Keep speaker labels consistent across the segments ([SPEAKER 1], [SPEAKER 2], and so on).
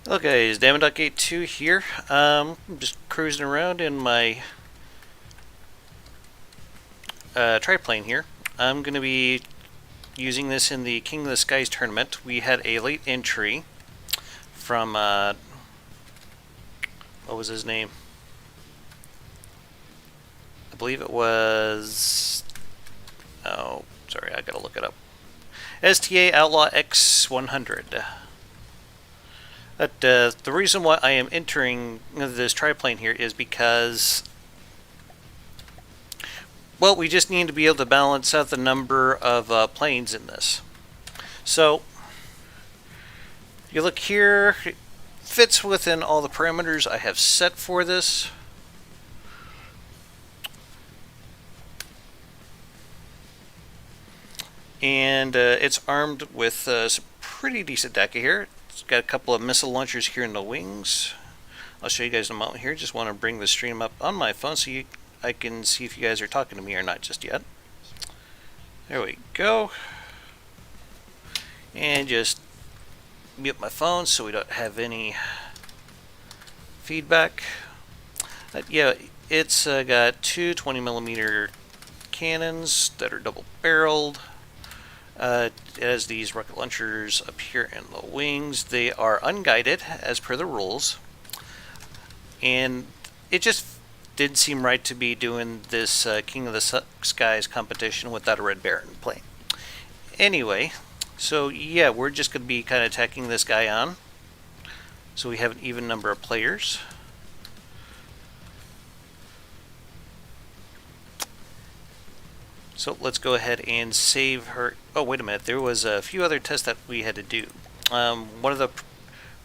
[SPEAKER 1] Okay, it's Damas.Gate2 here. I'm just cruising around in my triplane here. I'm going to be using this in the King of the Skies tournament. We had a late entry from, what was his name? I believe it was, oh, sorry, I gotta look it up. STA Outlaw X100. But the reason why I am entering this triplane here is because, well, we just need to be able to balance out the number of planes in this. So, you look here, it fits within all the parameters I have set for this. And it's armed with some pretty decent deca here. It's got a couple of missile launchers here in the wings. I'll show you guys in a moment here. Just want to bring the stream up on my phone so I can see if you guys are talking to me or not just yet. There we go. And just mute my phone so we don't have any feedback. Yeah, it's got two 20mm cannons that are double barreled. It has these rocket launchers up here in the wings. They are unguided as per the rules. And it just didn't seem right to be doing this King of the Skies competition without a Red Baron plane. Anyway, so yeah, we're just going to be kind of tacking this guy on. So we have an even number of players. So let's go ahead and save her. Oh, wait a minute. There was a few other tests that we had to do. One of the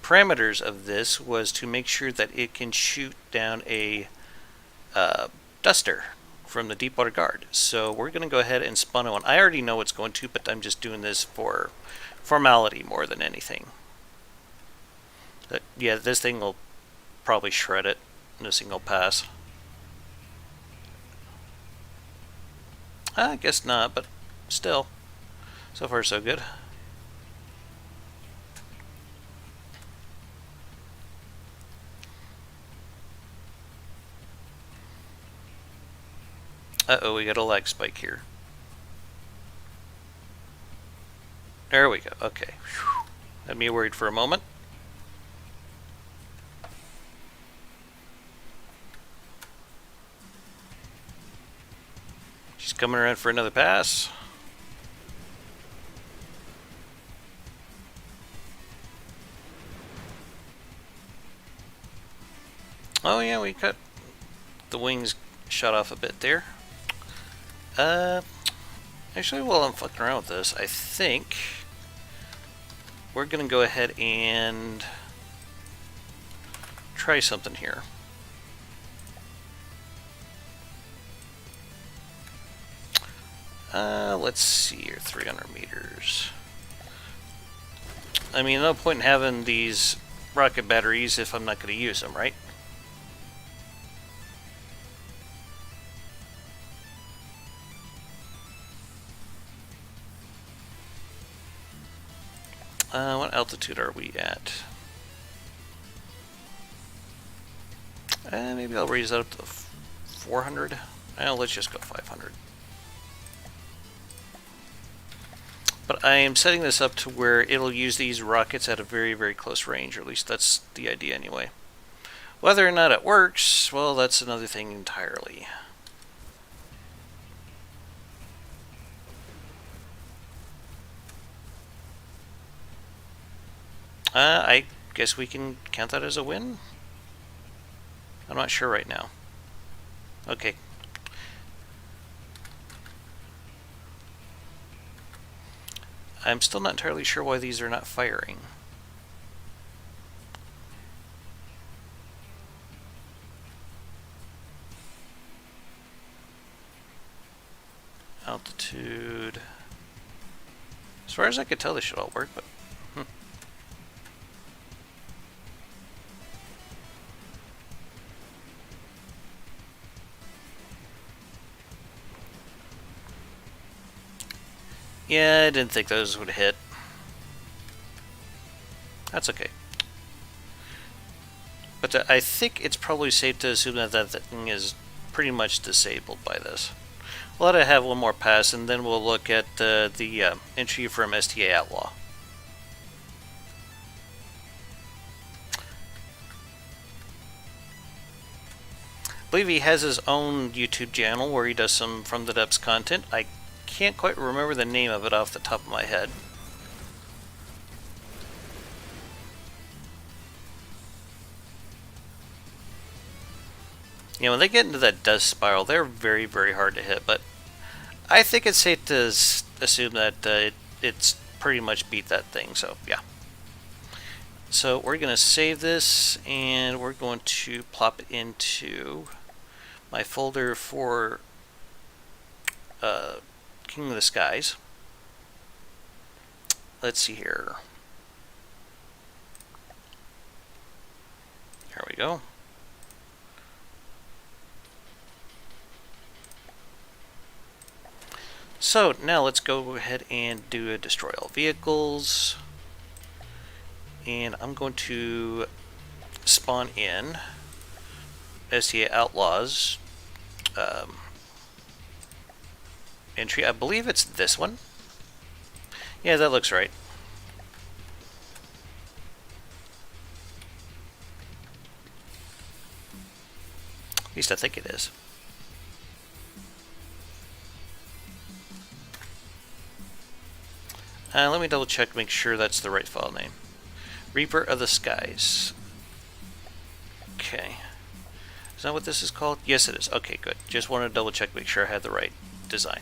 [SPEAKER 1] parameters of this was to make sure that it can shoot down a duster from the Deepwater Guard. So we're going to go ahead and spawn one. I already know it's going to, but I'm just doing this for formality more than anything. But yeah, this thing will probably shred it in a single pass. I guess not, but still. So far, so good. Uh-oh, we got a lag spike here. There we go. Okay. Whew. Had me worried for a moment. She's coming around for another pass. Oh yeah, we cut the wings shot off a bit there. Actually, while I'm fucking around with this, I think we're gonna go ahead and try something here. Let's see here, 300 meters. I mean, no point in having these rocket batteries if I'm not going to use them, right? What altitude are we at? Maybe I'll raise that up to 400. Let's just go 500. But I am setting this up to where it'll use these rockets at a very, very close range, or at least that's the idea anyway. Whether or not it works, well, that's another thing entirely. I guess we can count that as a win? I'm not sure right now. Okay. I'm still not entirely sure why these are not firing. Altitude. As far as I could tell, this should all work, but yeah, I didn't think those would hit. That's okay. But I think it's probably safe to assume that that thing is pretty much disabled by this. We'll let it have one more pass, and then we'll look at the entry from STA Outlaw. I believe he has his own YouTube channel where he does some From the Depths content. I can't quite remember the name of it off the top of my head. You know, when they get into that dust spiral, they're very, very hard to hit, but I think it's safe to assume that it's pretty much beat that thing, so yeah. So we're going to save this, and we're going to plop it into my folder for King of the Skies. Let's see here. There we go. So now let's go ahead and do a destroy all vehicles. And I'm going to spawn in STA Outlaws entry. I believe it's this one. Yeah, that looks right. At least I think it is. Let me double check to make sure that's the right file name. Reaper of the Skies. Okay. Is that what this is called? Yes, it is. Okay, good. Just wanted to double check to make sure I had the right design.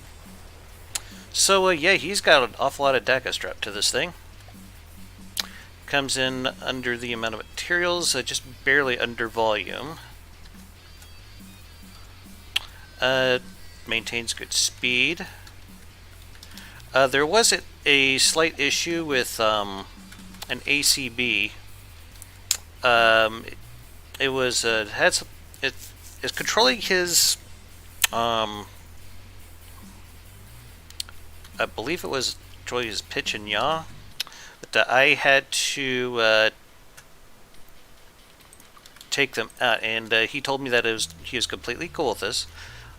[SPEAKER 1] So, yeah, he's got an awful lot of DACA strapped to this thing. Comes in under the amount of materials, just barely under volume. Maintains good speed. There was a slight issue with an ACB. It was it's controlling his I believe it was controlling his pitch and yaw, but I had to take them out, and he told me that he was completely cool with this.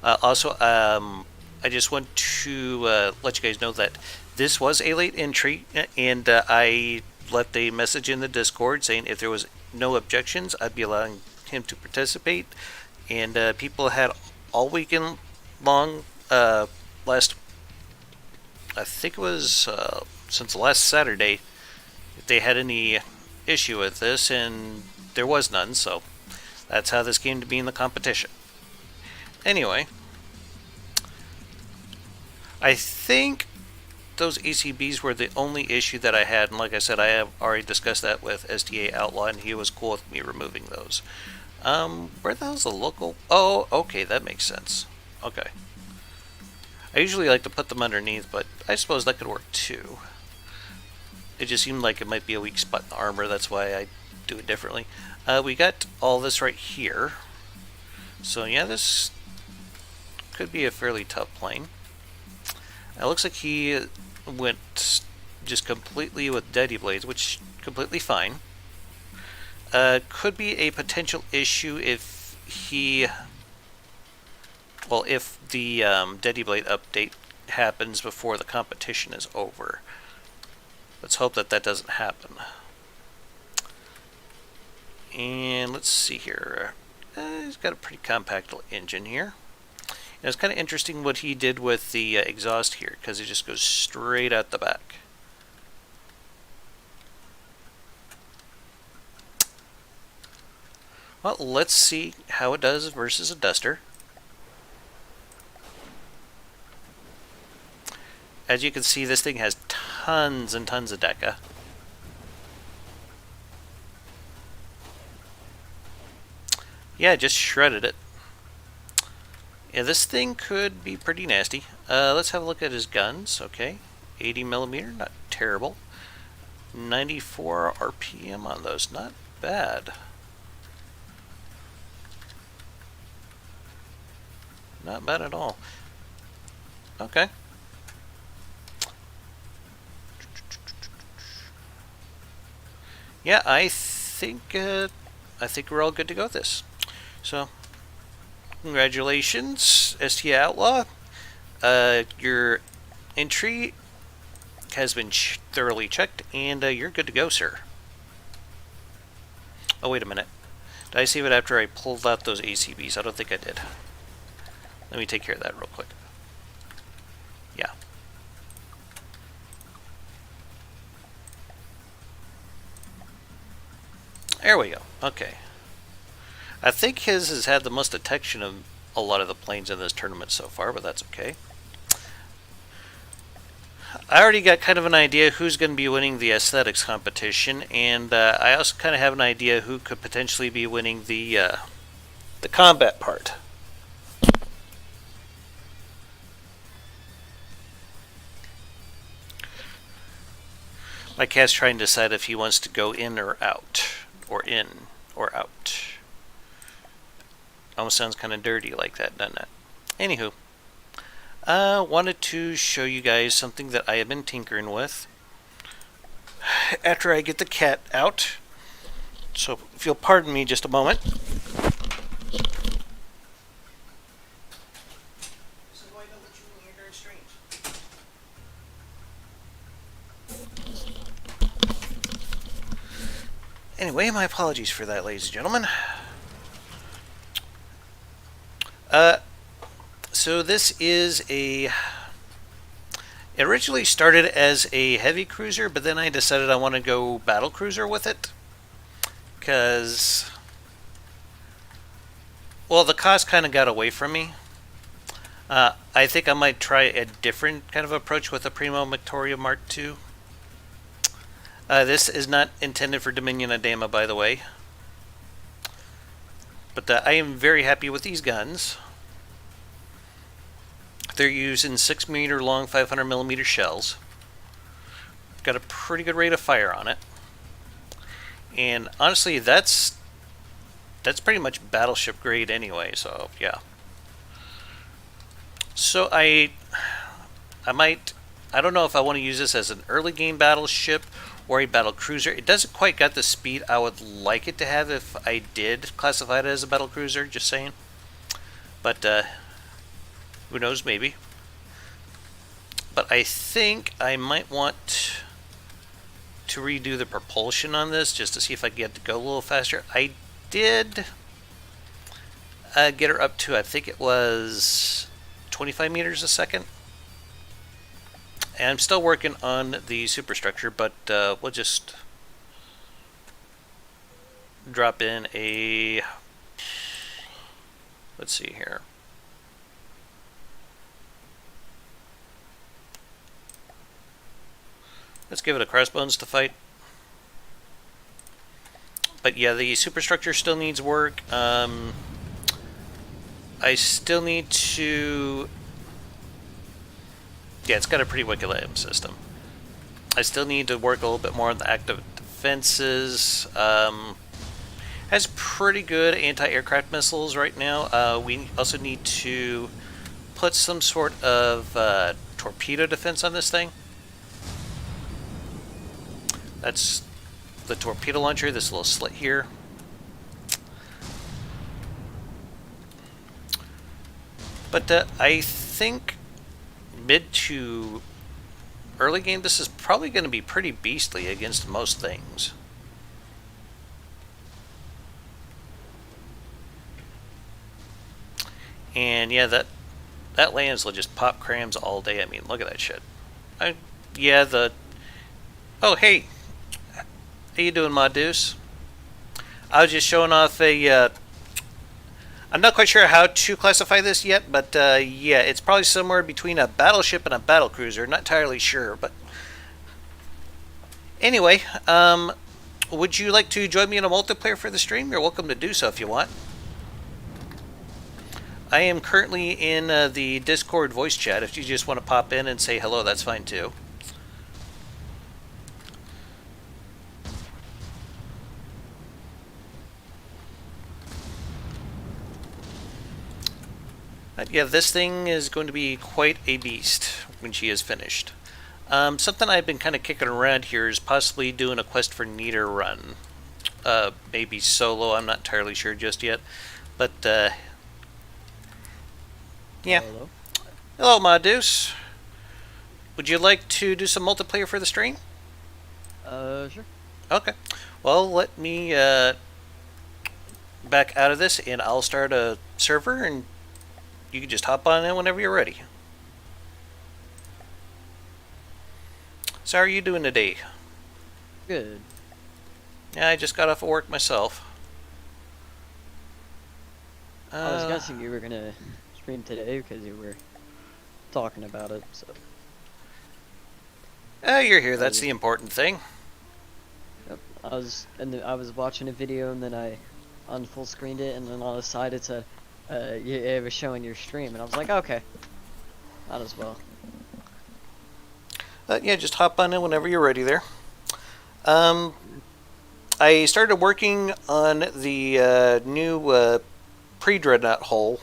[SPEAKER 1] Also, I just want to let you guys know that this was a late entry, and I left a message in the Discord saying if there was no objections, I'd be allowing him to participate. And people had all weekend long, last, I think it was since last Saturday, if they had any issue with this, and there was none, so that's how this came to be in the competition. Anyway, I think those ECBs were the only issue that I had, and like I said, I have already discussed that with STA Outlaw, and he was cool with me removing those. Where the hell's the local? Oh, okay, that makes sense. Okay. I usually like to put them underneath, but I suppose that could work too. It just seemed like it might be a weak spot in the armor, that's why I do it differently. We got all this right here. So yeah, this could be a fairly tough plane. It looks like he went just completely with Deadly Blades, which is completely fine. Could be a potential issue if he... Well, if the Deadly Blade update happens before the competition is over. Let's hope that that doesn't happen. And let's see here. He's got a pretty compact little engine here. And it's kind of interesting what he did with the exhaust here, because it just goes straight out the back. Well, let's see how it does versus a Duster. As you can see, this thing has tons and tons of deca. Yeah, just shredded it. Yeah, this thing could be pretty nasty. Let's have a look at his guns. Okay, 80mm, not terrible. 94 RPM on those, not bad. Not bad at all. Okay. Yeah, I think I think we're all good to go with this. So, congratulations, ST Outlaw. Your entry has been thoroughly checked, and you're good to go, sir. Oh, wait a minute. Did I save it after I pulled out those ACBs? I don't think I did. Let me take care of that real quick. Yeah. There we go. Okay. I think his has had the most detection of a lot of the planes in this tournament so far, but that's okay. I already got kind of an idea who's going to be winning the aesthetics competition, and I also kind of have an idea who could potentially be winning the combat part. My cat's trying to decide if he wants to go in or out, or in or out. Almost sounds kind of dirty like that, doesn't it? Anywho. Wanted to show you guys something that I have been tinkering with after I get the cat out. So if you'll pardon me just a moment. This is why I don't let you in here during streams. Anyway, my apologies for that, ladies and gentlemen. So this is it originally started as a heavy cruiser, but then I decided I want to go battle cruiser with it. Because, well, the cost kind of got away from me. I think I might try a different kind of approach with the Primo Victoria Mark II. This is not intended for Dominion of Damas, by the way. But I am very happy with these guns. They're using 6-meter long 500mm shells. Got a pretty good rate of fire on it. And honestly, that's pretty much battleship grade anyway, so yeah. So I don't know if I want to use this as an early game battleship or a battle cruiser. It doesn't quite got the speed I would like it to have if I did classify it as a battle cruiser, just saying. But who knows, maybe. But I think I might want to redo the propulsion on this just to see if I can get it to go a little faster. I did get her up to, I think it was 25 meters a second. And I'm still working on the superstructure, but we'll just drop in a, let's see here. Let's give it a crossbones to fight. But yeah, the superstructure still needs work. I still need to... Yeah, it's got a pretty wicked LM system. I still need to work a little bit more on the active defenses. Has pretty good anti-aircraft missiles right now. We also need to put some sort of torpedo defense on this thing. That's the torpedo launcher, this little slit here. But I think mid to early game, this is probably going to be pretty beastly against most things. And yeah, that lands will just pop crams all day. I mean, look at that shit. Yeah, oh, hey. How you doing, my deuce? I was just showing off a... I'm not quite sure how to classify this yet, but yeah, it's probably somewhere between a battleship and a battlecruiser. Not entirely sure, but... Anyway, would you like to join me in a multiplayer for the stream? You're welcome to do so if you want. I am currently in the Discord voice chat. If you just want to pop in and say hello, that's fine too. Yeah, this thing is going to be quite a beast when she is finished. Something I've been kind of kicking around here is possibly doing a Quest for Neater run maybe solo. I'm not entirely sure just yet. But, yeah.
[SPEAKER 2] Hello.
[SPEAKER 1] Hello, my deuce. Would you like to do some multiplayer for the stream?
[SPEAKER 2] Sure.
[SPEAKER 1] Okay. Well, let me back out of this and I'll start a server and you can just hop on in whenever you're ready. So, how are you doing today?
[SPEAKER 2] Good.
[SPEAKER 1] Yeah, I just got off of work myself.
[SPEAKER 2] I was guessing you were gonna stream today because you were talking about it. So.
[SPEAKER 1] You're here.
[SPEAKER 2] I
[SPEAKER 1] That's
[SPEAKER 2] was,
[SPEAKER 1] the important thing.
[SPEAKER 2] yep. I was watching a video and then I unfull screened it and then on the side it said, it was showing your stream and I was like, okay, not as well.
[SPEAKER 1] Yeah, just hop on in whenever you're ready there. Um, I started working on the new pre-dreadnought hull,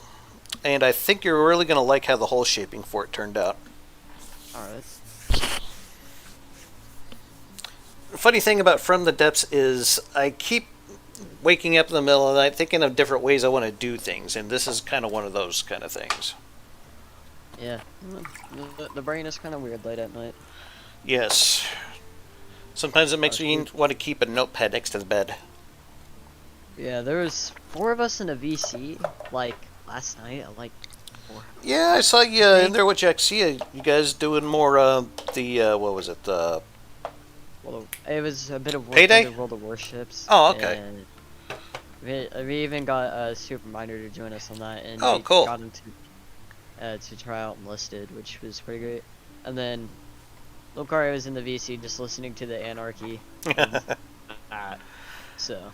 [SPEAKER 1] and I think you're really going to like how the hull shaping for it turned out.
[SPEAKER 2] All right.
[SPEAKER 1] The funny thing about From the Depths is I keep waking up in the middle of the night thinking of different ways I want to do things, and this is kind of one of those kind of things.
[SPEAKER 2] Yeah. The brain is kind of weird late at night.
[SPEAKER 1] Yes. Sometimes it makes me want to keep a notepad next to the bed.
[SPEAKER 2] Yeah, there was 4 of us in a VC like last night at like 4.
[SPEAKER 1] Yeah, I saw you in there with Jaxia. You guys doing more what was it?
[SPEAKER 2] Well, it was a bit of
[SPEAKER 1] Payday?
[SPEAKER 2] World of Warships.
[SPEAKER 1] Oh, okay.
[SPEAKER 2] And we even got a Super Miner to join us on that, and
[SPEAKER 1] Oh,
[SPEAKER 2] we
[SPEAKER 1] cool.
[SPEAKER 2] got him to try out Enlisted, which was pretty great. And then Lokari was in the VC just listening to the Anarchy. So.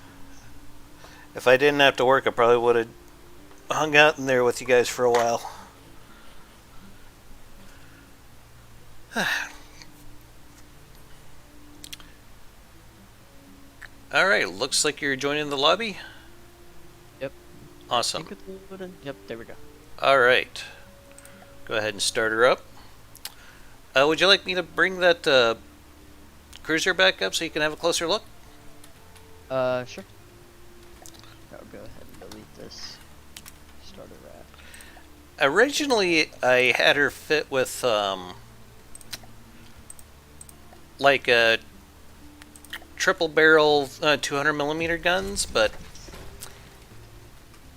[SPEAKER 1] If I didn't have to work, I probably would have hung out in there with you guys for a while. Alright, looks like you're joining the lobby.
[SPEAKER 2] Yep.
[SPEAKER 1] Awesome.
[SPEAKER 2] Yep, there we go.
[SPEAKER 1] Alright. Go ahead and start her up. Would you like me to bring that cruiser back up so you can have a closer look?
[SPEAKER 2] Sure. I'll go ahead and delete this. Start a wrap.
[SPEAKER 1] Originally, I had her fit with, like a triple barrel 200mm guns, but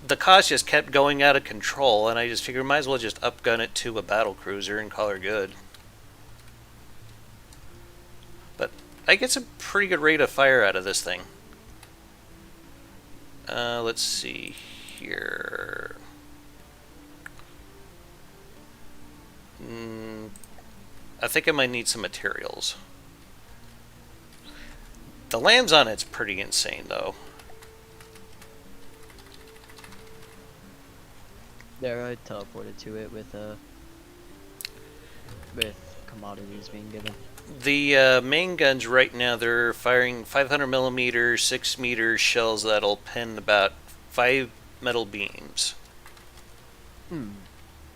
[SPEAKER 1] the cost just kept going out of control, and I just figured might as well just upgun it to a battle cruiser and call her good. But I get some pretty good rate of fire out of this thing. Let's see here. I think I might need some materials. The lambs on it's pretty insane, though.
[SPEAKER 2] There, I teleported to it with commodities being given.
[SPEAKER 1] The main guns right now, they're firing 500mm 6-meter shells that'll pin about 5 metal beams.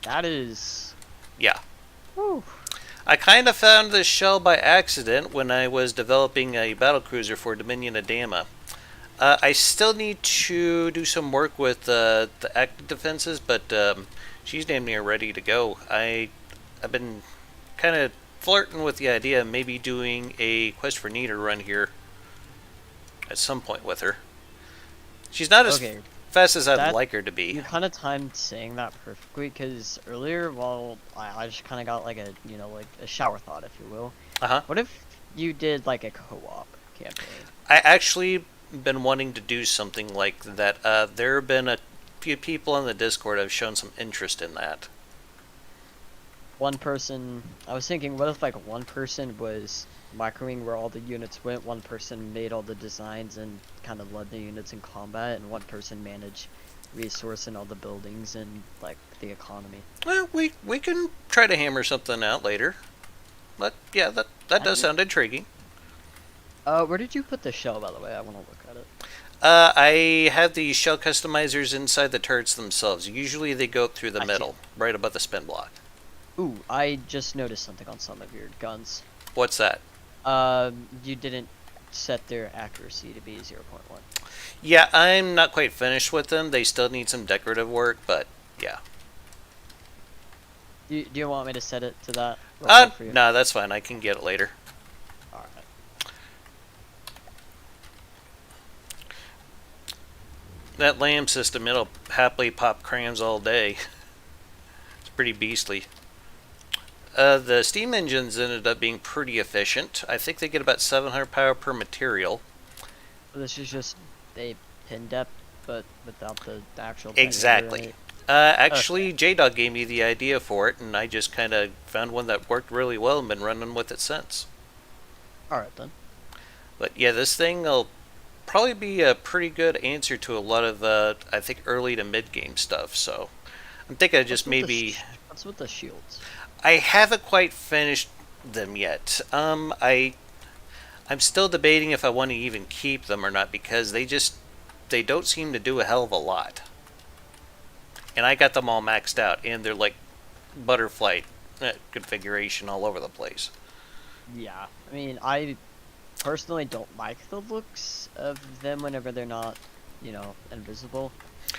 [SPEAKER 2] That is...
[SPEAKER 1] Yeah.
[SPEAKER 2] Whew.
[SPEAKER 1] I kind of found this shell by accident when I was developing a battlecruiser for Dominion of Damas. I still need to do some work with the active defenses, but she's damn near ready to go. I've been kind of flirting with the idea of maybe doing a Quest for Neater run here at some point with her. She's not as fast as I'd like her to be.
[SPEAKER 2] You kind of timed saying that perfectly, because earlier, well, I just kind of got like a, like a shower thought, if you will. What if you did like a co-op campaign?
[SPEAKER 1] I actually been wanting to do something like that. There have been a few people on the Discord have shown some interest in that.
[SPEAKER 2] One person, I was thinking, what if like one person was microing where all the units went, one person made all the designs and kind of led the units in combat, and one person managed resource and all the buildings and like the economy.
[SPEAKER 1] Well, we can try to hammer something out later. But yeah, that does sound intriguing.
[SPEAKER 2] Where did you put the shell, by the way? I want to look at it.
[SPEAKER 1] I have the shell customizers inside the turrets themselves. Usually they go through the middle, right above the spin block.
[SPEAKER 2] Ooh, I just noticed something on some of your guns.
[SPEAKER 1] What's that?
[SPEAKER 2] You didn't set their accuracy to be 0.1.
[SPEAKER 1] Yeah, I'm not quite finished with them. They still need some decorative work, but yeah.
[SPEAKER 2] Do you want me to set it to that real quick for you?
[SPEAKER 1] No, that's fine. I can get it later.
[SPEAKER 2] Alright.
[SPEAKER 1] That lamb system, it'll happily pop crayons all day. It's pretty beastly. The steam engines ended up being pretty efficient. I think they get about 700 power per material.
[SPEAKER 2] This is just a pin depth, but without the actual
[SPEAKER 1] Exactly.
[SPEAKER 2] diameter, right?
[SPEAKER 1] Actually, J-Dog gave me the idea for it, and I just kind of found one that worked really well and been running with it since.
[SPEAKER 2] Alright then.
[SPEAKER 1] But yeah, this thing will probably be a pretty good answer to a lot of, I think, early to mid-game stuff. So I'm thinking of just maybe...
[SPEAKER 2] What's with the shields?
[SPEAKER 1] I haven't quite finished them yet. I'm still debating if I want to even keep them or not because they don't seem to do a hell of a lot. And I got them all maxed out, and they're like butterfly configuration all over the place.
[SPEAKER 2] Yeah, I mean, I personally don't like the looks of them whenever they're not, invisible.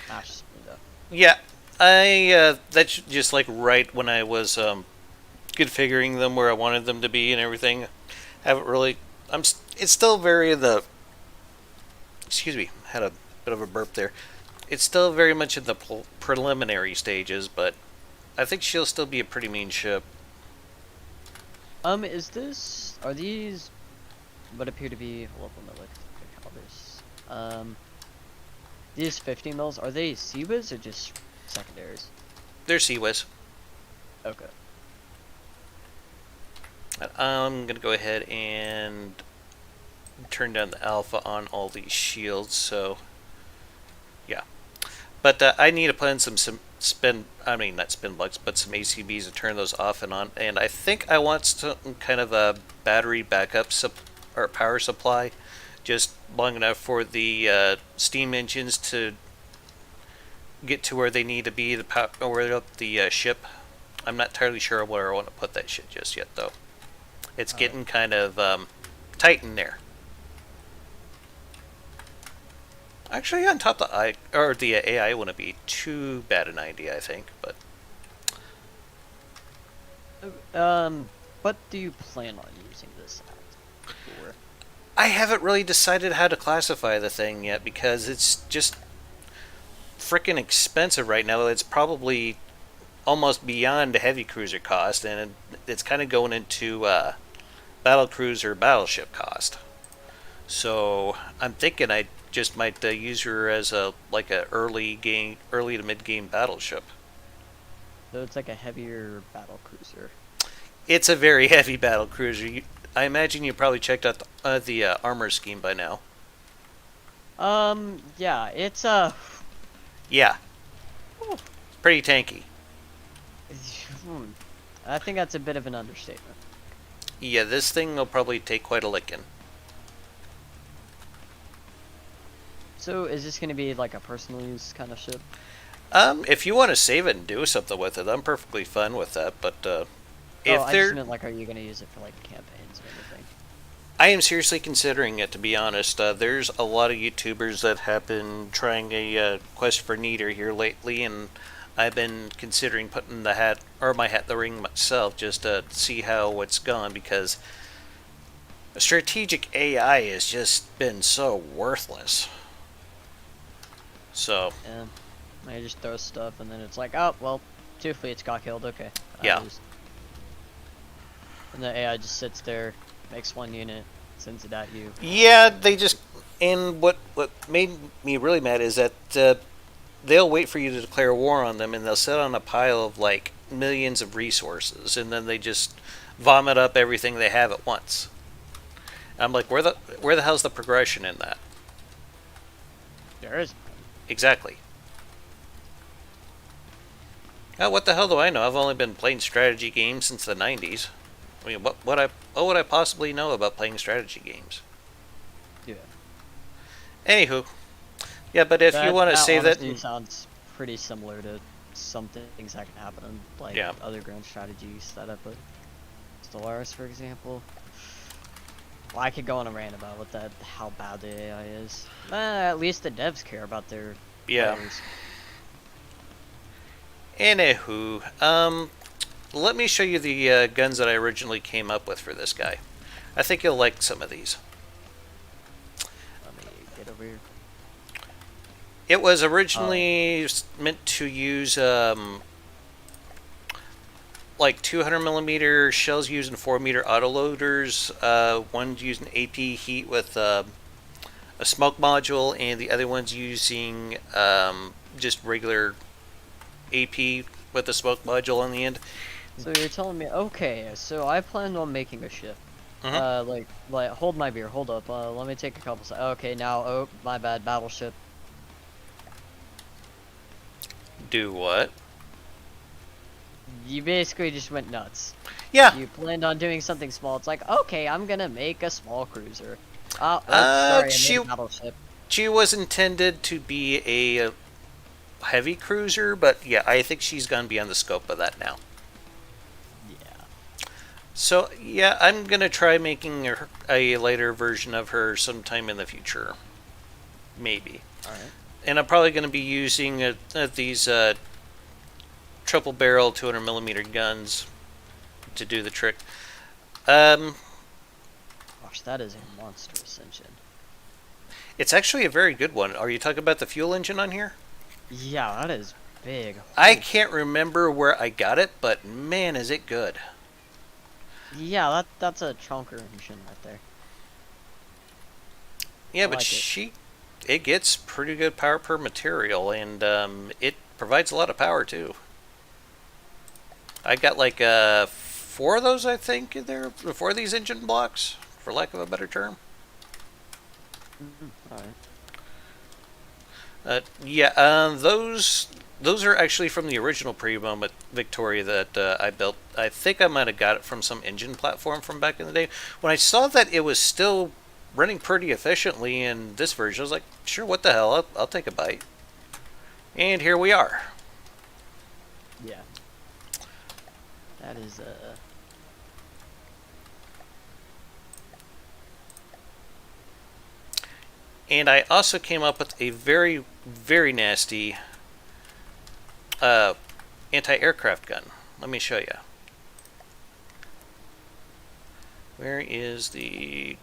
[SPEAKER 2] That's just me though.
[SPEAKER 1] Yeah, that's just like right when I was configuring them where I wanted them to be and everything. Haven't really. It's still very excuse me, had a bit of a burp there. It's still very much in the preliminary stages, but I think she'll still be a pretty mean ship.
[SPEAKER 2] Are these what appear to be, hold up, let me look at the calibers. These 50 mils, are they CWIS or just secondaries?
[SPEAKER 1] They're CWIS.
[SPEAKER 2] Okay.
[SPEAKER 1] I'm gonna go ahead and turn down the alpha on all these shields, so yeah. But I need to plan some not spin blocks, but some ACBs to turn those off and on. And I think I want some kind of a battery backup or power supply, just long enough for the steam engines to get to where they need to be to power up the ship. I'm not entirely sure where I want to put that shit just yet, though. It's getting kind of tight in there. Actually, on top of the AI wouldn't be too bad an idea, I think. But
[SPEAKER 2] what do you plan on using this for?
[SPEAKER 1] I haven't really decided how to classify the thing yet because it's just freaking expensive right now. It's probably almost beyond the heavy cruiser cost, and it's kind of going into battle cruiser battleship cost. So I'm thinking I just might use her as a early to mid game battleship.
[SPEAKER 2] So it's like a heavier battle cruiser.
[SPEAKER 1] It's a very heavy battle cruiser. I imagine you probably checked out the armor scheme by now.
[SPEAKER 2] Yeah, it's
[SPEAKER 1] Yeah, pretty tanky.
[SPEAKER 2] I think that's a bit of an understatement.
[SPEAKER 1] Yeah, this thing will probably take quite a licking.
[SPEAKER 2] So is this going to be like a personal use kind of ship?
[SPEAKER 1] If you want to save it and do something with it, I'm perfectly fine with that. But if
[SPEAKER 2] I just meant, like, are you going to use it for like campaigns or anything?
[SPEAKER 1] I am seriously considering it, to be honest. There's a lot of YouTubers that have been trying a quest for Neater here lately, and I've been considering putting my hat in the ring myself just to see how it's gone, because strategic AI has just been so worthless. So
[SPEAKER 2] Yeah, I just throw stuff and then it's like, oh well, 2 fleets got killed. Okay.
[SPEAKER 1] Yeah.
[SPEAKER 2] And the AI just sits there, makes 1 unit, sends it at you.
[SPEAKER 1] yeah, and what made me really mad is that they'll wait for you to declare war on them, and they'll sit on a pile of like millions of resources, and then they just vomit up everything they have at once. And I'm like, where the hell's the progression in that?
[SPEAKER 2] There is.
[SPEAKER 1] Exactly. Oh, what the hell do I know? I've only been playing strategy games since the 90s. I mean, what would I possibly know about playing strategy games?
[SPEAKER 2] Yeah.
[SPEAKER 1] Anywho, yeah, but if you want to save that,
[SPEAKER 2] sounds pretty similar to some things that can happen in like
[SPEAKER 1] Yeah.
[SPEAKER 2] other grand strategies that I put. Stellaris, for example. Well, I could go on a rant about what that how bad the AI is. At least the devs care about their
[SPEAKER 1] Yeah.
[SPEAKER 2] players.
[SPEAKER 1] Anywho, let me show you the guns that I originally came up with for this guy. I think you'll like some of these.
[SPEAKER 2] Let me get over here.
[SPEAKER 1] It was
[SPEAKER 2] Oh,
[SPEAKER 1] originally meant to use like 200 millimeter shells using 4-meter autoloaders. One's using AP heat with a smoke module, and the other one's using just regular AP with a smoke module on the end.
[SPEAKER 2] so you're telling me, okay, so I planned on making a ship.
[SPEAKER 1] Mm-hmm.
[SPEAKER 2] Like, hold my beer, hold up, let me take a couple okay, now, oh, my bad, battleship.
[SPEAKER 1] Do what?
[SPEAKER 2] You basically just went nuts.
[SPEAKER 1] Yeah.
[SPEAKER 2] You planned on doing something small, it's like, okay, I'm gonna make a small cruiser. Oh, oops, sorry, I made a battleship.
[SPEAKER 1] She was intended to be a heavy cruiser, but yeah, I think she's gonna be on the scope of that now.
[SPEAKER 2] Yeah.
[SPEAKER 1] So yeah, I'm gonna try making a later version of her sometime in the future, maybe.
[SPEAKER 2] Alright.
[SPEAKER 1] And I'm probably gonna be using these triple barrel 200 millimeter guns to do the trick. Um,
[SPEAKER 2] Gosh, that is a monstrous engine.
[SPEAKER 1] it's actually a very good one. Are you talking about the fuel engine on here?
[SPEAKER 2] Yeah, that is big.
[SPEAKER 1] I
[SPEAKER 2] Holy
[SPEAKER 1] can't remember where I got it, but man, is it good.
[SPEAKER 2] yeah, that's a chunker engine right there.
[SPEAKER 1] Yeah,
[SPEAKER 2] I
[SPEAKER 1] but
[SPEAKER 2] like it.
[SPEAKER 1] it gets pretty good power per material, and it provides a lot of power too. I got like 4 of those, I think, in there. 4 of these engine blocks, for lack of a better term.
[SPEAKER 2] Alright.
[SPEAKER 1] Yeah, those are actually from the original Primo Victoria that I built. I think I might have got it from some engine platform from back in the day. When I saw that it was still running pretty efficiently in this version, I was like, sure, what the hell, I'll take a bite. And here we are.
[SPEAKER 2] Yeah. That is
[SPEAKER 1] And I also came up with a very, very nasty anti-aircraft gun. Let me show you. Where is the...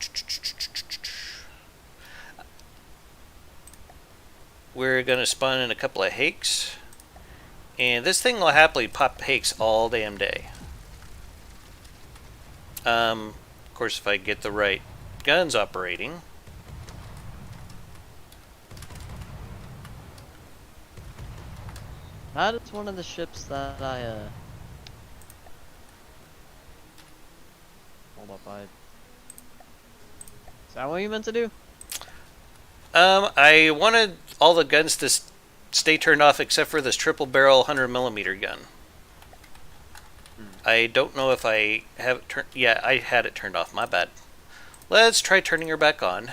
[SPEAKER 1] We're going to spawn in a couple of Hakes. And this thing will happily pop Hakes all damn day. Of course, if I get the right guns operating.
[SPEAKER 2] that is one of the ships that I hold up, is that what you meant to do?
[SPEAKER 1] I wanted all the guns to stay turned off except for this triple barrel 100 millimeter gun. I don't know if I have it turned. Yeah, I had it turned off. My bad. Let's try turning her back on.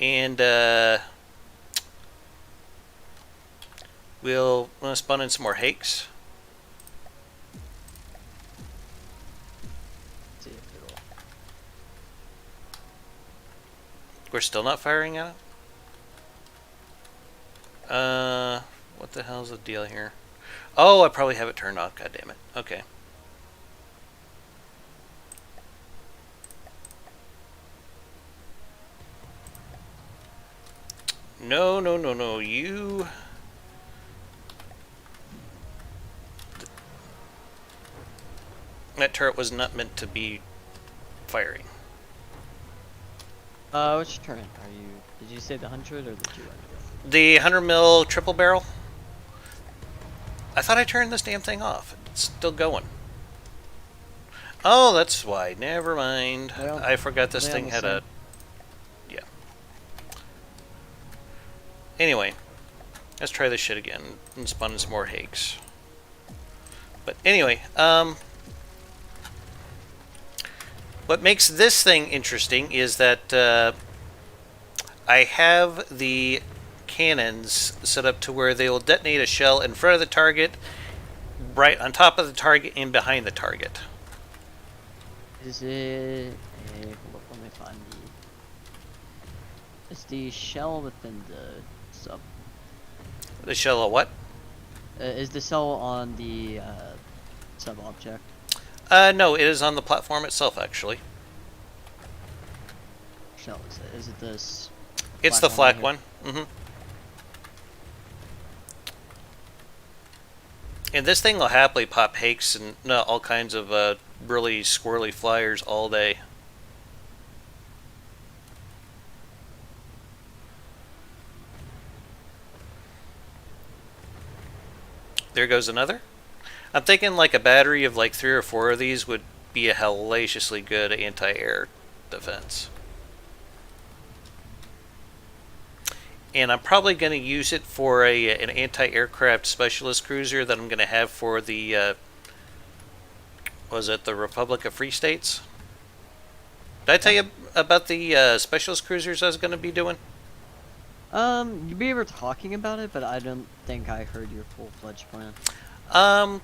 [SPEAKER 1] And we'll spawn in some more Hakes.
[SPEAKER 2] Let's see if it'll...
[SPEAKER 1] We're still not firing at it? What the hell's the deal here? Oh, I probably have it turned off. God damn it. Okay. No, no, no, no. You... That turret was not meant to be firing.
[SPEAKER 2] Which turn are you? Did you say the 100 or the 200?
[SPEAKER 1] The 100 mil triple barrel. I thought I turned this damn thing off. It's still going. Oh, that's why. Never mind. I forgot this thing had a... Yeah. Anyway, let's try this shit again and spawn in some more Hakes. But anyway, what makes this thing interesting is that I have the cannons set up to where they will detonate a shell in front of the target, right on top of the target, and behind the target.
[SPEAKER 2] Is it a, hold up, let me find it's the shell within the sub.
[SPEAKER 1] The shell of what?
[SPEAKER 2] Is the cell on the sub object?
[SPEAKER 1] No, it is on the platform itself, actually.
[SPEAKER 2] Shell is it? Is it this
[SPEAKER 1] It's
[SPEAKER 2] flak
[SPEAKER 1] the
[SPEAKER 2] one right
[SPEAKER 1] flak
[SPEAKER 2] here?
[SPEAKER 1] one. And this thing will happily pop hakes and all kinds of really squirrely flyers all day. There goes another. I'm thinking like a battery of like 3 or 4 of these would be a hellaciously good anti-air defense. And I'm probably going to use it for an anti-aircraft specialist cruiser that I'm going to have for the was it the Republic of Free States? Did I tell you about the specialist cruisers I was going to be doing?
[SPEAKER 2] You were talking about it, but I don't think I heard your full-fledged plan.
[SPEAKER 1] Um,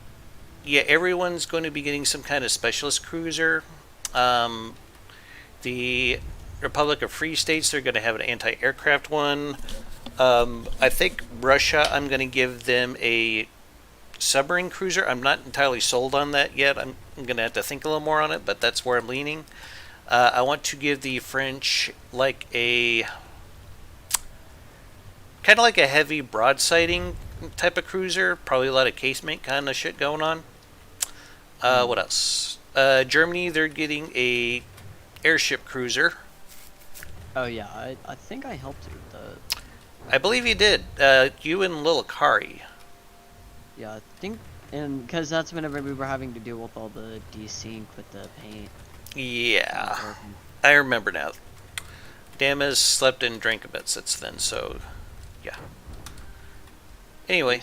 [SPEAKER 1] yeah, everyone's going to be getting some kind of specialist cruiser. The Republic of Free States, they're going to have an anti-aircraft one. I think Russia, I'm going to give them a submarine cruiser. I'm not entirely sold on that yet. I'm going to have to think a little more on it, but that's where I'm leaning. I want to give the French like a kind of like a heavy broadsiding type of cruiser. Probably a lot of casemate kind of shit going on. What else? Germany, they're getting a airship cruiser.
[SPEAKER 2] Oh yeah, I think I helped you with the.
[SPEAKER 1] I believe you did. You and Lilakari.
[SPEAKER 2] Yeah, I think, and because that's whenever we were having to deal with all the desync with the paint.
[SPEAKER 1] Yeah, I remember now. Damas slept and drank a bit since then, so yeah. Anyway,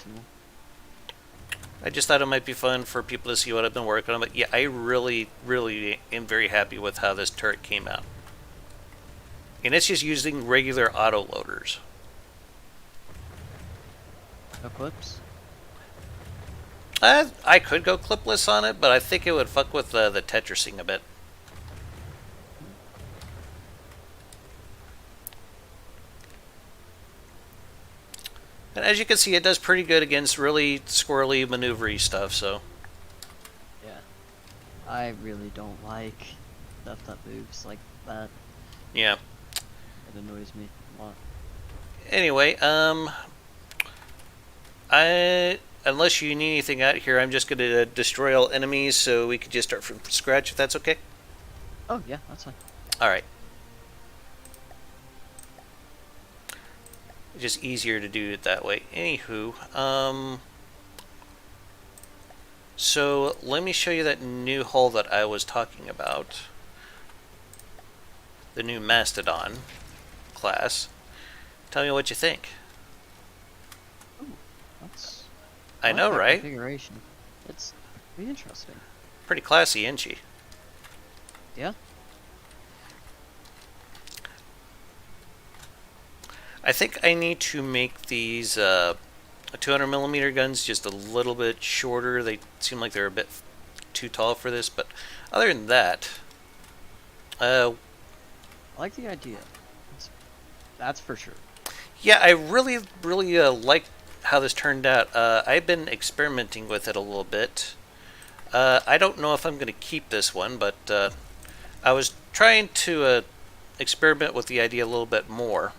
[SPEAKER 1] I just thought it might be fun for people to see what I've been working on. But yeah, I really, really am very happy with how this turret came out. And it's just using regular auto loaders.
[SPEAKER 2] No clips?
[SPEAKER 1] I could go clipless on it, but I think it would fuck with the Tetrising a bit. And as you can see, it does pretty good against really squirrely, maneuvery stuff, so.
[SPEAKER 2] Yeah. I really don't like stuff that moves like that.
[SPEAKER 1] Yeah.
[SPEAKER 2] It annoys me a lot.
[SPEAKER 1] Anyway, unless you need anything out here, I'm just going to destroy all enemies so we can just start from scratch, if that's okay.
[SPEAKER 2] Oh, yeah, that's fine.
[SPEAKER 1] Alright. It's just easier to do it that way. Anywho, so let me show you that new hull that I was talking about. The new Mastodon class. Tell me what you think.
[SPEAKER 2] Ooh, that's...
[SPEAKER 1] I know,
[SPEAKER 2] that
[SPEAKER 1] right?
[SPEAKER 2] Configuration. It's pretty interesting.
[SPEAKER 1] Pretty classy, isn't she?
[SPEAKER 2] Yeah.
[SPEAKER 1] I think I need to make these 200mm guns just a little bit shorter. They seem like they're a bit too tall for this, but other than that,
[SPEAKER 2] I like the idea. That's for sure.
[SPEAKER 1] yeah, I really, really like how this turned out. I've been experimenting with it a little bit. I don't know if I'm going to keep this one, but I was trying to experiment with the idea a little bit more.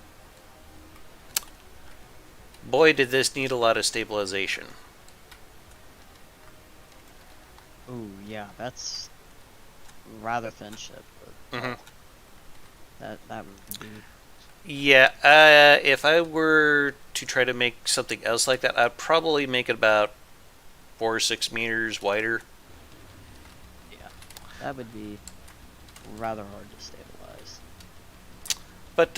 [SPEAKER 1] Boy, did this need a lot of stabilization.
[SPEAKER 2] Ooh, yeah, that's rather thin ship. But that would be...
[SPEAKER 1] Yeah, if I were to try to make something else like that, I'd probably make it about 4 or 6 meters wider.
[SPEAKER 2] Yeah, that would be rather hard to stabilize.
[SPEAKER 1] But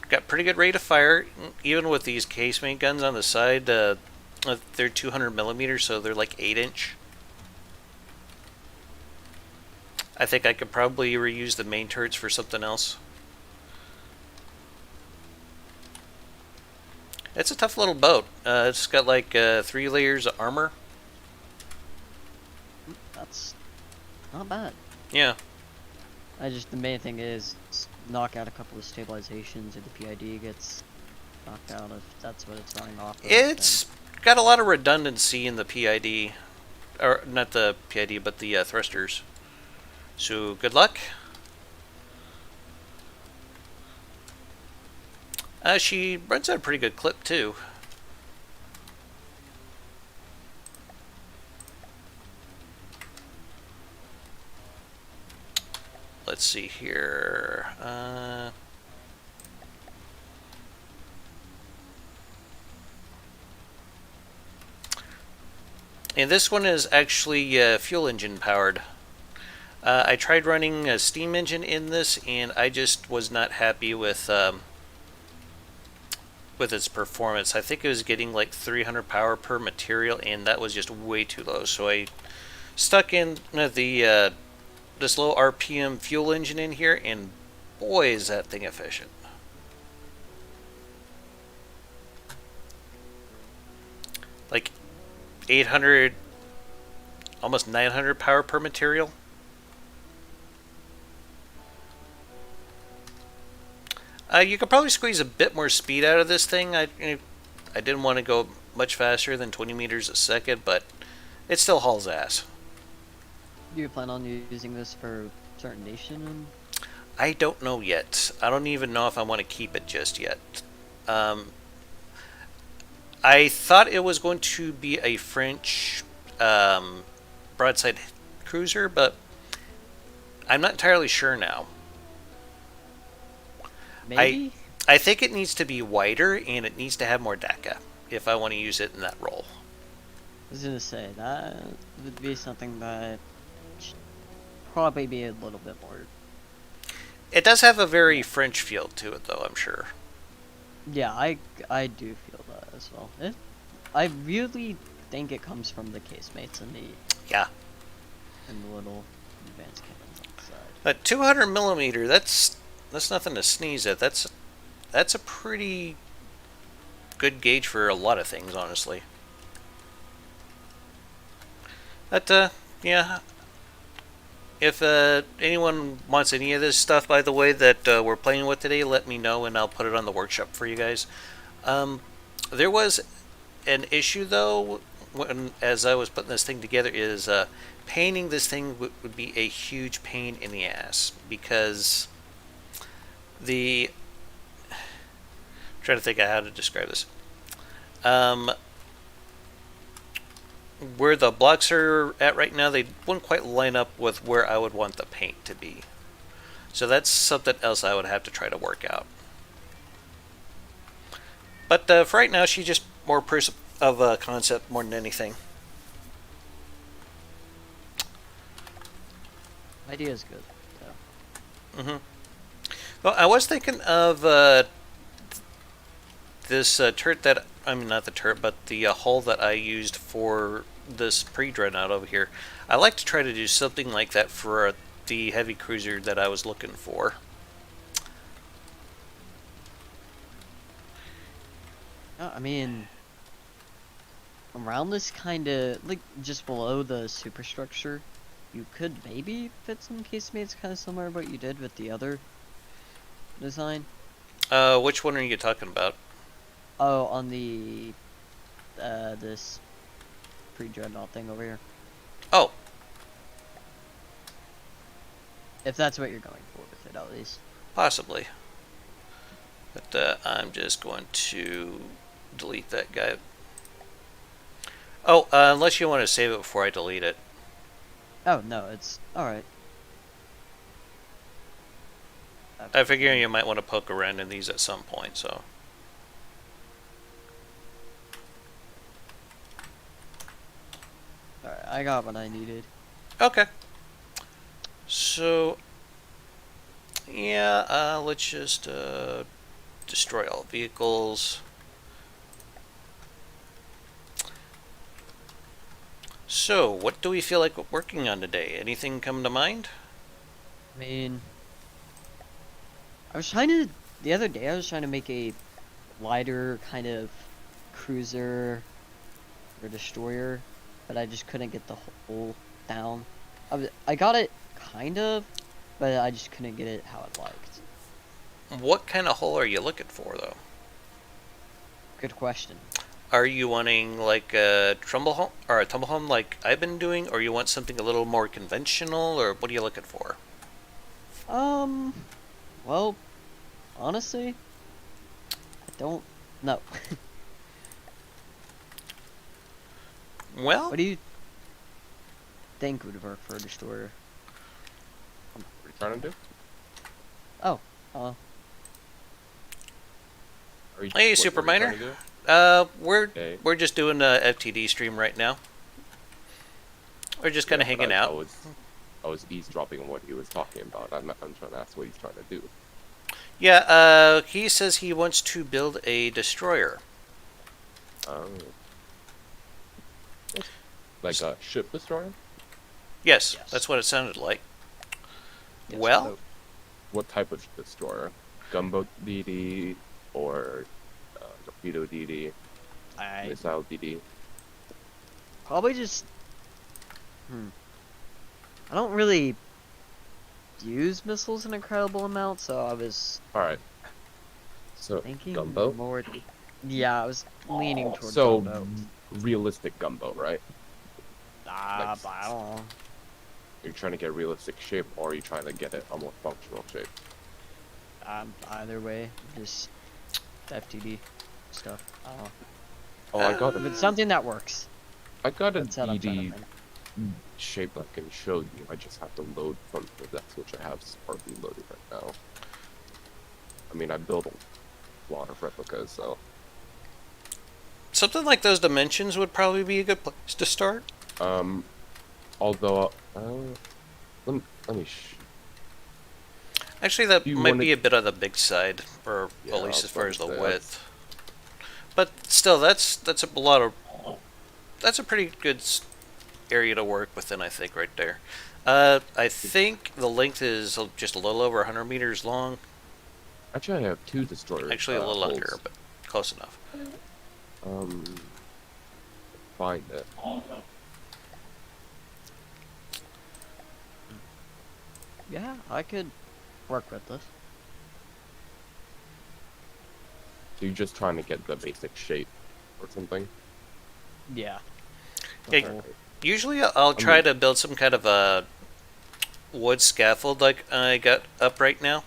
[SPEAKER 1] got pretty good rate of fire, even with these casemate guns on the side. They're 200mm, so they're like 8-inch. I think I could probably reuse the main turrets for something else. It's a tough little boat. It's got like 3 layers of armor.
[SPEAKER 2] That's Not bad.
[SPEAKER 1] Yeah.
[SPEAKER 2] The main thing is knock out a couple of stabilizations, if the PID gets knocked out, if that's what it's running off of, then
[SPEAKER 1] It's got a lot of redundancy in the PID. Or, not the PID, but the thrusters. So, good luck. She runs at a pretty good clip, too. Let's see here. And this one is actually fuel engine powered. I tried running a steam engine in this, and I just was not happy with its performance. I think it was getting like 300 power per material, and that was just way too low. So I stuck in the this low RPM fuel engine in here, and boy, is that thing efficient. Like 800, almost 900 power per material. You could probably squeeze a bit more speed out of this thing. I didn't want to go much faster than 20 meters a second, but it still hauls ass.
[SPEAKER 2] do you plan on using this for certain nation?
[SPEAKER 1] I don't know yet. I don't even know if I want to keep it just yet. Um, I thought it was going to be a French broadside cruiser, but I'm not entirely sure now.
[SPEAKER 2] Maybe?
[SPEAKER 1] I think it needs to be wider and it needs to have more DACA if I want to use it in that role.
[SPEAKER 2] I was gonna say, that would be something that should probably be a little bit more.
[SPEAKER 1] It does have a very French feel to it, though, I'm sure.
[SPEAKER 2] Yeah, I do feel that as well. I really think it comes from the casemates and
[SPEAKER 1] Yeah.
[SPEAKER 2] the little advanced cannons on the side.
[SPEAKER 1] But 200 millimeter, that's nothing to sneeze at. That's a pretty good gauge for a lot of things, honestly. But yeah. If anyone wants any of this stuff, by the way, that we're playing with today, let me know and I'll put it on the workshop for you guys. There was an issue though, as I was putting this thing together, is painting this thing would be a huge pain in the ass because the. I'm trying to think of how to describe this. Where the blocks are at right now, they wouldn't quite line up with where I would want the paint to be. So that's something else I would have to try to work out. But for right now, she's just more of a concept more than anything.
[SPEAKER 2] Idea is good. So.
[SPEAKER 1] Well, I was thinking of this turret that, I mean, not the turret, but the hull that I used for this pre-dreadnought over here. I like to try to do something like that for the heavy cruiser that I was looking for.
[SPEAKER 2] I mean, around this kind of, like, just below the superstructure, you could maybe fit some casemates kind of similar to what you did with the other design.
[SPEAKER 1] Which one are you talking about?
[SPEAKER 2] Oh, on the, this pre-dreadnought thing over here.
[SPEAKER 1] Oh.
[SPEAKER 2] If that's what you're going for with it, at least.
[SPEAKER 1] Possibly. But I'm just going to delete that guy. Oh, unless you want to save it before I delete it.
[SPEAKER 2] Oh, no, it's alright.
[SPEAKER 1] I figure you might want to poke around in these at some point, so.
[SPEAKER 2] Alright, I got what I needed.
[SPEAKER 1] Okay. So, yeah, let's just destroy all vehicles. So, what do we feel like working on today? Anything come to mind?
[SPEAKER 2] I mean, the other day I was trying to make a lighter kind of cruiser or destroyer, but I just couldn't get the hull down. I got it kind of, but I just couldn't get it how I liked.
[SPEAKER 1] What kind of hull are you looking for, though?
[SPEAKER 2] Good question.
[SPEAKER 1] Are you wanting like a trumbull home or a tumble home like I've been doing, or you want something a little more conventional, or what are you looking for?
[SPEAKER 2] Well, honestly, I don't know.
[SPEAKER 1] Well,
[SPEAKER 2] What do you think would work for a destroyer?
[SPEAKER 3] What are you trying to do?
[SPEAKER 2] Oh, uh,
[SPEAKER 1] hey,
[SPEAKER 3] What
[SPEAKER 1] Super
[SPEAKER 3] are you trying
[SPEAKER 1] Miner.
[SPEAKER 3] to do?
[SPEAKER 1] We're
[SPEAKER 3] Okay.
[SPEAKER 1] we're just doing a FTD stream right now. We're just kind of
[SPEAKER 3] Yeah, but
[SPEAKER 1] hanging out.
[SPEAKER 3] I was eavesdropping on what he was talking about. I'm trying to ask what he's trying to do.
[SPEAKER 1] Yeah, he says he wants to build a destroyer.
[SPEAKER 3] Um, like a ship destroyer?
[SPEAKER 1] Yes,
[SPEAKER 2] yes.
[SPEAKER 1] that's what it sounded like.
[SPEAKER 2] Yes,
[SPEAKER 1] Well,
[SPEAKER 2] boat.
[SPEAKER 3] What type of destroyer? Gunboat DD or torpedo DD,
[SPEAKER 2] I
[SPEAKER 3] missile DD?
[SPEAKER 2] probably just. I don't really use missiles in incredible amounts, so I was
[SPEAKER 3] All right. So
[SPEAKER 2] thinking
[SPEAKER 3] gunboat.
[SPEAKER 2] more. Yeah, I was leaning toward
[SPEAKER 3] So
[SPEAKER 2] gunboat.
[SPEAKER 3] realistic gunboat, right? Like
[SPEAKER 2] But I don't know.
[SPEAKER 3] you're trying to get a realistic shape, or are you trying to get it a more functional shape?
[SPEAKER 2] Either way, just FTD stuff. I don't know.
[SPEAKER 3] Oh, I got
[SPEAKER 2] If
[SPEAKER 3] a
[SPEAKER 2] it's something that works,
[SPEAKER 3] I got a
[SPEAKER 2] that's what I'm trying to
[SPEAKER 3] DD
[SPEAKER 2] think.
[SPEAKER 3] shape I can show you. I just have to load from the decks, which I have partly loaded right now. I mean, I built a lot of replicas, so
[SPEAKER 1] something like those dimensions would probably be a good place to start.
[SPEAKER 3] um, although let me
[SPEAKER 1] Actually, that
[SPEAKER 3] do you
[SPEAKER 1] might
[SPEAKER 3] want
[SPEAKER 1] be
[SPEAKER 3] to?
[SPEAKER 1] a bit on the big side, or
[SPEAKER 3] Yeah,
[SPEAKER 1] at
[SPEAKER 3] I
[SPEAKER 1] least
[SPEAKER 3] was
[SPEAKER 1] as far
[SPEAKER 3] about
[SPEAKER 1] as
[SPEAKER 3] to
[SPEAKER 1] the
[SPEAKER 3] say,
[SPEAKER 1] width. But still, that's a lot of that's a pretty good area to work within, I think, right there. I think the length is just a little over 100 meters long.
[SPEAKER 3] Actually, I have two destroyer
[SPEAKER 1] Actually, a little under,
[SPEAKER 3] holes.
[SPEAKER 1] but close enough.
[SPEAKER 3] Um, find it.
[SPEAKER 2] Yeah, I could work with this.
[SPEAKER 3] So you're just trying to get the basic shape or something.
[SPEAKER 2] Yeah.
[SPEAKER 1] Yeah,
[SPEAKER 2] whole-
[SPEAKER 1] usually, I'll try to build some kind of a wood scaffold like I got up right now,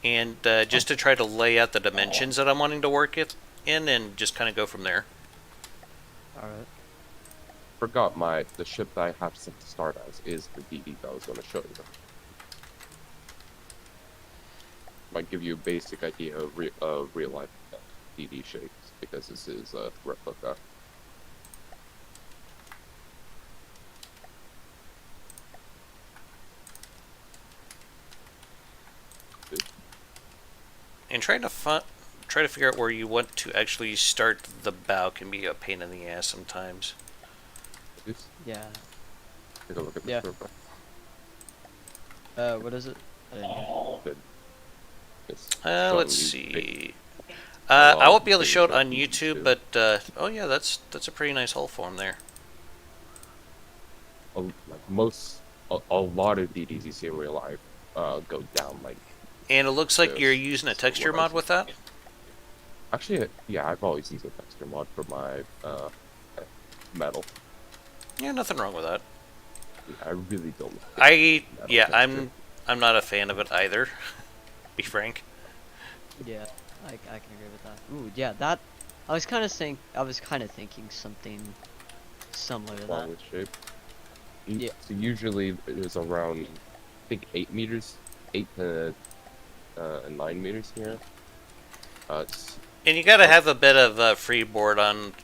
[SPEAKER 1] and just to try to lay out the dimensions that I'm wanting to work it in, and just kind of go from there.
[SPEAKER 2] Alright.
[SPEAKER 3] Forgot the ship that I have set to start as is the DD that I was going to show you. Might give you a basic idea of real life DD shapes because this is a replica.
[SPEAKER 1] And try to figure out where you want to actually start the bow can be a pain in the ass sometimes.
[SPEAKER 3] Oops,
[SPEAKER 2] Yeah.
[SPEAKER 3] take a look at this
[SPEAKER 2] Yeah.
[SPEAKER 3] real quick.
[SPEAKER 2] What is it? I didn't hear.
[SPEAKER 3] Good. It's showing
[SPEAKER 1] Let's
[SPEAKER 3] you
[SPEAKER 1] see.
[SPEAKER 3] lot
[SPEAKER 1] I
[SPEAKER 3] of
[SPEAKER 1] won't be able to
[SPEAKER 3] things
[SPEAKER 1] show it
[SPEAKER 3] that
[SPEAKER 1] on
[SPEAKER 3] you
[SPEAKER 1] YouTube,
[SPEAKER 3] do.
[SPEAKER 1] but oh yeah, that's a pretty nice hull form there.
[SPEAKER 3] Like a lot of DDs you see in real life go down like
[SPEAKER 1] And it looks like you're
[SPEAKER 3] this.
[SPEAKER 1] using a
[SPEAKER 3] So
[SPEAKER 1] texture
[SPEAKER 3] what I
[SPEAKER 1] mod
[SPEAKER 3] see-
[SPEAKER 1] with that.
[SPEAKER 3] Actually, yeah, I've always used a texture mod for my metal.
[SPEAKER 1] Yeah, nothing wrong with that.
[SPEAKER 3] Yeah, I really don't like metal
[SPEAKER 1] Yeah,
[SPEAKER 3] texture.
[SPEAKER 1] I'm not a fan of it either. Be frank.
[SPEAKER 2] Yeah, I can agree with that. Ooh, yeah, that. I was kind of thinking something similar to
[SPEAKER 3] Along
[SPEAKER 2] that.
[SPEAKER 3] with shape.
[SPEAKER 2] Yeah.
[SPEAKER 3] So usually it was around, I think 8 meters, 8 to 9 meters here. It's
[SPEAKER 1] And you gotta have a bit of freeboard on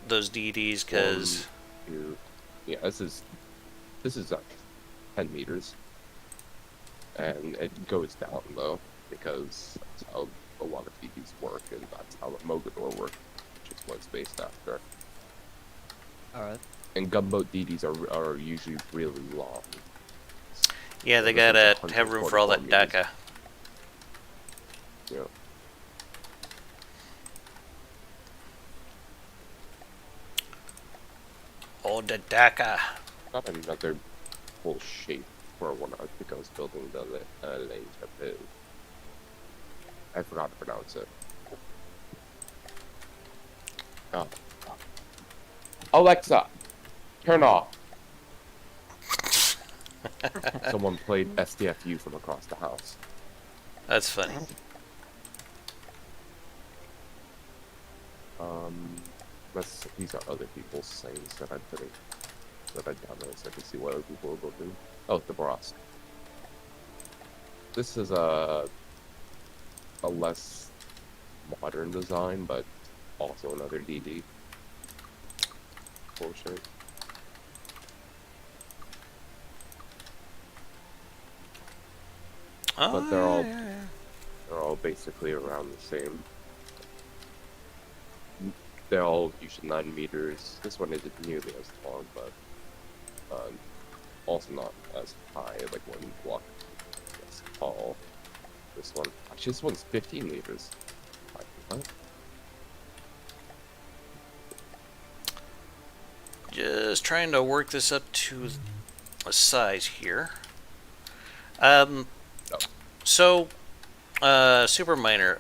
[SPEAKER 1] those DDs, because
[SPEAKER 3] 1, 2, yeah, this is 10 meters, and it goes down though because that's how a lot of DDs work, and that's how a Mogador works, which is what's based after.
[SPEAKER 2] Alright.
[SPEAKER 3] And gunboat DDs are usually really long.
[SPEAKER 1] yeah, they
[SPEAKER 3] this one's
[SPEAKER 1] gotta have room for all that
[SPEAKER 3] 144 meters.
[SPEAKER 1] DACA.
[SPEAKER 3] Yeah.
[SPEAKER 1] Oh, the DACA.
[SPEAKER 3] Got another full shape for when I think I was building the lane pit. I forgot to pronounce it. Oh. Alexa, turn off. Someone played SDFU from across the house.
[SPEAKER 1] That's funny.
[SPEAKER 3] These are other people's things that I'm putting that I downloaded so I can see what other people are building. Oh, the Borosk. This is a less modern design, but also another DD. Bullshit.
[SPEAKER 1] Oh,
[SPEAKER 3] But they're all basically around the same. They're all usually 9 meters. This one isn't nearly as long, but also not as high, like 1 block as tall. This one, actually, this one's 15 meters. What?
[SPEAKER 1] Just trying to work this up to a size here.
[SPEAKER 3] No.
[SPEAKER 1] So, Super Miner,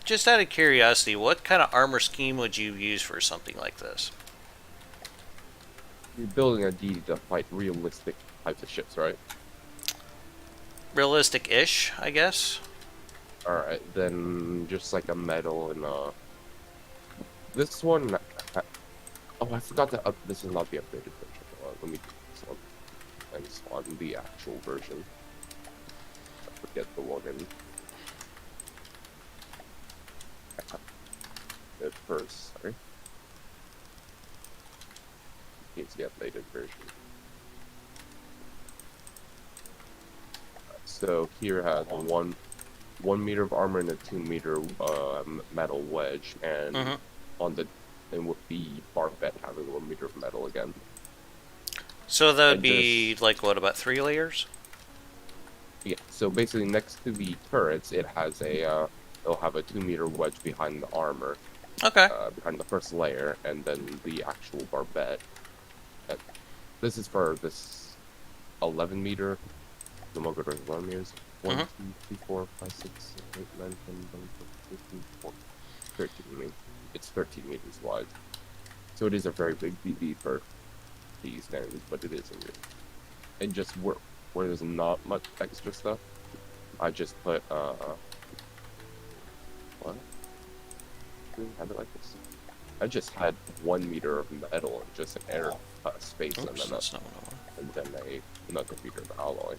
[SPEAKER 1] just out of curiosity, what kind of armor scheme would you use for something like this?
[SPEAKER 3] You're building a DD to fight realistic types of ships, right?
[SPEAKER 1] Realistic-ish, I guess.
[SPEAKER 3] Alright, then just like a metal and this one. Oh, I forgot to this is not the updated version. Let me do this one. And spawn the actual version. I forget the one in the first, sorry. It's the updated version. So here has 1 meter of armor and a 2 meter metal wedge, and on the and with the barbette having 1 meter of metal again.
[SPEAKER 1] So that would be like what, about 3 layers?
[SPEAKER 3] Yeah. So basically, next to the turrets, it has a it'll have a 2 meter wedge behind the armor.
[SPEAKER 1] Okay.
[SPEAKER 3] Behind the first layer, and then the actual barbette. And this is for this 11 meter. The Mogo does 11 meters. 1, 2, 3, 4, 5, 6, 7, 8, 9, 10, 11, 12, 13, 14, 13. I mean, it's 13 meters wide. So it is a very big BB for these standards, but it is a real. And just where there's not much extra stuff, I just put what? Have it like this. I just had 1 meter of metal and just an air space,
[SPEAKER 1] Oops,
[SPEAKER 3] and then
[SPEAKER 1] that's not what I want.
[SPEAKER 3] and then another meter of alloy.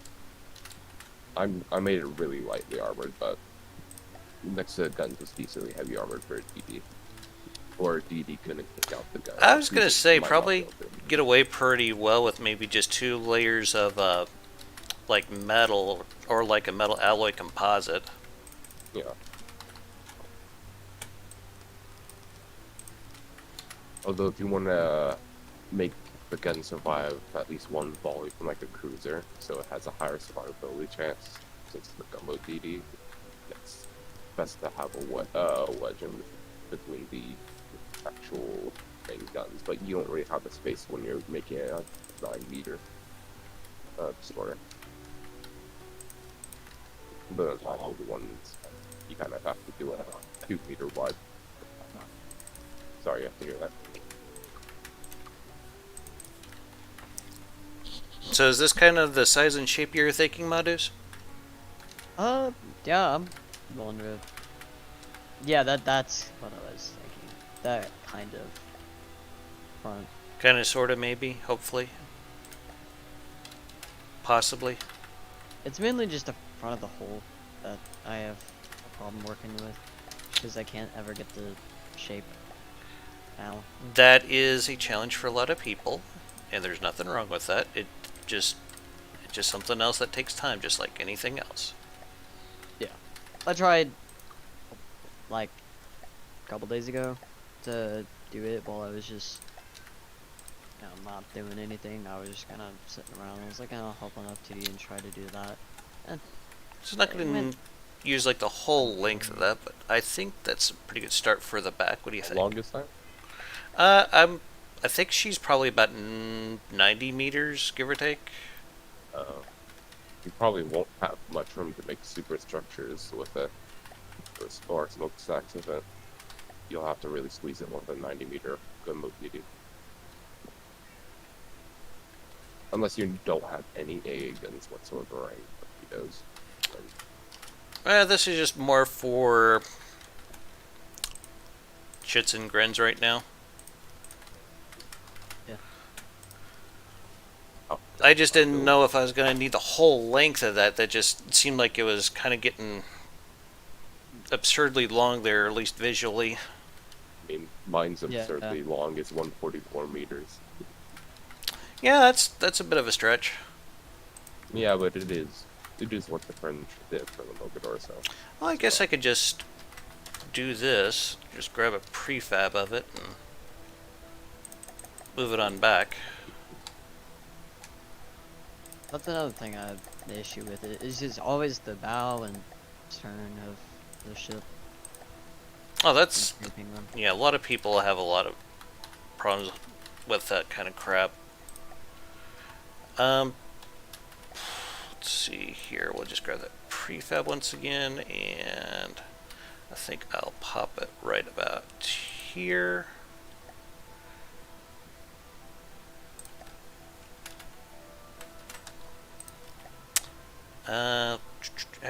[SPEAKER 3] I made it really lightly armored, but next to the guns was decently heavy armored for a DD. Or DD couldn't take out the gun.
[SPEAKER 1] I was gonna say,
[SPEAKER 3] Might not
[SPEAKER 1] probably
[SPEAKER 3] be able to.
[SPEAKER 1] get away pretty well with maybe just 2 layers of like metal or like a metal alloy composite.
[SPEAKER 3] Yeah. Although if you want to make the gun survive at least 1 volley from like a cruiser, so it has a higher survivability chance, since the gumbo DD, it's best to have a wedge in between the actual main guns, but you don't really have the space when you're making a 9 meter destroyer. The normal ones, you kind of have to do a 2 meter wide. Sorry, you have to hear that.
[SPEAKER 1] So is this kind of the size and shape you're thinking, Madus?
[SPEAKER 2] Yeah, I'm willing to. Yeah, that's what I was thinking. That kind of front.
[SPEAKER 1] Kind of, sort of, maybe, hopefully. Possibly.
[SPEAKER 2] It's mainly just the front of the hole that I have a problem working with, because I can't ever get the shape now.
[SPEAKER 1] That is a challenge for a lot of people, and there's nothing wrong with that. It's just something else that takes time, just like anything else.
[SPEAKER 2] Yeah. I tried, like, a couple days ago to do it while I was just, not doing anything. I was just kind of sitting around. I was like, I'll hop on FTD and try to do that. And
[SPEAKER 1] So not going to use like the whole length of that, but I think that's a pretty good start for the back. What do you think?
[SPEAKER 3] Longest time?
[SPEAKER 1] I think she's probably about 90 meters, give or take.
[SPEAKER 3] Uh, you probably won't have much room to make superstructures with it or smokestacks with it. You'll have to really squeeze it with a 90-meter gun mode medium. Unless you don't have any AA guns whatsoever or any torpedoes.
[SPEAKER 1] This is just more for shits and grins right now.
[SPEAKER 2] Yeah.
[SPEAKER 3] Oh,
[SPEAKER 1] I just didn't know if I was going to need the whole length of that. That just seemed like it was kind of getting absurdly long there, at least visually.
[SPEAKER 3] I mean, mine's absurdly long. It's 144 meters.
[SPEAKER 1] Yeah, that's a bit of a stretch.
[SPEAKER 3] Yeah, but it is what the French did for the Mogador, so.
[SPEAKER 1] Well, I guess I could just do this. Just grab a prefab of it and move it on back.
[SPEAKER 2] That's another thing I have the issue with it. It's just always the bow and stern of the ship.
[SPEAKER 1] Oh, that's
[SPEAKER 2] Creeping them.
[SPEAKER 1] yeah. A lot of people have a lot of problems with that kind of crap. Let's see here. We'll just grab that prefab once again, and I think I'll pop it right about here. Have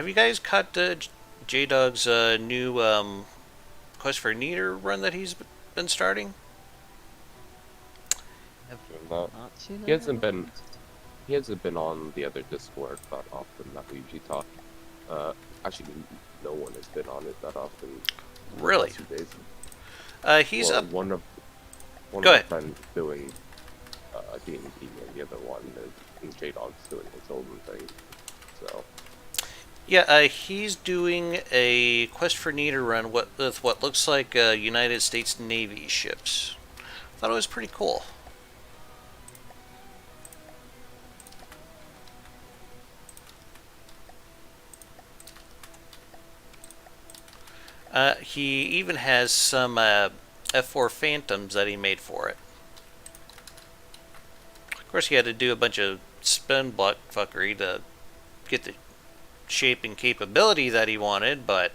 [SPEAKER 1] you guys caught J-Dog's new Quest for Neater run that he's been starting?
[SPEAKER 2] Have
[SPEAKER 3] Not,
[SPEAKER 2] not seen
[SPEAKER 3] he
[SPEAKER 2] it
[SPEAKER 3] hasn't
[SPEAKER 2] yet?
[SPEAKER 3] been he hasn't been on the other Discord that often that we usually talk. Actually, no one has been on it that often.
[SPEAKER 1] Really?
[SPEAKER 3] The last few days.
[SPEAKER 1] He's
[SPEAKER 3] Well,
[SPEAKER 1] up.
[SPEAKER 3] one of
[SPEAKER 1] Go
[SPEAKER 3] my
[SPEAKER 1] ahead.
[SPEAKER 3] friends doing D&D, and the other one is J-Dog's doing his own thing. So.
[SPEAKER 1] Yeah, he's doing a Quest for Neater run with what looks like United States Navy ships. Thought it was pretty cool. He even has some F4 Phantoms that he made for it. Of course, he had to do a bunch of spin block fuckery to get the shape and capability that he wanted, but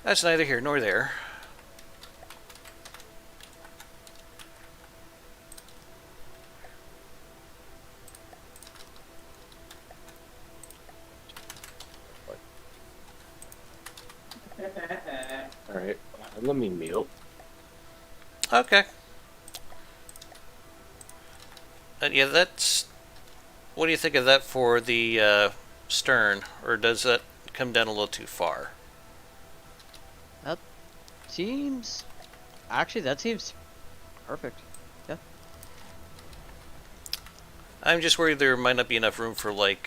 [SPEAKER 1] that's neither here nor there.
[SPEAKER 3] Alright, let me mute.
[SPEAKER 1] Okay. Yeah, that's... What do you think of that for the stern? Or does that come down a little too far?
[SPEAKER 2] That seems... Actually, that seems perfect. Yeah.
[SPEAKER 1] I'm just worried there might not be enough room for, like,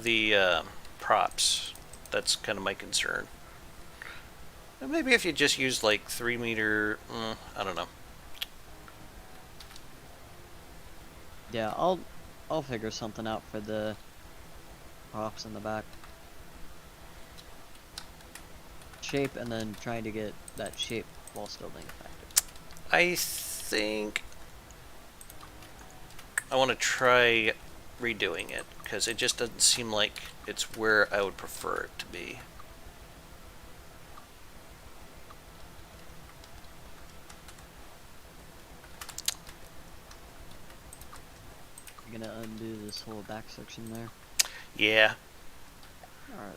[SPEAKER 1] the props. That's kind of my concern. Maybe if you just use, like, 3 meter... I don't know.
[SPEAKER 2] Yeah, I'll figure something out for the props in the back. Shape, and then trying to get that shape while still being effective.
[SPEAKER 1] I think I want to try redoing it, because it just doesn't seem like it's where I would prefer it to be.
[SPEAKER 2] I'm gonna undo this whole back section there.
[SPEAKER 1] Yeah.
[SPEAKER 2] Alright.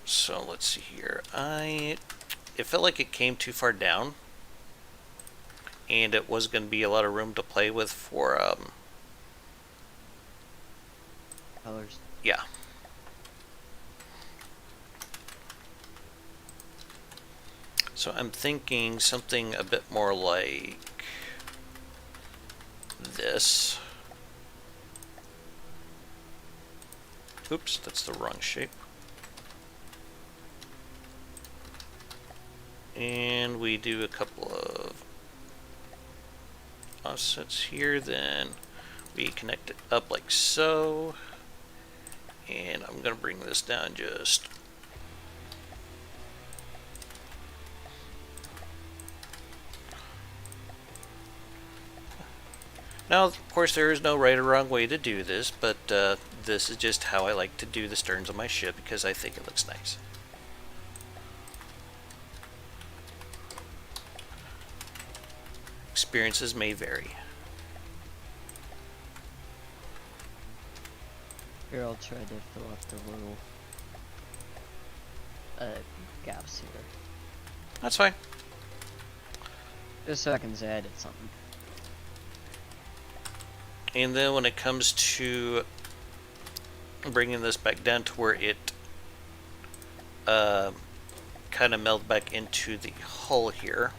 [SPEAKER 1] So let's see here. It felt like it came too far down, and it was going to be a lot of room to play with for
[SPEAKER 2] Colors.
[SPEAKER 1] yeah. So I'm thinking something a bit more like this. Oops, that's the wrong shape. And we do a couple of offsets here, then we connect it up like so. And I'm going to bring this down just Now, of course, there is no right or wrong way to do this, but this is just how I like to do the sterns of my ship because I think it looks nice. Experiences may vary.
[SPEAKER 2] Here, I'll try to fill up the little gaps here.
[SPEAKER 1] That's fine.
[SPEAKER 2] Just so I can say I did something.
[SPEAKER 1] And then when it comes to bringing this back down to where it kind of meld back into the hull here,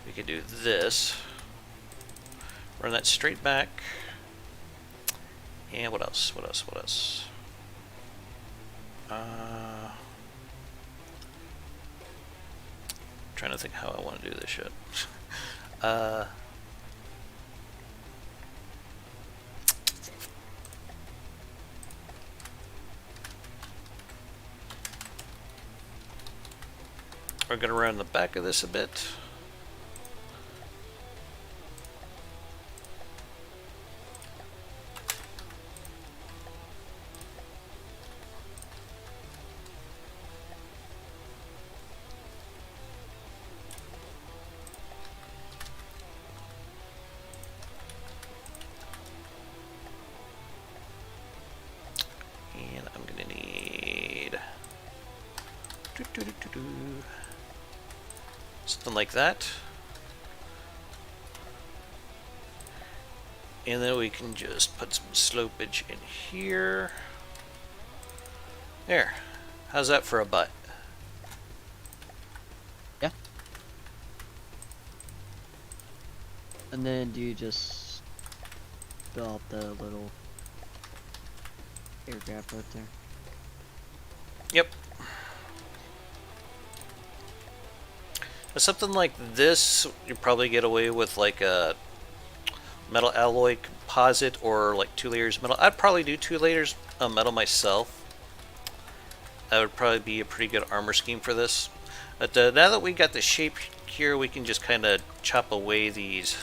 [SPEAKER 1] we could do this. Run that straight back. And what else? What else? What else? Trying to think how I want to do this shit. We're going to round the back of this a bit. And I'm going to need something like that. And then we can just put some slopage in here. There. How's that for a butt?
[SPEAKER 2] Yeah. And then do you just fill out the little air gap right there?
[SPEAKER 1] Yep. Something like this, you probably get away with like a metal alloy composite or like 2 layers metal. I'd probably do 2 layers of metal myself. That would probably be a pretty good armor scheme for this. But now that we got the shape here, we can just kind of chop away these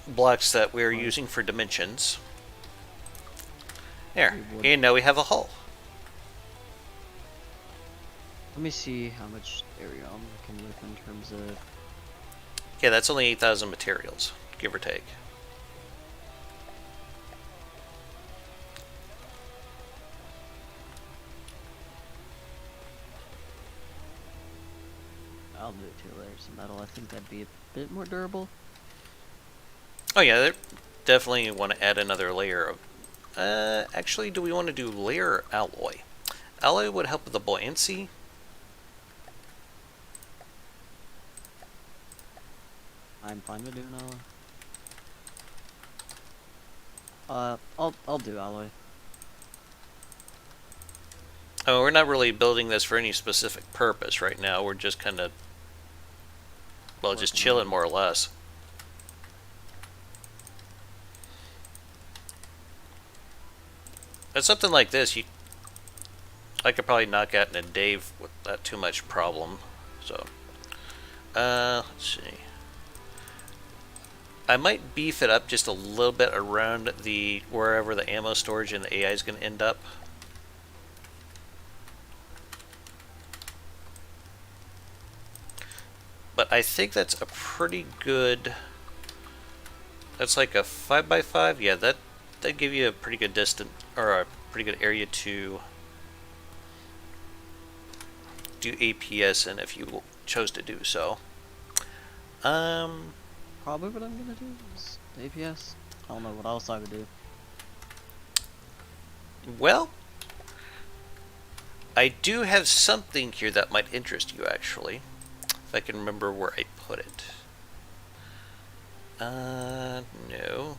[SPEAKER 1] blocks that we're using for dimensions. There. And now we have a hull.
[SPEAKER 2] Let me see how much area I'm working with in terms of...
[SPEAKER 1] Yeah, that's only 8,000 materials, give or take.
[SPEAKER 2] I'll do 2 layers of metal. I think that'd be a bit more durable.
[SPEAKER 1] Oh yeah, they definitely want to add another layer of... actually, do we want to do layer or alloy? Alloy would help with the buoyancy.
[SPEAKER 2] I'm fine with doing alloy. I'll do alloy.
[SPEAKER 1] Oh, we're not really building this for any specific purpose right now. We're just kind of, well, just chilling more or less. But something like this, I could probably knock out in a day without too much problem. So, let's see. I might beef it up just a little bit around the wherever the ammo storage and the AI is going to end up. But I think that's a pretty good. That's like a 5x5. Yeah, that give you a pretty good distance or a pretty good area to do APS in if you chose to do so.
[SPEAKER 2] Probably what I'm gonna do is APS. I don't know what else I would do.
[SPEAKER 1] Well, I do have something here that might interest you, actually. If I can remember where I put it. No.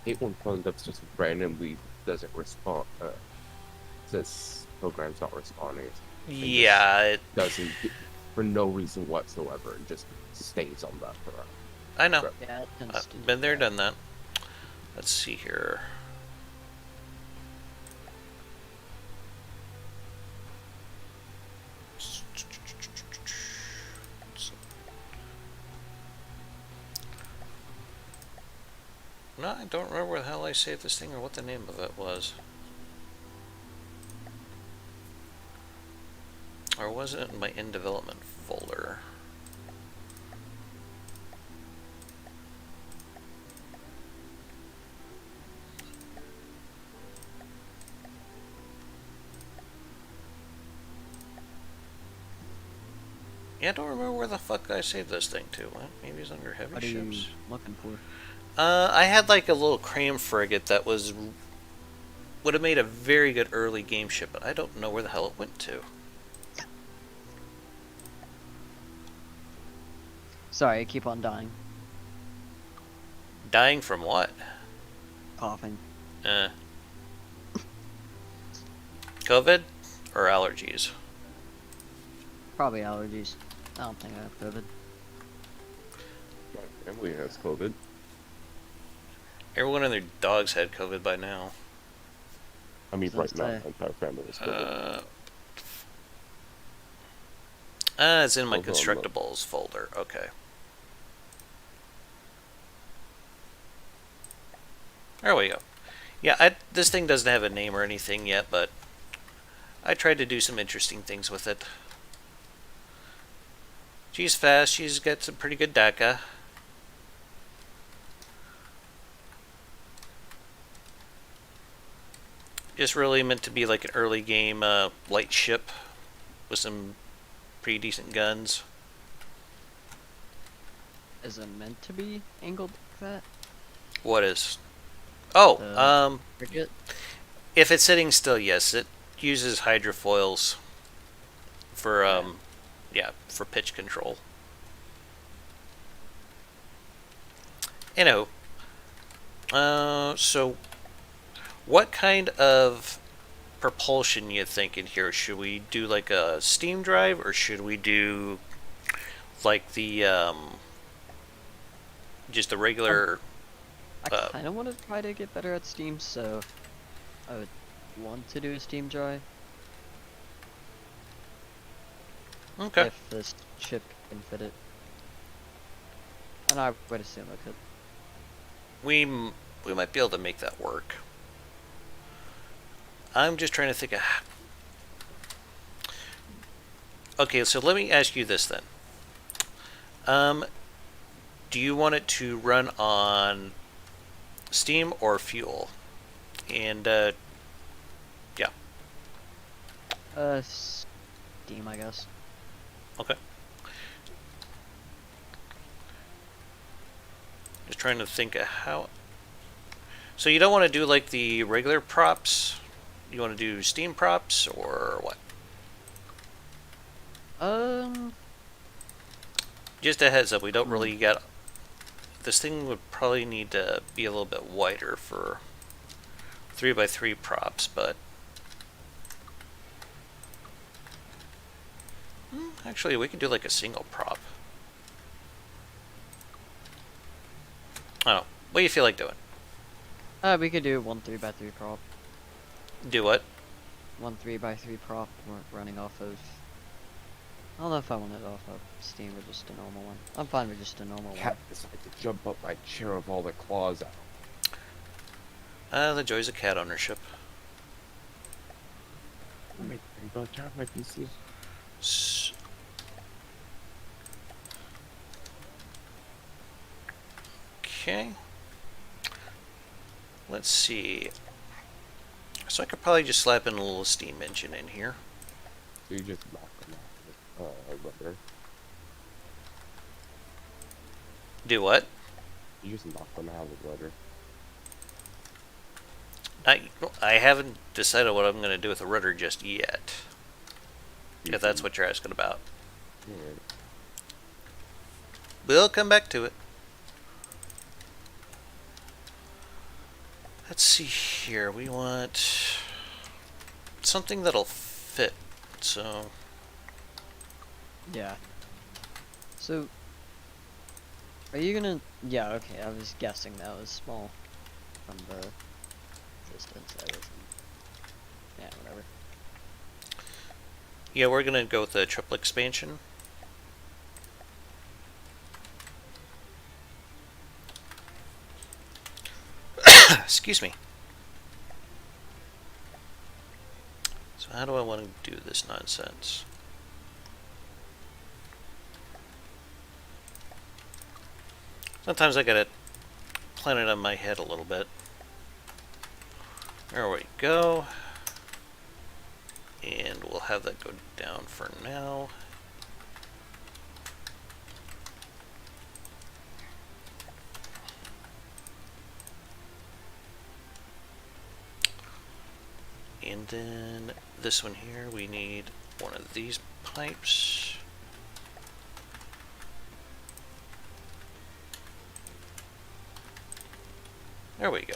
[SPEAKER 3] 8.1 that's just randomly doesn't respond. Says program's not responding.
[SPEAKER 1] Yeah, it
[SPEAKER 3] Doesn't for no reason whatsoever. It just stays on that forever.
[SPEAKER 1] I know.
[SPEAKER 2] Yeah, it tends to do
[SPEAKER 1] Been there,
[SPEAKER 2] that.
[SPEAKER 1] done that. Let's see here. No, I don't remember where the hell I saved this thing or what the name of it was. Or was it in my in development folder? Yeah, I don't remember where the fuck I saved this thing to. Well, maybe it's under heavy
[SPEAKER 2] What are you
[SPEAKER 1] ships.
[SPEAKER 2] looking for?
[SPEAKER 1] I had like a little cram frigate that would have made a very good early game ship, but I don't know where the hell it went to.
[SPEAKER 2] Sorry, I keep on dying.
[SPEAKER 1] Dying from what?
[SPEAKER 2] Coughing.
[SPEAKER 1] COVID or allergies?
[SPEAKER 2] Probably allergies. I don't think I have COVID.
[SPEAKER 3] My family has COVID.
[SPEAKER 1] Everyone and their dogs had COVID by now.
[SPEAKER 3] I mean,
[SPEAKER 2] So
[SPEAKER 3] right
[SPEAKER 2] it's
[SPEAKER 3] now,
[SPEAKER 2] a-
[SPEAKER 3] my entire family has COVID.
[SPEAKER 1] It's in my
[SPEAKER 3] Hold on, look.
[SPEAKER 1] constructibles folder. Okay. There we go. Yeah, this thing doesn't have a name or anything yet, but I tried to do some interesting things with it. She's fast. She's got some pretty good DACA. Just really meant to be like an early game light ship with some pretty decent guns.
[SPEAKER 2] Is it meant to be angled like that?
[SPEAKER 1] What is? Oh,
[SPEAKER 2] Frigate?
[SPEAKER 1] if it's sitting still, yes. It uses hydrofoils for yeah, for pitch control. Anywho, so what kind of propulsion you thinking here? Should we do like a steam drive, or should we do like the just the regular?
[SPEAKER 2] I kind of want to try to get better at steam, so I would want to do a steam drive
[SPEAKER 1] Okay.
[SPEAKER 2] if this ship can fit it. And I would assume it could.
[SPEAKER 1] We might be able to make that work. I'm just trying to think of. Okay, so let me ask you this then. Do you want it to run on steam or fuel? And yeah,
[SPEAKER 2] Steam, I guess.
[SPEAKER 1] okay. Just trying to think of how. So you don't want to do like the regular props? You want to do steam props or what? Just a heads up, we don't really get. This thing would probably need to be a little bit wider for 3x3 props, but actually we could do like a single prop. I don't know. What do you feel like doing?
[SPEAKER 2] We could do one 3x3 prop.
[SPEAKER 1] Do what?
[SPEAKER 2] One 3x3 prop running off of. I don't know if I want it off of steam or just a normal one. I'm fine with just a normal one.
[SPEAKER 3] Cat decided to jump up my chair of all the claws out.
[SPEAKER 1] The joys of cat ownership.
[SPEAKER 3] Wait, you gonna turn off my PC?
[SPEAKER 1] Okay. Let's see. So I could probably just slap in a little steam engine in here.
[SPEAKER 3] So you just knock them off with rudder.
[SPEAKER 1] Do what?
[SPEAKER 3] You just knock them out with rudder.
[SPEAKER 1] I haven't decided what I'm going to do with the rudder just yet. If that's what you're asking about.
[SPEAKER 3] Yeah.
[SPEAKER 1] We'll come back to it. Let's see here. We want something that'll fit. So,
[SPEAKER 2] Yeah. So, are you gonna? Yeah. Okay. I was guessing that was small from the distance. I wasn't. Yeah. Whatever.
[SPEAKER 1] yeah, we're going to go with the triple expansion. Excuse me. So how do I want to do this nonsense? Sometimes I gotta plan it on my head a little bit. There we go. And we'll have that go down for now. And then this one here, we need one of these pipes. There we go.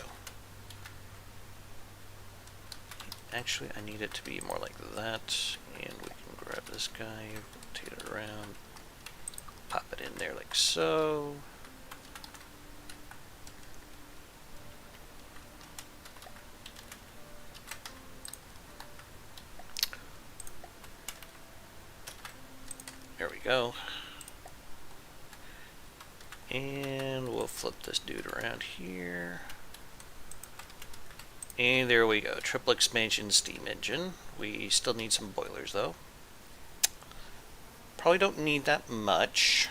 [SPEAKER 1] Actually, I need it to be more like that. And we can grab this guy, rotate it around, pop it in there like so. There we go. And we'll flip this dude around here. And there we go. Triple expansion steam engine. We still need some boilers though. Probably don't need that much.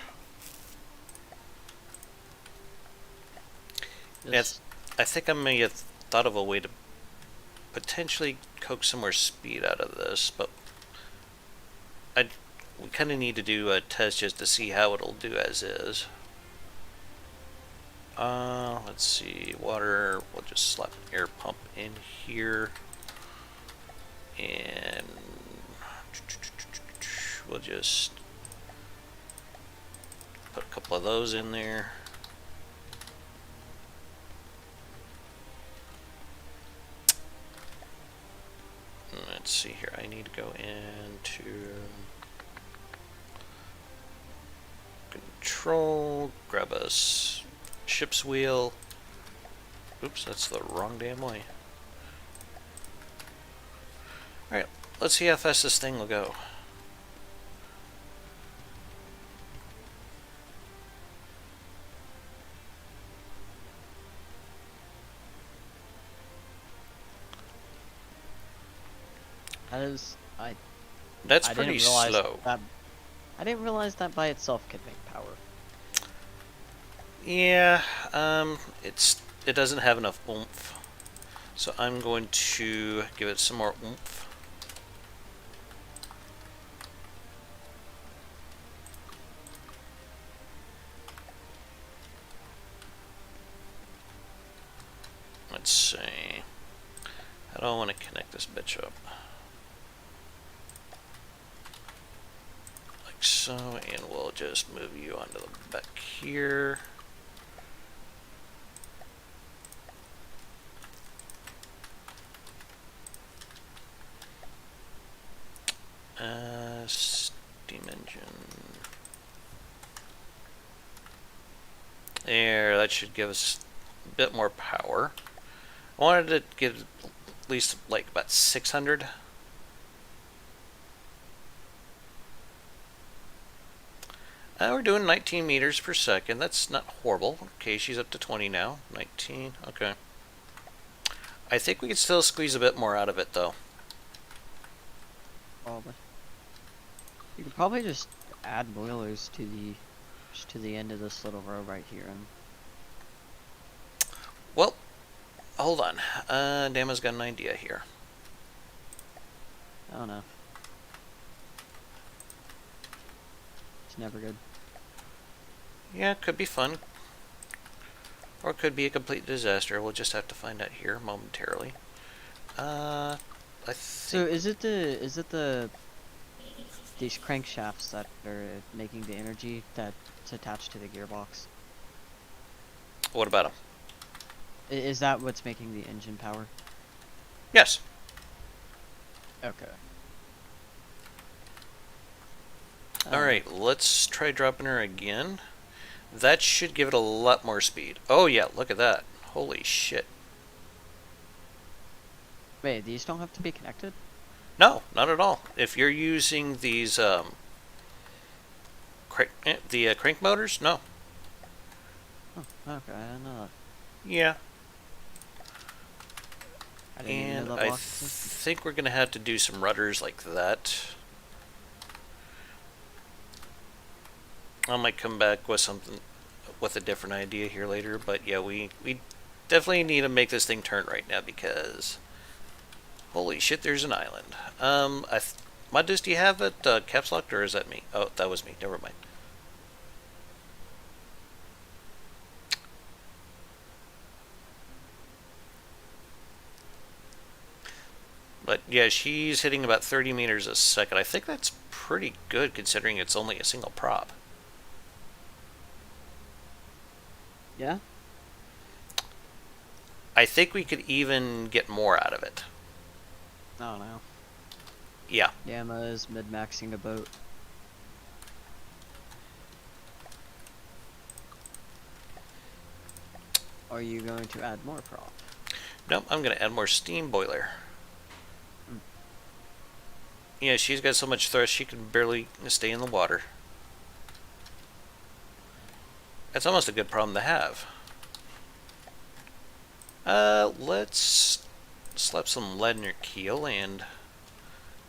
[SPEAKER 2] Just,
[SPEAKER 1] I think I may have thought of a way to potentially coax some more speed out of this, but we kind of need to do a test just to see how it'll do as is. Let's see, water, we'll just slap an air pump in here. And we'll just put a couple of those in there. Let's see here, I need to go into control, grab a ship's wheel. Oops, that's the wrong damn way. Alright, let's see how fast this thing will go.
[SPEAKER 2] that is,
[SPEAKER 1] That's
[SPEAKER 2] I
[SPEAKER 1] pretty
[SPEAKER 2] didn't realize
[SPEAKER 1] slow.
[SPEAKER 2] that. I didn't realize that by itself could make power.
[SPEAKER 1] Yeah, it doesn't have enough oomph. So I'm going to give it some more oomph. Let's see. How do I want to connect this bitch up? Like so, and we'll just move you onto the back here. Steam engine. There, that should give us a bit more power. I wanted to get at least like about 600. We're doing 19 meters per second. That's not horrible. Okay, she's up to 20 now. 19, okay. I think we could still squeeze a bit more out of it though.
[SPEAKER 2] Probably. You could probably just add boilers to the end of this little row right here, and
[SPEAKER 1] Well, hold on. Damas got an idea here.
[SPEAKER 2] I don't know. It's never good.
[SPEAKER 1] Yeah, it could be fun. Or it could be a complete disaster. We'll just have to find out here momentarily. I
[SPEAKER 2] So
[SPEAKER 1] think...
[SPEAKER 2] is it these crankshafts that are making the energy that's attached to the gearbox?
[SPEAKER 1] What about them?
[SPEAKER 2] Is that what's making the engine power?
[SPEAKER 1] Yes.
[SPEAKER 2] Okay.
[SPEAKER 1] Alright, let's try dropping her again. That should give it a lot more speed. Oh yeah, look at that. Holy shit.
[SPEAKER 2] Wait, these don't have to be connected?
[SPEAKER 1] No, not at all. If you're using these crank motors, no.
[SPEAKER 2] Oh, okay, I didn't know that.
[SPEAKER 1] Yeah.
[SPEAKER 2] I didn't even
[SPEAKER 1] And
[SPEAKER 2] know that
[SPEAKER 1] I
[SPEAKER 2] block existed.
[SPEAKER 1] think we're gonna have to do some rudders like that. I might come back with something, with a different idea here later, but yeah, we definitely need to make this thing turn right now because holy shit, there's an island. Modus, do you have it caps locked or is that me? Oh, that was me. Never mind. But yeah, she's hitting about 30 meters a second. I think that's pretty good considering it's only a single prop.
[SPEAKER 2] Yeah?
[SPEAKER 1] I think we could even get more out of it.
[SPEAKER 2] I don't know.
[SPEAKER 1] Yeah.
[SPEAKER 2] Damas mid-maxing a boat. Are you going to add more prop?
[SPEAKER 1] Nope, I'm going to add more steam boiler.
[SPEAKER 2] Hmm.
[SPEAKER 1] Yeah, she's got so much thrust she can barely stay in the water. That's almost a good problem to have. Let's slap some lead in your keel and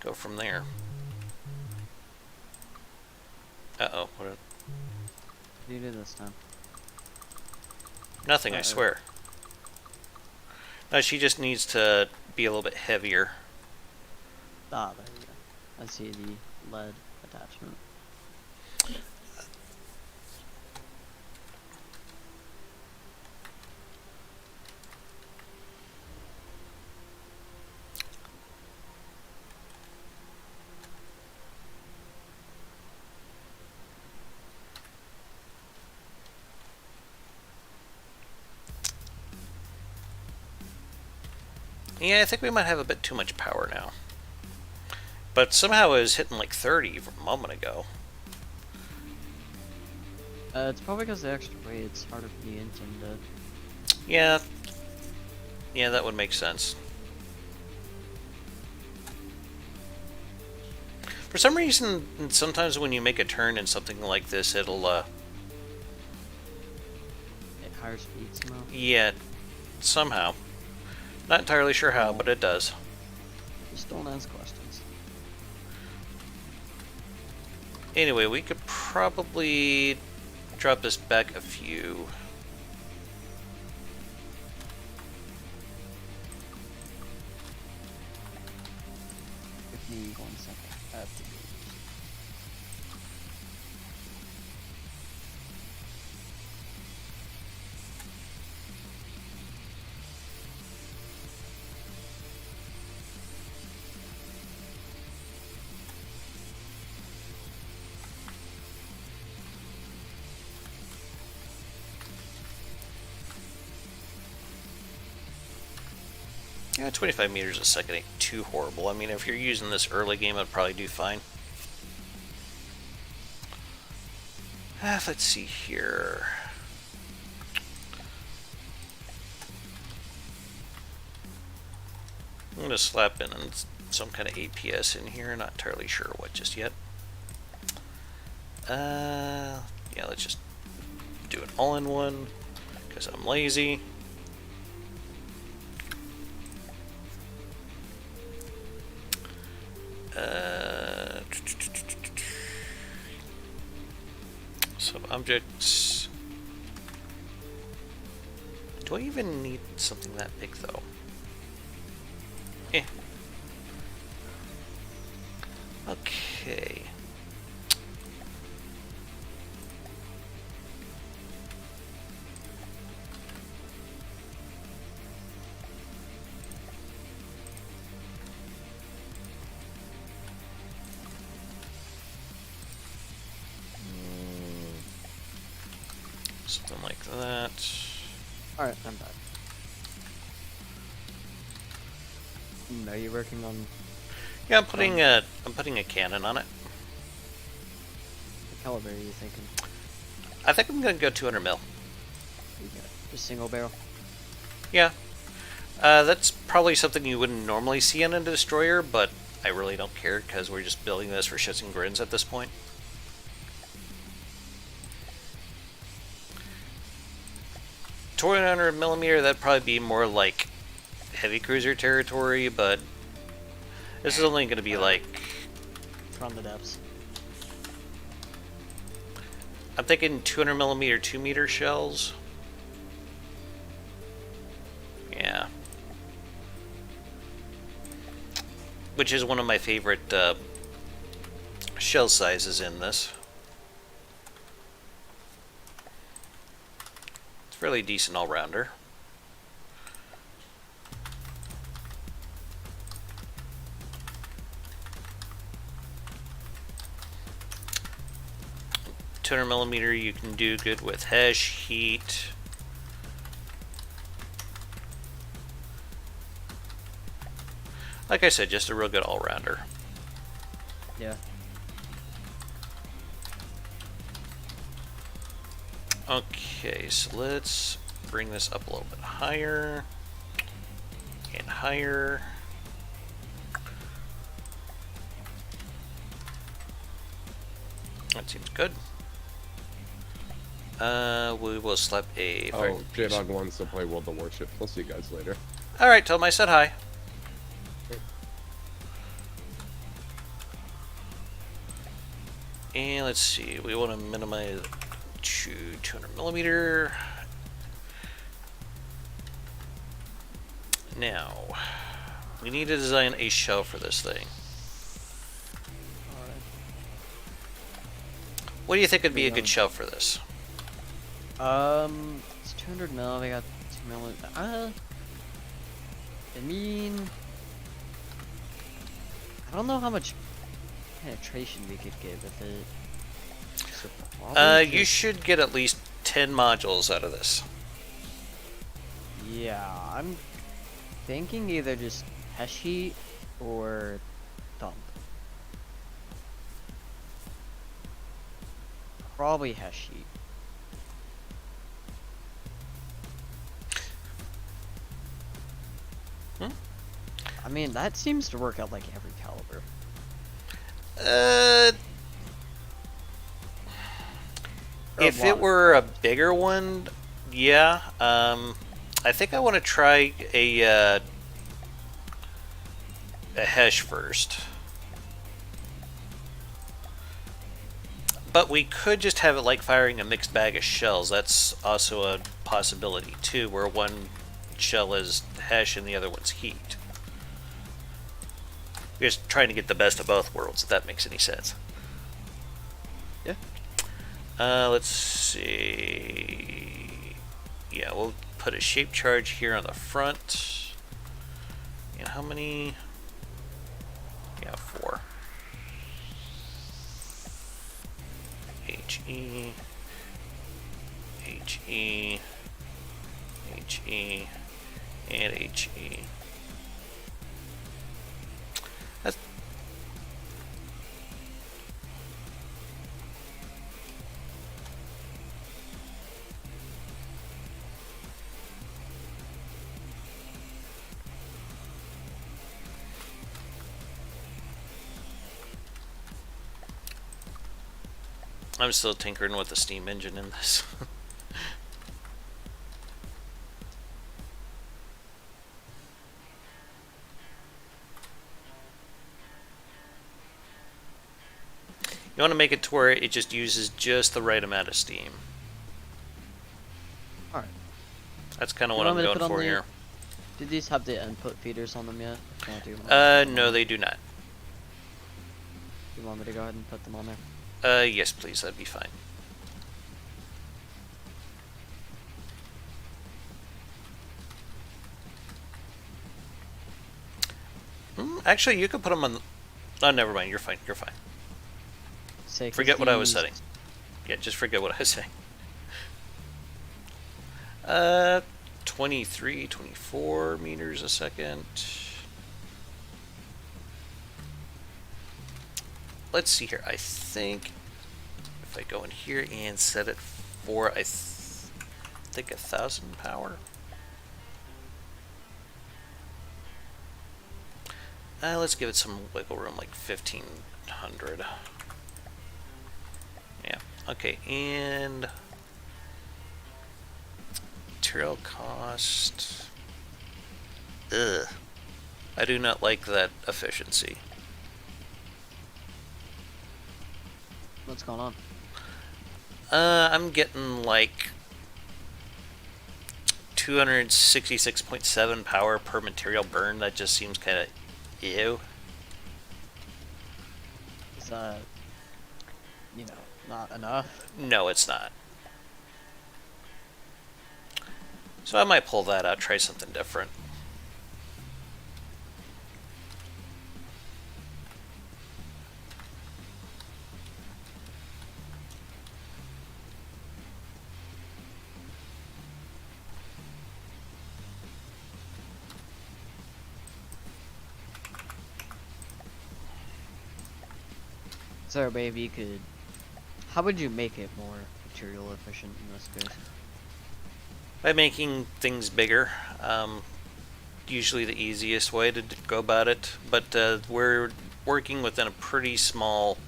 [SPEAKER 1] go from there. Uh-oh.
[SPEAKER 2] What do you do this time?
[SPEAKER 1] Nothing, I swear. No, she just needs to be a little bit heavier.
[SPEAKER 2] Ah, there we go. I see the lead attachment.
[SPEAKER 1] Yeah, I think we might have a bit too much power now. But somehow it was hitting like 30 from a moment ago.
[SPEAKER 2] It's probably because the extra weight, it's harder for the engine to...
[SPEAKER 1] Yeah. Yeah, that would make sense. For some reason, sometimes when you make a turn in something like this, it'll,
[SPEAKER 2] At higher speed somehow.
[SPEAKER 1] yeah, somehow. Not entirely sure how, but it does.
[SPEAKER 2] Just don't ask questions.
[SPEAKER 1] Anyway, we could probably drop this back a few.
[SPEAKER 2] Give me 1 second. I have to do
[SPEAKER 1] Yeah, 25 meters a second ain't too horrible. I mean, if you're using this early game, it'd probably do fine. Let's see here. I'm going to slap in some kind of APS in here. Not entirely sure what just yet. Yeah, let's just do it all in one because I'm lazy. Sub-objects. Do I even need something that big, though? Eh. Okay. Something like that.
[SPEAKER 2] Alright, I'm back. Are you working on...
[SPEAKER 1] Yeah, I'm putting a cannon on it.
[SPEAKER 2] What caliber are you thinking?
[SPEAKER 1] I think I'm gonna go 200 mil.
[SPEAKER 2] Just single barrel?
[SPEAKER 1] Yeah. That's probably something you wouldn't normally see in a destroyer, but I really don't care because we're just building this for shits and grins at this point. $200 millimeter, that'd probably be more like heavy cruiser territory, but this is only going to be like,
[SPEAKER 2] From the depths.
[SPEAKER 1] I'm thinking 200 millimeter 2-meter shells. Yeah. Which is one of my favorite shell sizes in this. It's a fairly decent all-rounder. $200 you can do good with Hesh, Heat. Like I said, just a real good all-rounder.
[SPEAKER 2] Yeah.
[SPEAKER 1] Okay, so let's bring this up a little bit higher and higher. That seems good. We will slap a.
[SPEAKER 3] Oh, J-Dog wants to play World of Warship. We'll see you guys later.
[SPEAKER 1] All right, tell him I said hi. And let's see, we want to minimize to 200 millimeter. Now, we need to design a shell for this thing.
[SPEAKER 2] Alright.
[SPEAKER 1] What do you think would be a good shell for this?
[SPEAKER 2] It's 200 mil. We got 2 mil. I mean, I don't know how much penetration we could get with it. So
[SPEAKER 1] You should get at least 10 modules out of this.
[SPEAKER 2] Yeah, I'm thinking either just Hesh Heat or Thump. Probably Hesh Heat. I mean, that seems to work out like every caliber.
[SPEAKER 1] If it were a bigger one, yeah. I think I want to try a Hesh first. But we could just have it like firing a mixed bag of shells. That's also a possibility too, where one shell is Hesh and the other one's Heat. We're just trying to get the best of both worlds, if that makes any sense.
[SPEAKER 2] Yeah.
[SPEAKER 1] Let's see. Yeah, we'll put a shape charge here on the front. And how many? Yeah, 4. HE, HE, HE, and HE. That's I'm still tinkering with the steam engine in this. You want to make it to where it just uses just the right amount of steam.
[SPEAKER 2] Alright.
[SPEAKER 1] That's kind of what I'm going for here.
[SPEAKER 2] Did these have the input feeders on them yet?
[SPEAKER 1] No, they do not.
[SPEAKER 2] You want me to go ahead and put them on there?
[SPEAKER 1] Yes, please, that'd be fine. Actually, you could put them on. Oh, never mind. You're fine. You're fine. Forget what I was setting. Yeah, just forget what I was saying. 23, 24 meters a second. Let's see here. I think if I go in here and set it for, I think 1,000 power. Let's give it some wiggle room, like 1,500. Yeah. Okay, and material cost. Ugh. I do not like that efficiency.
[SPEAKER 2] What's going on?
[SPEAKER 1] I'm getting like 266.7 power per material burn. That just seems kind of ew.
[SPEAKER 2] Is that, not enough?
[SPEAKER 1] No, it's not. So I might pull that out, try something different.
[SPEAKER 2] Is there a way you could... How would you make it more material efficient in this case?
[SPEAKER 1] By making things bigger, usually the easiest way to go about it. But we're working within a pretty small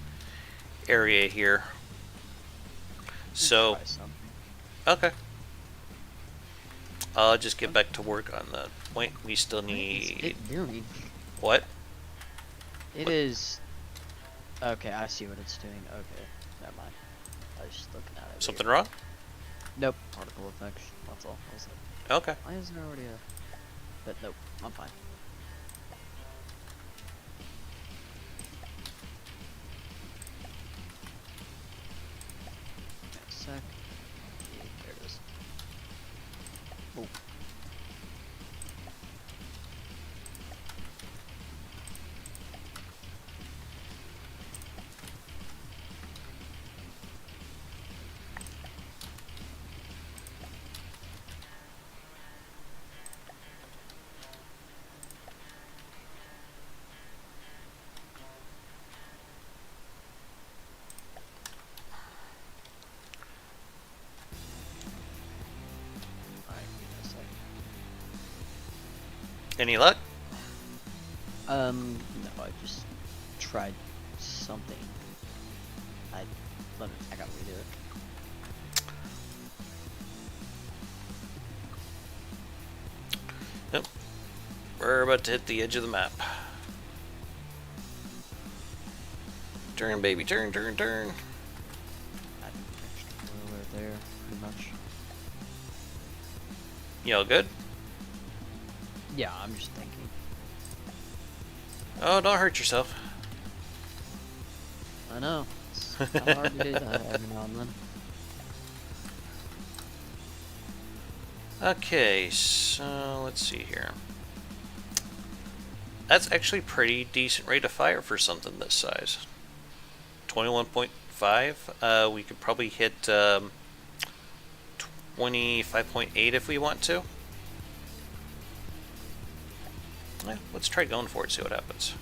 [SPEAKER 1] area here. So,
[SPEAKER 2] Try something.
[SPEAKER 1] okay. I'll just get back to work on the point. We still
[SPEAKER 2] What is
[SPEAKER 1] need...
[SPEAKER 2] it doing?
[SPEAKER 1] What?
[SPEAKER 2] It is... Okay, I see what it's doing. Okay, never mind. I was just looking at it.
[SPEAKER 1] Something
[SPEAKER 2] weird.
[SPEAKER 1] wrong?
[SPEAKER 2] Nope. Particle effects. That's all. I was like,
[SPEAKER 1] Okay.
[SPEAKER 2] why is there already a... But nope, I'm fine. Wait a sec. Yeah, there it is. Oh. Alright, give me a sec.
[SPEAKER 1] Any luck?
[SPEAKER 2] No, I just tried something. I gotta redo it.
[SPEAKER 1] Nope. We're about to hit the edge of the map. Turn, baby, turn, turn, turn.
[SPEAKER 2] I think extra oil right there, pretty much.
[SPEAKER 1] You all good?
[SPEAKER 2] Yeah, I'm just thinking.
[SPEAKER 1] Oh, don't hurt yourself.
[SPEAKER 2] I know. It's kinda hard to do that every now and then.
[SPEAKER 1] Okay, so let's see here. That's actually pretty decent rate of fire for something this size. 21.5. We could probably hit 25.8 if we want to. Yeah, let's try going for it, see what happens.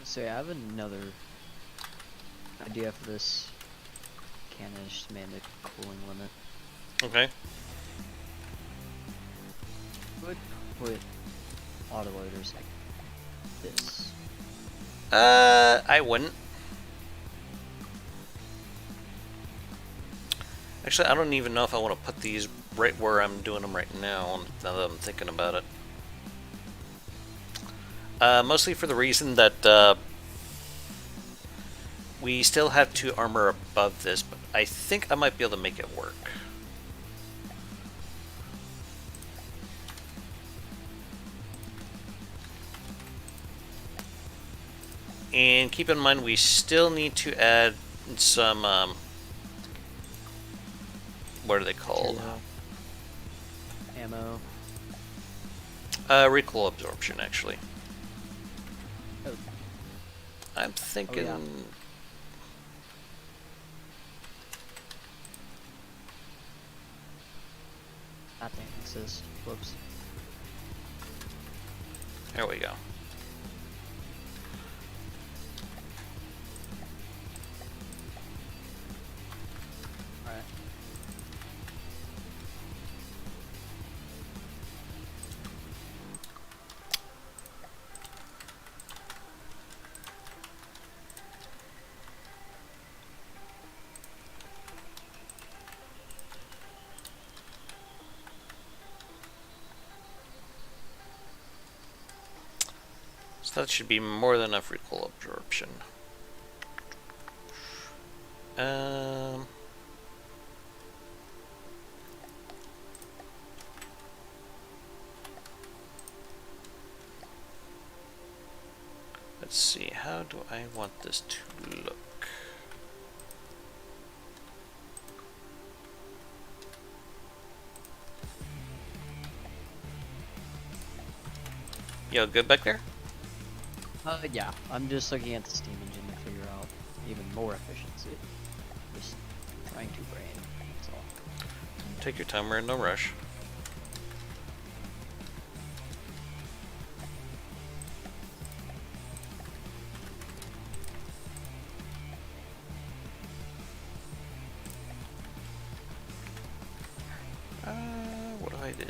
[SPEAKER 2] So yeah, I have another idea for this cannon. Is just made the cooling limit.
[SPEAKER 1] Okay.
[SPEAKER 2] Would put autoloaders like this.
[SPEAKER 1] I wouldn't. Actually, I don't even know if I want to put these right where I'm doing them right now that I'm thinking about it. Mostly for the reason that we still have 2 armor above this, but I think I might be able to make it work. And keep in mind, we still need to add some, what are they called?
[SPEAKER 2] Material. Ammo.
[SPEAKER 1] Recoil absorption, actually.
[SPEAKER 2] Oh.
[SPEAKER 1] I'm thinking...
[SPEAKER 2] yeah. That thing exists. Whoops.
[SPEAKER 1] There we go.
[SPEAKER 2] Alright.
[SPEAKER 1] That should be more than enough recoil absorption. Let's see, how do I want this to look? Yo, good back there?
[SPEAKER 2] Yeah, I'm just looking at the steam engine to figure out even more efficiency. Just trying to brain, that's all.
[SPEAKER 1] Take your time, we're in no rush. What do I do?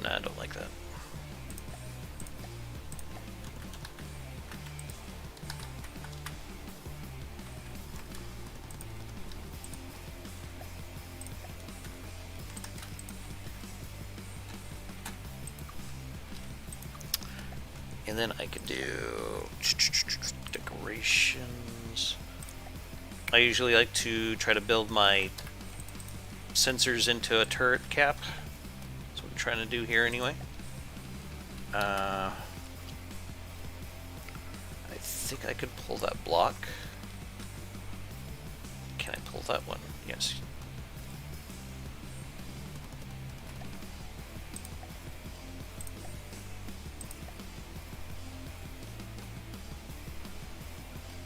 [SPEAKER 1] Nah, I don't like that. And then I could do decorations. I usually like to try to build my sensors into a turret cap. That's what I'm trying to do here anyway. I think I could pull that block. Can I pull that one? Yes.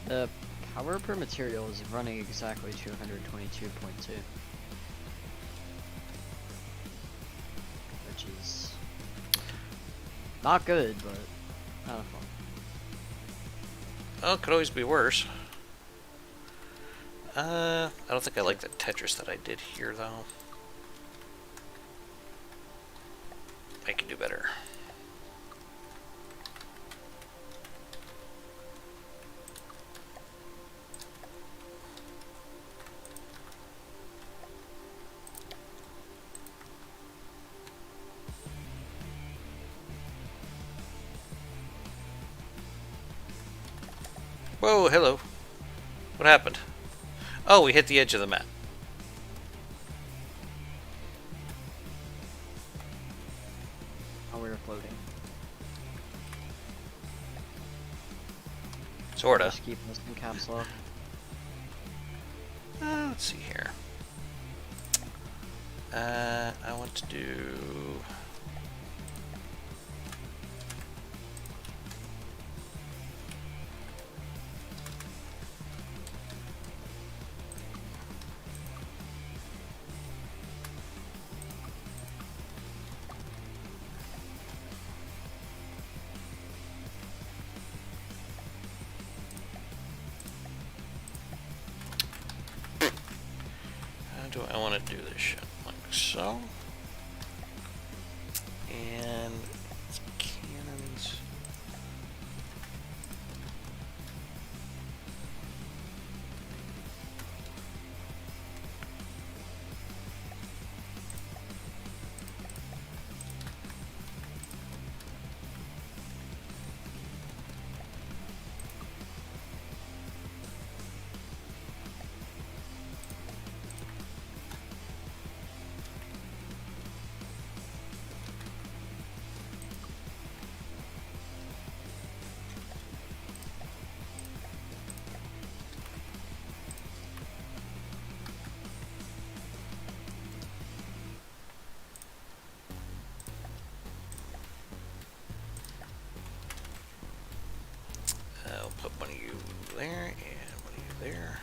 [SPEAKER 2] The power per material is running exactly 222.2. Which is not good, but kind of fun.
[SPEAKER 1] Oh, it could always be worse. I don't think I like the Tetris that I did here, though. I can do better. Whoa, hello. What happened? Oh, we hit the edge of the map.
[SPEAKER 2] Oh, we were floating.
[SPEAKER 1] Sorta.
[SPEAKER 2] Just keep this in caps lock.
[SPEAKER 1] Let's see here. I want to do... How do I want to do this shit? Like so. And it's cannons. I'll put one of you there and one of you there.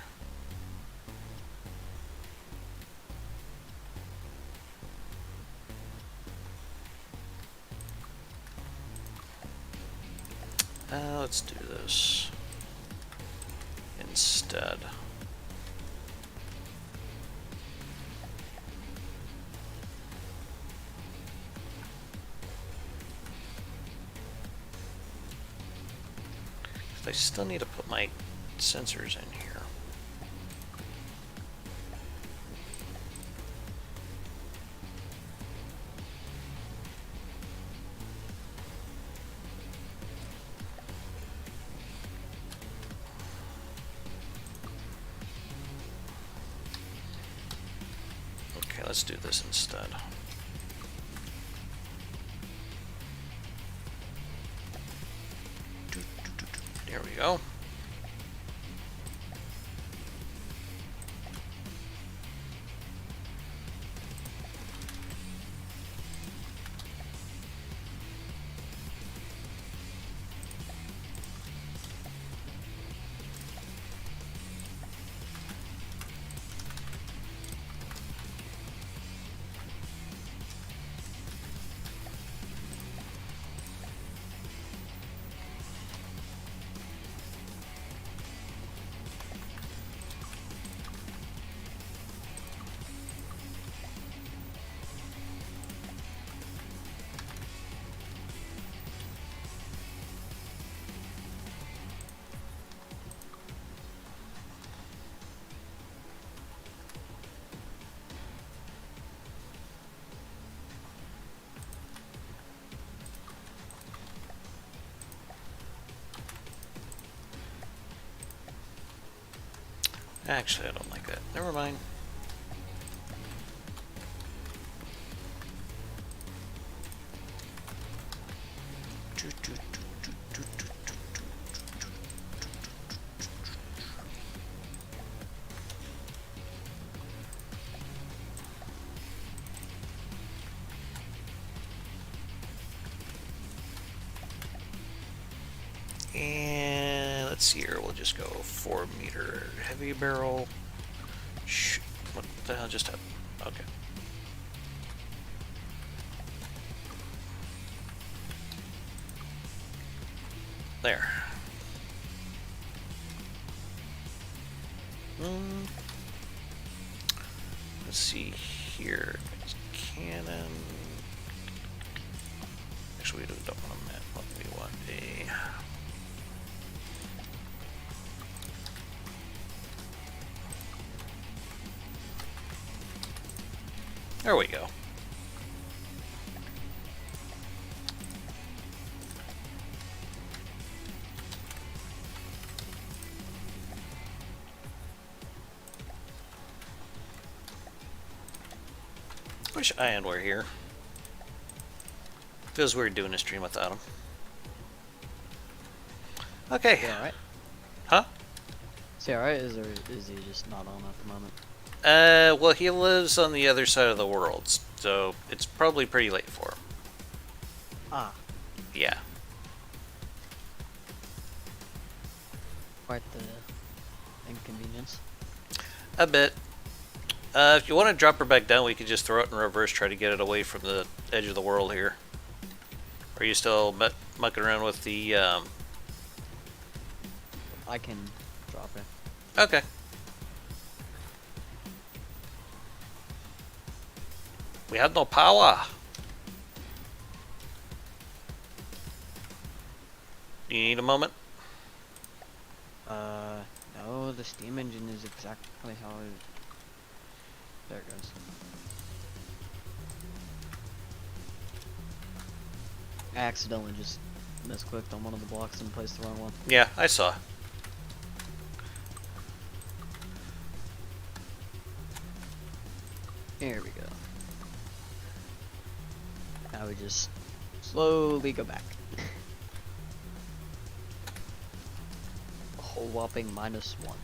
[SPEAKER 1] Let's do this instead. I still need to put my sensors in here. Okay, let's do this instead. There we go. Actually, I don't like that. Never mind. And let's see here. We'll just go 4-meter heavy barrel. What the hell just happened? Okay. There. Let's see here. Cannon. Actually, we don't want a map. We want a. There we go. Wish Ian were here. Feels weird doing a stream without him. Okay.
[SPEAKER 2] Yeah, alright.
[SPEAKER 1] Huh?
[SPEAKER 2] Is he alright? Is he just not on at the moment?
[SPEAKER 1] Well, he lives on the other side of the world, so it's probably pretty late for him.
[SPEAKER 2] Ah,
[SPEAKER 1] Yeah.
[SPEAKER 2] quite the inconvenience.
[SPEAKER 1] A bit. If you want to drop her back down, we could just throw it in reverse, try to get it away from the edge of the world here. Are you still mucking around with the,
[SPEAKER 2] I can drop it.
[SPEAKER 1] Okay. We had no power. Do you need a moment?
[SPEAKER 2] No, the steam engine is exactly how it... There it goes. I accidentally just misclicked on one of the blocks and placed the wrong one.
[SPEAKER 1] Yeah, I saw.
[SPEAKER 2] Here we go. Now we just slowly go back. A whole whopping -1.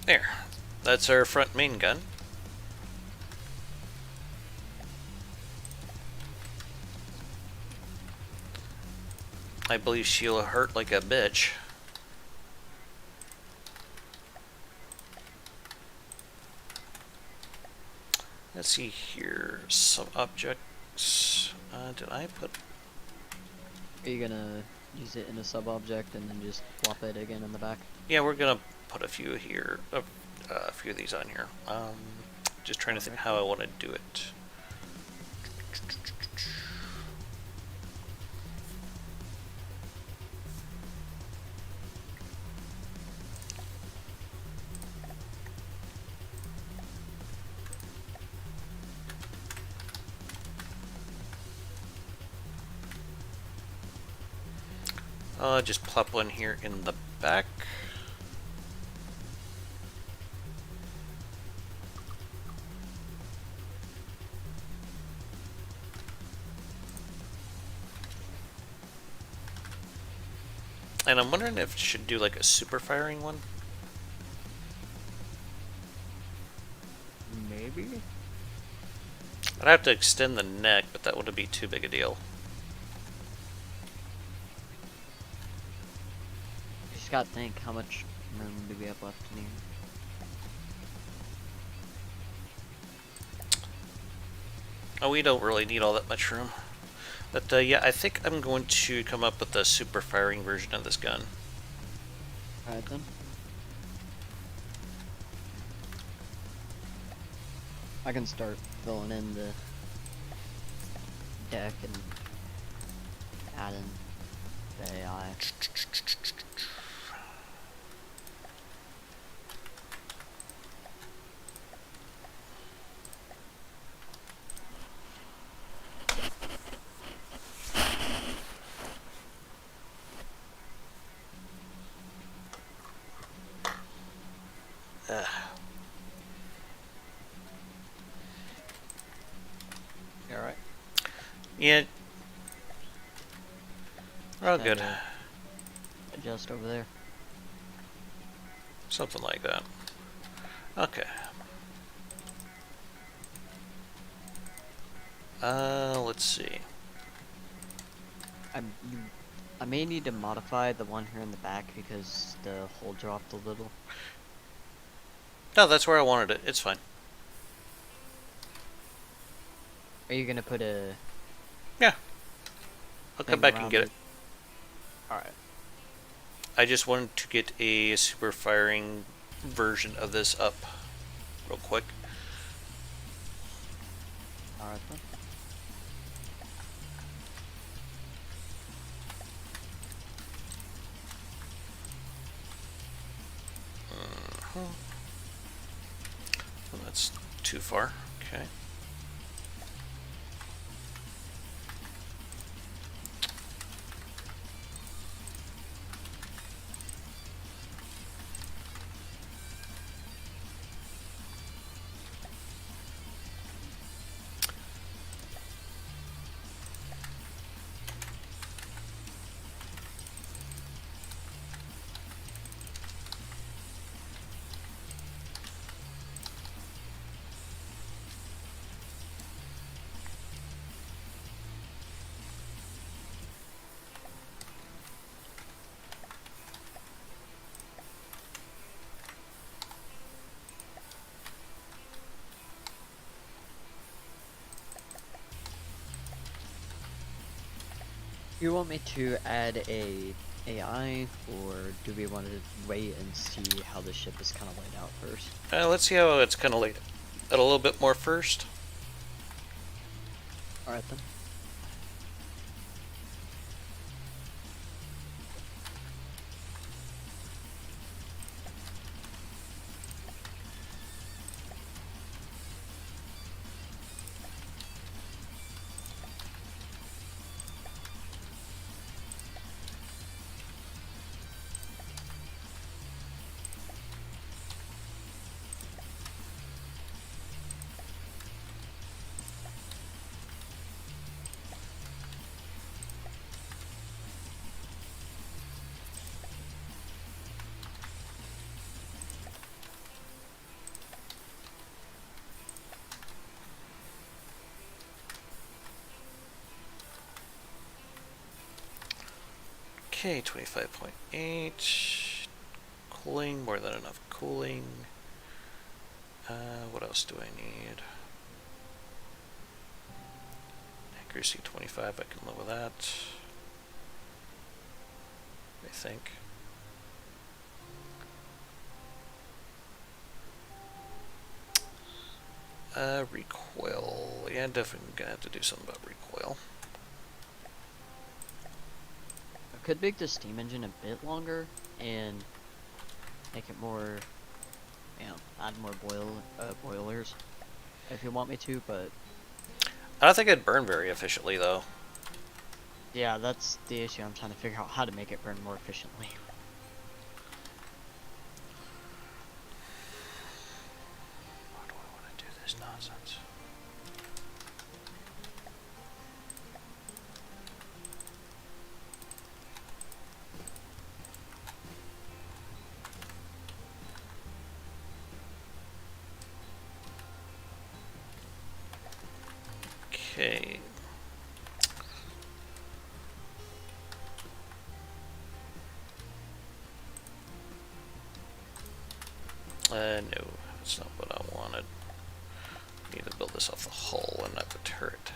[SPEAKER 1] There. That's our front main gun. I believe she'll hurt like a bitch. Let's see here. Some object X. Did I put...
[SPEAKER 2] Are you gonna use it in a sub-object and then just plop it again in the back?
[SPEAKER 1] Yeah, we're gonna put a few here, a few of these on here. Just trying to think how I want to do it. Just plop one here in the back. And I'm wondering if it should do like a super firing one.
[SPEAKER 2] Maybe?
[SPEAKER 1] I'd have to extend the neck, but that wouldn't be too big a deal.
[SPEAKER 2] You just gotta think, how much room do we have left in here?
[SPEAKER 1] Oh, we don't really need all that much room. But yeah, I think I'm going to come up with a super firing version of this gun.
[SPEAKER 2] Alright then. I can start filling in the deck and add in the AI.
[SPEAKER 1] Alright. Yeah. We're all good.
[SPEAKER 2] Adjust over there.
[SPEAKER 1] Something like that. Okay. Let's see.
[SPEAKER 2] I may need to modify the one here in the back because the hole dropped a little.
[SPEAKER 1] No, that's where I wanted it. It's fine.
[SPEAKER 2] Are you gonna put a
[SPEAKER 1] Yeah. I'll come
[SPEAKER 2] thing
[SPEAKER 1] back and
[SPEAKER 2] around
[SPEAKER 1] get it.
[SPEAKER 2] Alright.
[SPEAKER 1] I just wanted to get a super firing version of this up real quick.
[SPEAKER 2] Alright then.
[SPEAKER 1] Well, that's too far. Okay.
[SPEAKER 2] You want me to add a AI, or do we want to wait and see how the ship is kind of laid out first?
[SPEAKER 1] Let's see how it's kind of laid out a little bit more first.
[SPEAKER 2] Alright then.
[SPEAKER 1] Okay, 25.8. Cooling, more than enough cooling. What else do I need? Accuracy 25, I can live with that. I think. Recoil. Yeah, definitely gonna have to do something about recoil.
[SPEAKER 2] I could make the steam engine a bit longer and make it more, add more boilers if you want me to, but
[SPEAKER 1] I don't think it'd burn very efficiently, though.
[SPEAKER 2] yeah, that's the issue. I'm trying to figure out how to make it burn more efficiently.
[SPEAKER 1] Why do I want to do this nonsense? Okay. No, that's not what I wanted. I need to build this off the hull and not the turret.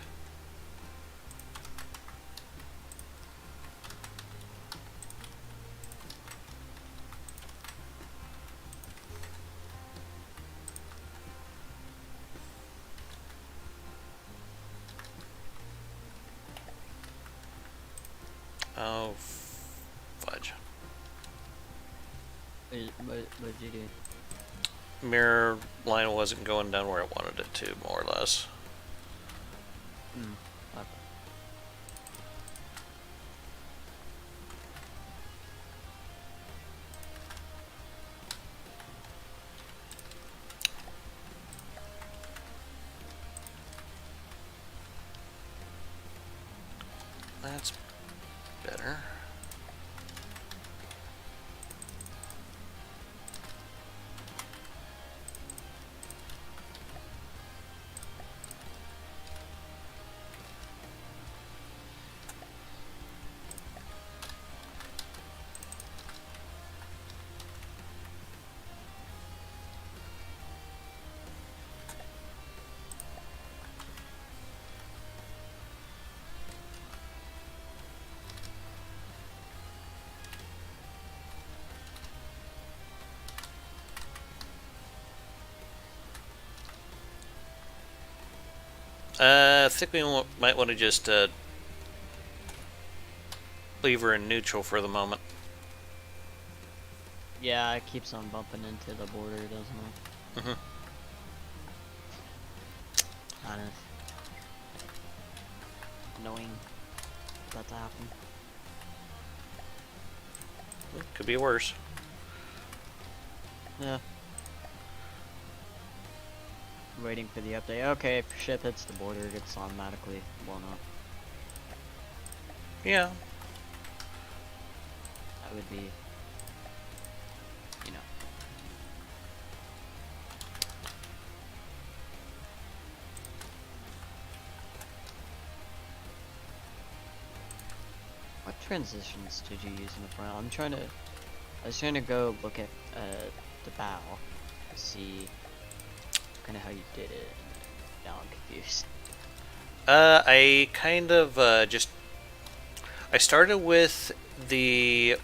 [SPEAKER 1] Oh, fudge.
[SPEAKER 2] What did you do?
[SPEAKER 1] Mirror line wasn't going down where I wanted it to, more or less.
[SPEAKER 2] Hmm. Okay.
[SPEAKER 1] That's better. I think we might want to just leave her in neutral for the moment.
[SPEAKER 2] Yeah, it keeps on bumping into the border, doesn't it?
[SPEAKER 1] Mm-hmm.
[SPEAKER 2] Kind of annoying for that to happen.
[SPEAKER 1] Could be worse.
[SPEAKER 2] Yeah. Waiting for the update. Okay, if ship hits the border, it gets automatically blown up.
[SPEAKER 1] Yeah.
[SPEAKER 2] That would be, you know. What transitions did you use in the front? I was trying to go look at the bow to see kind of how you did it. And now I'm confused.
[SPEAKER 1] I kind of I started with the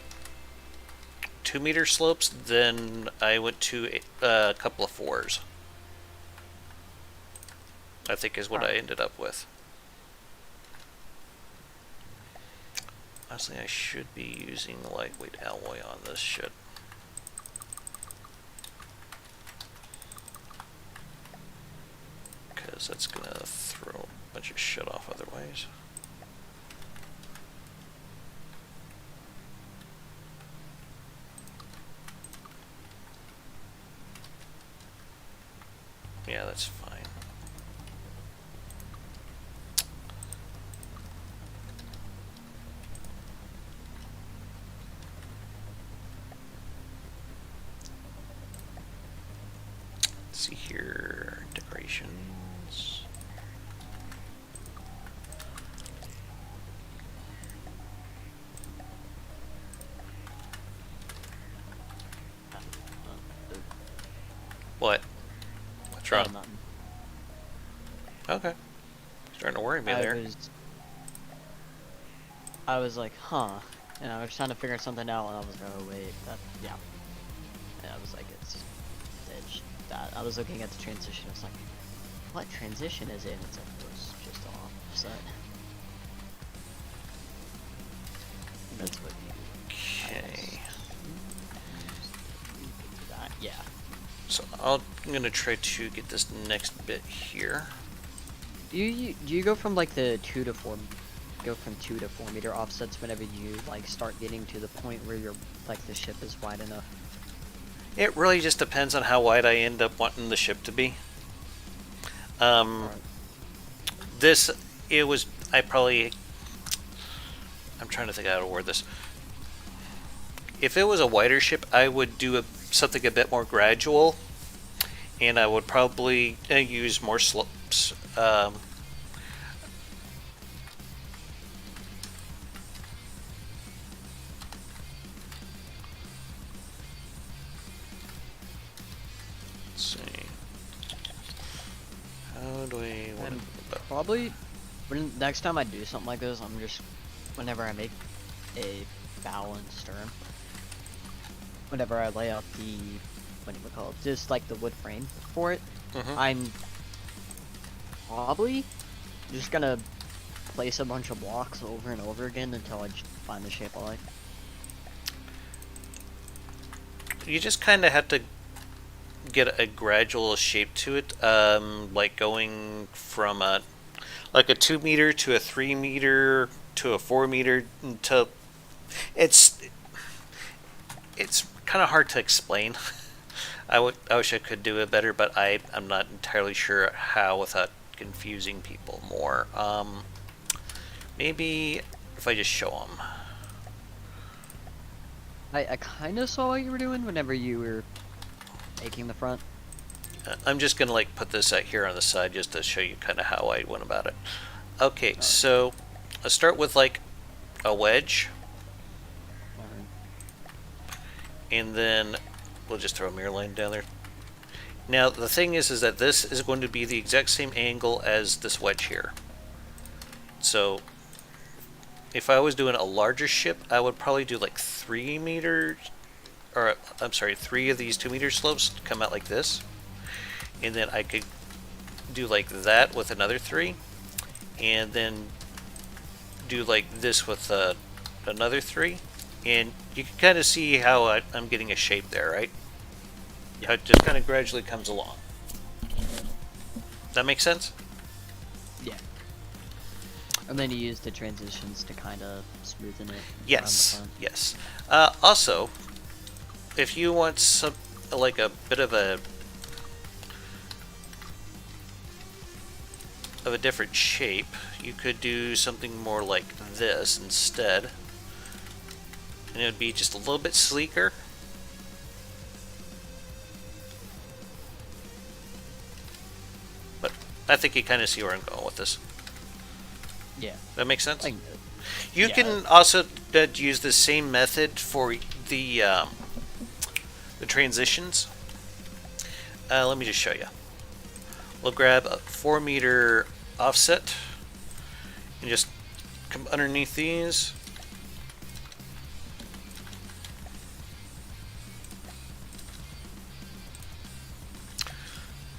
[SPEAKER 1] 2-meter slopes, then I went to a couple of 4s. I think is what I ended up with. Honestly, I should be using lightweight alloy on this shit. Because that's gonna throw a bunch of shit off otherwise. Yeah, that's fine. Let's see here, decorations. What? What's wrong?
[SPEAKER 2] Nothing.
[SPEAKER 1] Okay. Starting to worry me
[SPEAKER 2] I
[SPEAKER 1] there.
[SPEAKER 2] was I was like, huh. And I was trying to figure something out, and I was like, oh wait, that, yeah. And I was like, it's that. I was looking at the transition. I was like, what transition is it? And it's like, it was just offset. And that's what you.
[SPEAKER 1] Okay.
[SPEAKER 2] That, yeah.
[SPEAKER 1] So I'm gonna try to get this next bit here.
[SPEAKER 2] Do you go from like the 2 to 4? Go from 2 to 4 meter offsets whenever you like start getting to the point where you're like the ship is wide enough.
[SPEAKER 1] It really just depends on how wide I end up wanting the ship to be.
[SPEAKER 2] Right.
[SPEAKER 1] This, it was, I'm trying to think how to word this. If it was a wider ship, I would do something a bit more gradual, and I would probably use more slopes. Let's see. How do we want
[SPEAKER 2] And
[SPEAKER 1] to...
[SPEAKER 2] probably when next time I do something like this, I'm just whenever I make a bow and stern, whenever I lay out the what do you call it, just like the wood frame for it, I'm probably just gonna place a bunch of blocks over and over again until I just find the shape I like.
[SPEAKER 1] You just kind of have to get a gradual shape to it, like going from a 2 meter to a 3 meter to a 4 meter to it's kind of hard to explain. I wish I could do it better, but I'm not entirely sure how without confusing people more. Maybe if I just show them.
[SPEAKER 2] I kind of saw what you were doing whenever you were making the front.
[SPEAKER 1] I'm just gonna like put this out here on the side just to show you kind of how I went about it. Okay, so let's start with like a wedge, and then we'll just throw a mirror line down there. Now the thing is that this is going to be the exact same angle as this wedge here. So if I was doing a larger ship, I would probably do like 3 meters, or I'm sorry, 3 of these 2 meter slopes come out like this, and then I could do like that with another 3, and then do like this with another 3, and you can kind of see how I'm getting a shape there, right? How it just kind of gradually comes along. That makes sense?
[SPEAKER 2] Yeah. And then you use the transitions to kind of smoothen it.
[SPEAKER 1] Yes,
[SPEAKER 2] around the front.
[SPEAKER 1] yes. Also, if you want some like a bit of a different shape, you could do something more like this instead, and it would be just a little bit sleeker. But I think you kind of see where I'm going with this.
[SPEAKER 2] Yeah.
[SPEAKER 1] That makes sense?
[SPEAKER 2] Like,
[SPEAKER 1] You
[SPEAKER 2] yeah.
[SPEAKER 1] can also use the same method for the transitions. Let me just show you. We'll grab a 4 meter offset and just come underneath these.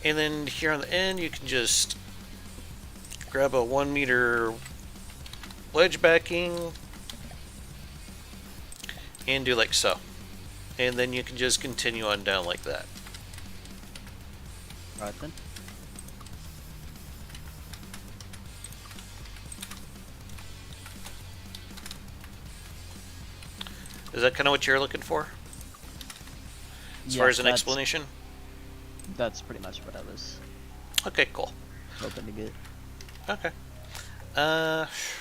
[SPEAKER 1] And then here on the end, you can just grab a 1 meter wedge backing and do like so. And then you can just continue on down like that.
[SPEAKER 2] Right then.
[SPEAKER 1] Is that kind of what you're looking for? As far as an explanation?
[SPEAKER 2] That's pretty much what I was
[SPEAKER 1] Okay, cool.
[SPEAKER 2] hoping to get.
[SPEAKER 1] Okay.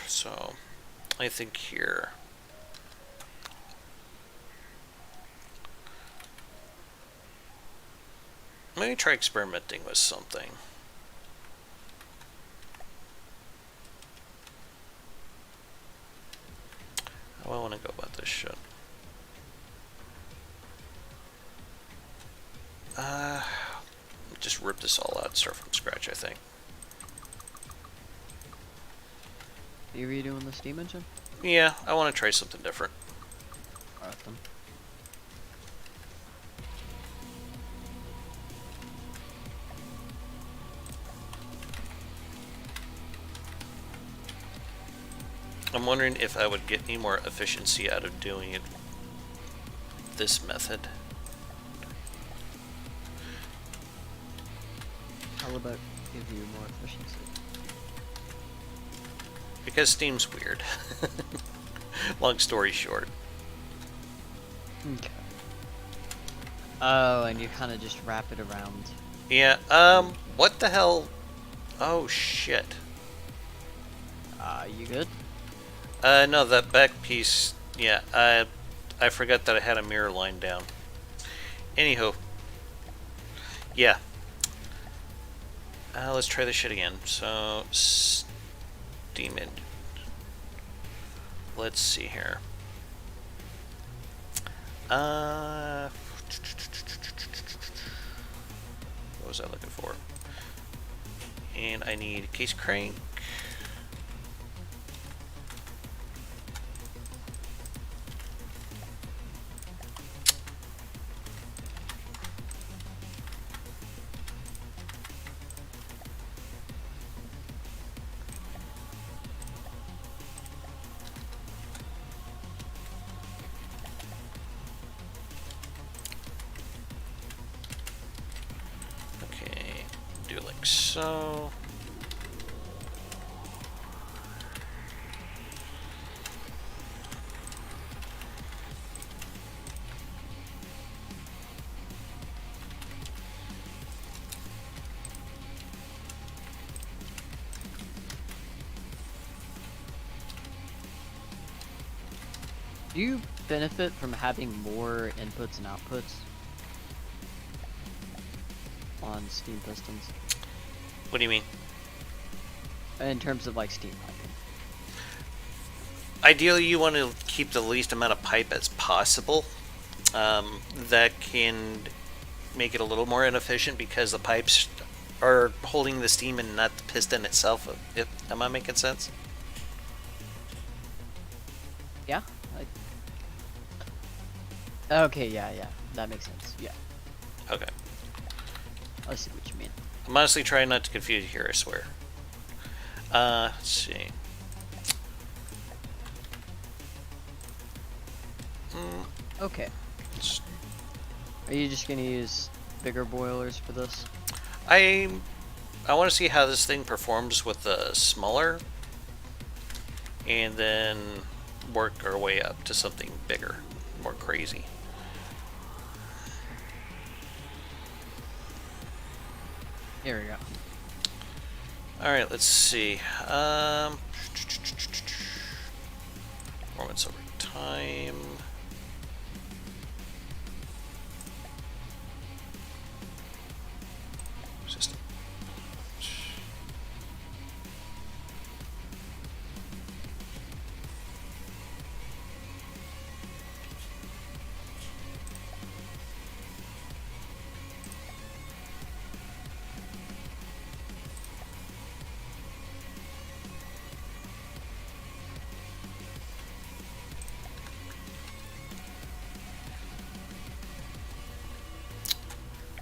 [SPEAKER 1] So I think here. Maybe try experimenting with something. How do I want to go about this shit? Just rip this all out and start from scratch, I think.
[SPEAKER 2] Are you redoing the steam engine?
[SPEAKER 1] Yeah, I want to try something different.
[SPEAKER 2] Alright then.
[SPEAKER 1] I'm wondering if I would get any more efficiency out of doing it this method.
[SPEAKER 2] How would that give you more efficiency?
[SPEAKER 1] Because Steam's weird. Long story short.
[SPEAKER 2] Okay. Oh, and you kind of just wrap it around.
[SPEAKER 1] Yeah, what the hell? Oh, shit.
[SPEAKER 2] You good?
[SPEAKER 1] No, that back piece, yeah, I forgot that I had a mirror line down. Anywho. Yeah. Let's try this shit again. So, Steam engine. Let's see here. What was I looking for? And I need case crank. Okay, do it like so.
[SPEAKER 2] Do you benefit from having more inputs and outputs on steam pistons?
[SPEAKER 1] What do you mean?
[SPEAKER 2] In terms of like steam piping.
[SPEAKER 1] Ideally, you want to keep the least amount of pipe as possible. That can make it a little more inefficient because the pipes are holding the steam and not the piston itself. Am I making sense?
[SPEAKER 2] Yeah. Okay. Yeah. That makes sense. Yeah.
[SPEAKER 1] Okay.
[SPEAKER 2] I see what you mean.
[SPEAKER 1] I'm honestly trying not to confuse you here, I swear. Let's see.
[SPEAKER 2] Okay. Are you just gonna use bigger boilers for this?
[SPEAKER 1] I want to see how this thing performs with the smaller, and then work our way up to something bigger, more crazy.
[SPEAKER 2] Here we go.
[SPEAKER 1] All right, let's see. Performance over time. System.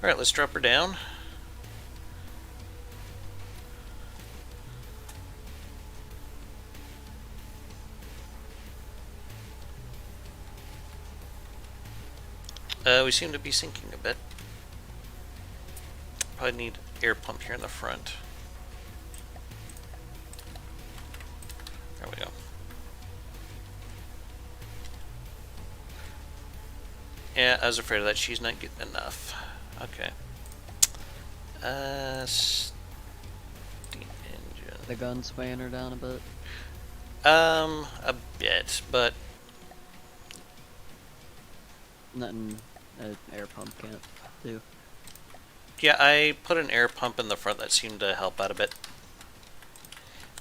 [SPEAKER 1] All right, let's drop her down. We seem to be sinking a bit. Probably need air pump here in the front. There we go. Yeah, I was afraid of that. She's not getting enough. Okay. Steam engine.
[SPEAKER 2] The gun swaying her down a bit.
[SPEAKER 1] A bit, but
[SPEAKER 2] Nothing an air pump can't do.
[SPEAKER 1] yeah, I put an air pump in the front that seemed to help out a bit.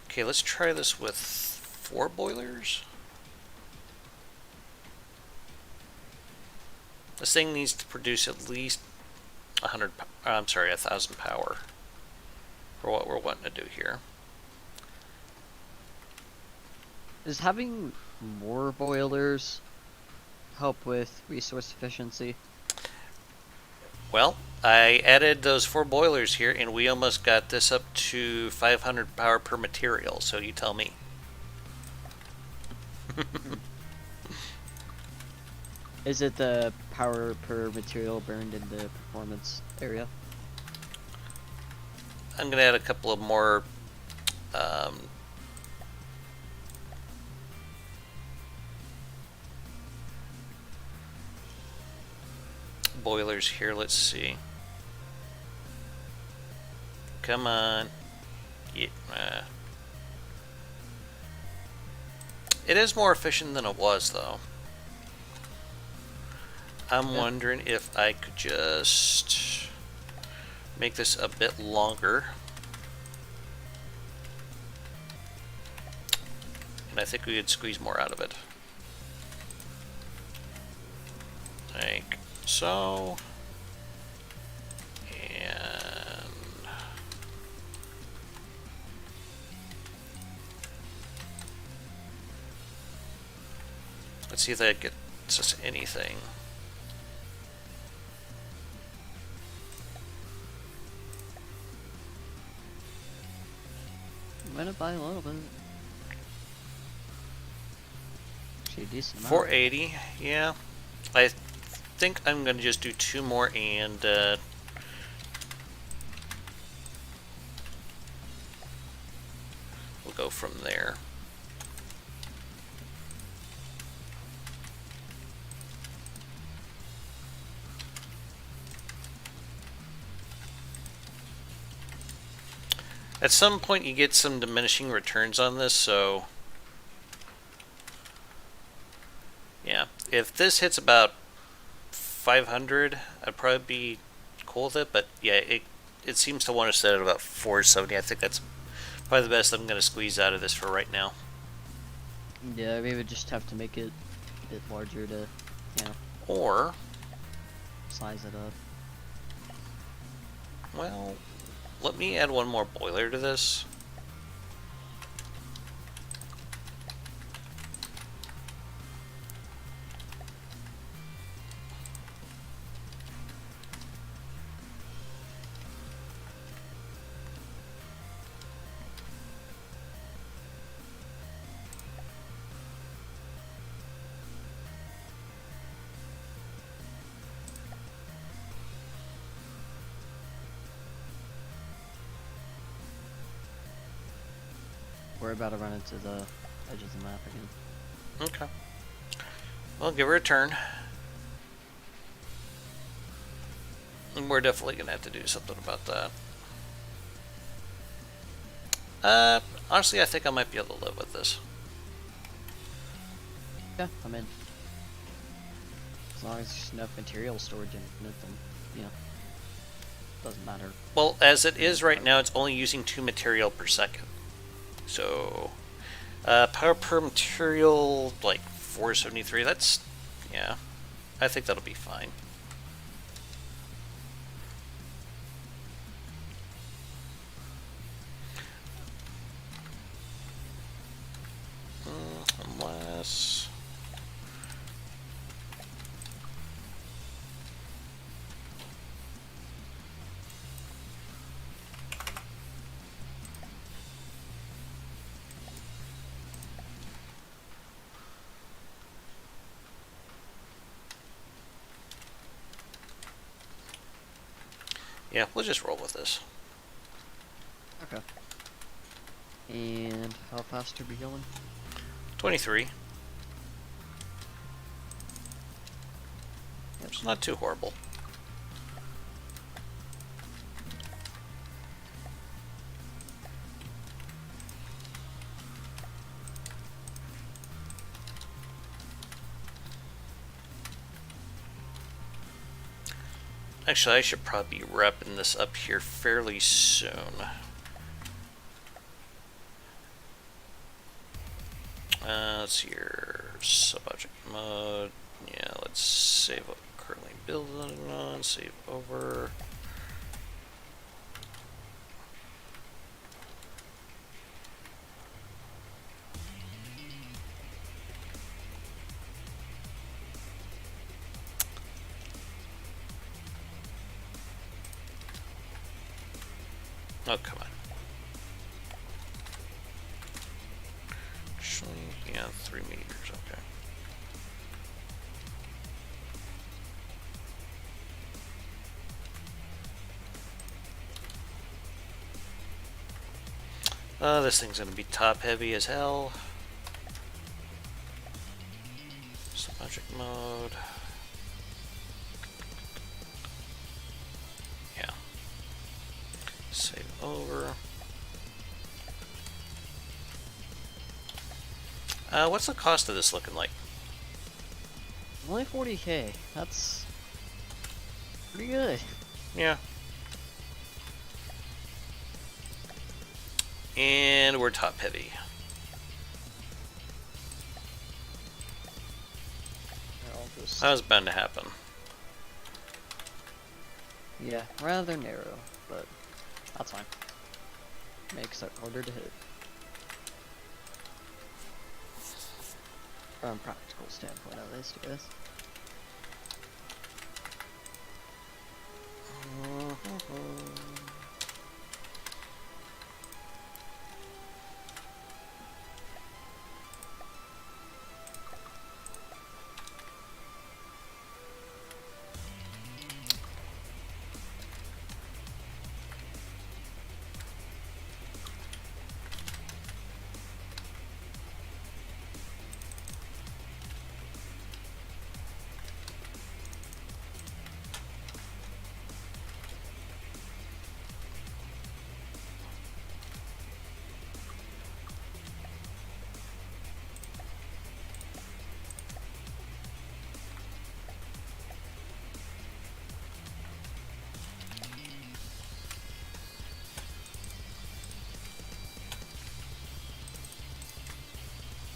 [SPEAKER 1] Okay, let's try this with 4 boilers. This thing needs to produce at least 1,000 power for what we're wanting to do here.
[SPEAKER 2] Is having more boilers help with resource efficiency?
[SPEAKER 1] Well, I added those 4 boilers here, and we almost got this up to 500 power per material, so you tell me.
[SPEAKER 2] Is it the power per material burned in the performance area?
[SPEAKER 1] I'm going to add a couple of more um, boilers here. Let's see. Come on. Yeah. It is more efficient than it was, though. I'm wondering if I could just make this a bit longer. And I think we could squeeze more out of it. Like so. And let's see if that gets us anything.
[SPEAKER 2] I'm gonna buy a little bit. Actually, a decent amount.
[SPEAKER 1] 480, yeah. I think I'm gonna just do 2 more and we'll go from there. At some point you get some diminishing returns on this, so yeah. If this hits about 500, I'd probably be cool with it, but yeah, it seems to want to set at about 470. I think that's probably the best I'm going to squeeze out of this for right now.
[SPEAKER 2] Yeah, we would just have to make it a bit larger to, you know,
[SPEAKER 1] Or,
[SPEAKER 2] size it up.
[SPEAKER 1] well, let me add 1 more boiler to this.
[SPEAKER 2] We're about to run into the edge of the map again.
[SPEAKER 1] Okay. Well, give her a turn. And we're definitely going to have to do something about that. Honestly, I think I might be able to live with this.
[SPEAKER 2] Yeah, I'm in. As long as there's enough material storage in it, then, you know, doesn't matter.
[SPEAKER 1] Well, as it is right now, it's only using 2 material per second. So, power per material, like 473, that's, yeah, I think that'll be fine. Unless... Yeah, we'll just roll with this.
[SPEAKER 2] Okay. And how fast are we going?
[SPEAKER 1] 23. It's not too horrible. Actually, I should probably be wrapping this up here fairly soon. Let's see here. Subobject mode. Yeah, let's save what we're currently building on. Save over. Oh, come on. Actually, yeah, 3 meters, okay. This thing's gonna be top heavy as hell. Submetric mode. Yeah. Save over. What's the cost of this looking like?
[SPEAKER 2] Only 40k. That's pretty good.
[SPEAKER 1] Yeah. And we're top heavy.
[SPEAKER 2] I'll just,
[SPEAKER 1] That was bound to happen.
[SPEAKER 2] yeah, rather narrow, but that's fine. Makes it harder to hit. From a practical standpoint, at least, I guess.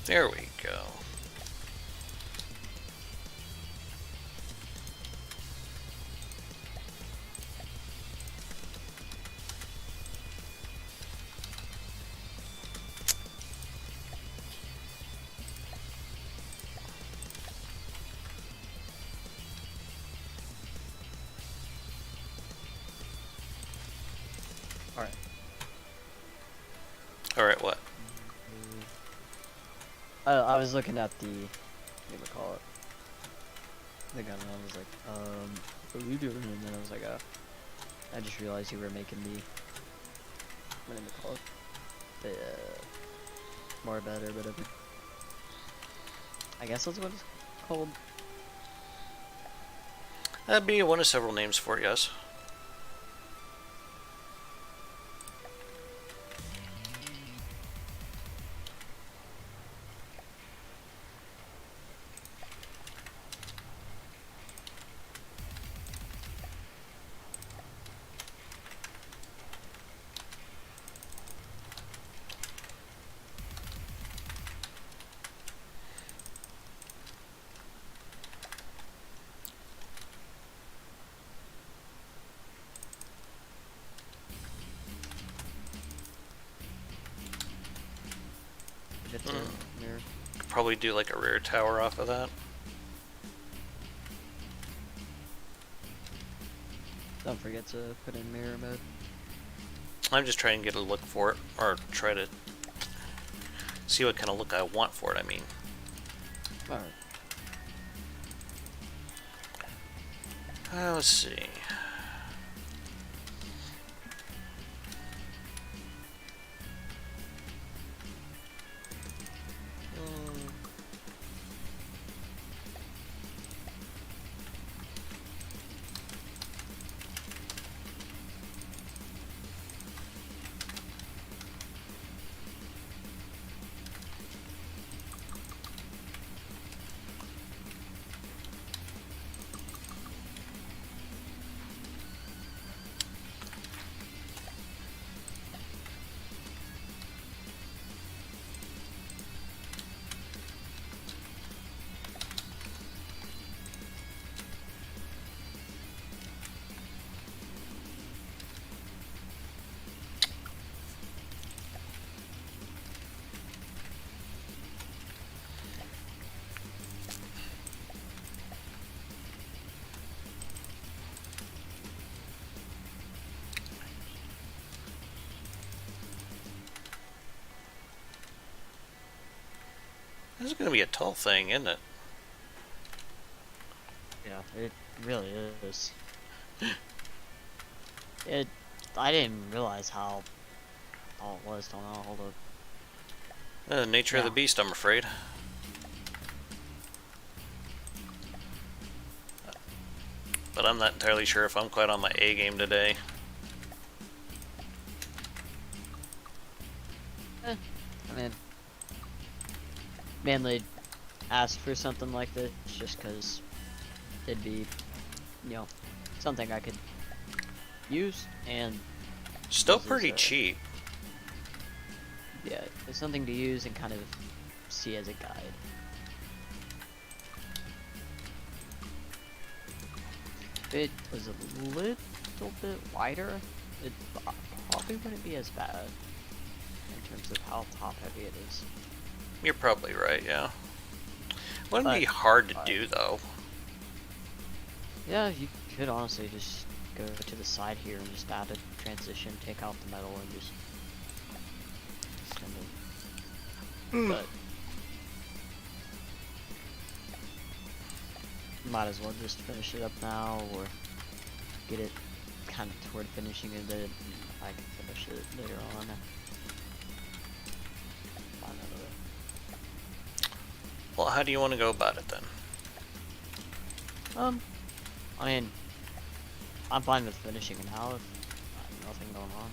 [SPEAKER 1] There we go.
[SPEAKER 2] Alright.
[SPEAKER 1] Alright, what?
[SPEAKER 2] I was looking at the, what do you call it? The gun, and I was like, what are you doing? And then I was like, I just realized you were making the, what do you call it? The, Marbet or whatever. I guess that's what it's called.
[SPEAKER 1] That'd be one of several names for it, yes.
[SPEAKER 2] Get to mirror.
[SPEAKER 1] Could probably do like a rear tower off of that.
[SPEAKER 2] Don't forget to put in mirror mode.
[SPEAKER 1] I'm just trying to get a look for it, or try to see what kind of look I want for it, I mean.
[SPEAKER 2] Alright.
[SPEAKER 1] Let's see. This is going to be a tall thing, isn't it?
[SPEAKER 2] Yeah, it really is. It. I didn't realize how tall it was. Don't know. Hold up.
[SPEAKER 1] The nature of the
[SPEAKER 2] Yeah.
[SPEAKER 1] beast, I'm afraid. But I'm not entirely sure if I'm quite on my A game today.
[SPEAKER 2] I mean, mainly asked for something like this just because it'd be, something I could use, and
[SPEAKER 1] Still
[SPEAKER 2] this is
[SPEAKER 1] pretty cheap.
[SPEAKER 2] yeah, it's something to use and kind of see as a guide. If it was a little bit wider, it probably wouldn't be as bad in terms of how top heavy it is.
[SPEAKER 1] You're probably right, yeah. Wouldn't be
[SPEAKER 2] But,
[SPEAKER 1] hard to do, though.
[SPEAKER 2] yeah, you could honestly just go to the side here and just add a transition, take out the metal, and just send it. But might as well just finish it up now, or get it kind of toward finishing it, and I can finish it later on. Find another.
[SPEAKER 1] Well, how do you want to go about it then?
[SPEAKER 2] I mean, I'm fine with finishing it now if nothing going on.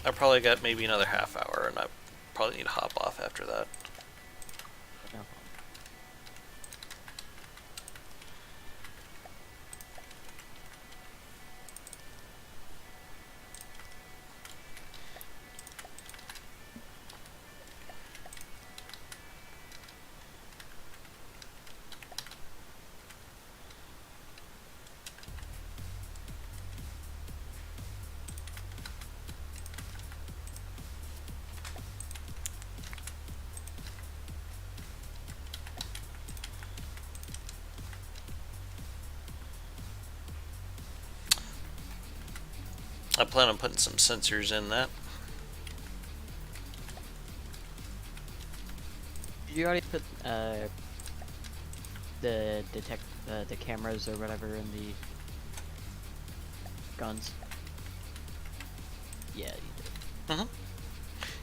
[SPEAKER 1] I probably got maybe another half hour, and I probably need to hop off after that.
[SPEAKER 2] No.
[SPEAKER 1] I plan on putting some sensors in that.
[SPEAKER 2] Did you already put the the cameras or whatever in the guns? Yeah, you did.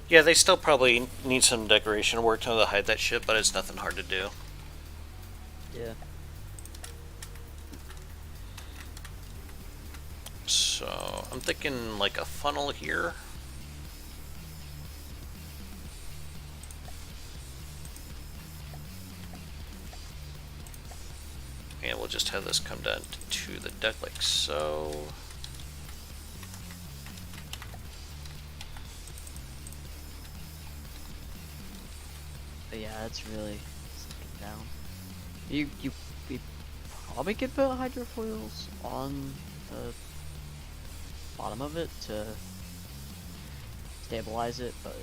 [SPEAKER 1] Yeah, they still probably need some decoration work to hide that shit, but it's nothing hard to do.
[SPEAKER 2] Yeah.
[SPEAKER 1] So, I'm thinking like a funnel here. And we'll just have this come down to the deck like so.
[SPEAKER 2] But yeah, it's really sinking down. You probably could put hydrofoils on the bottom of it to stabilize it, but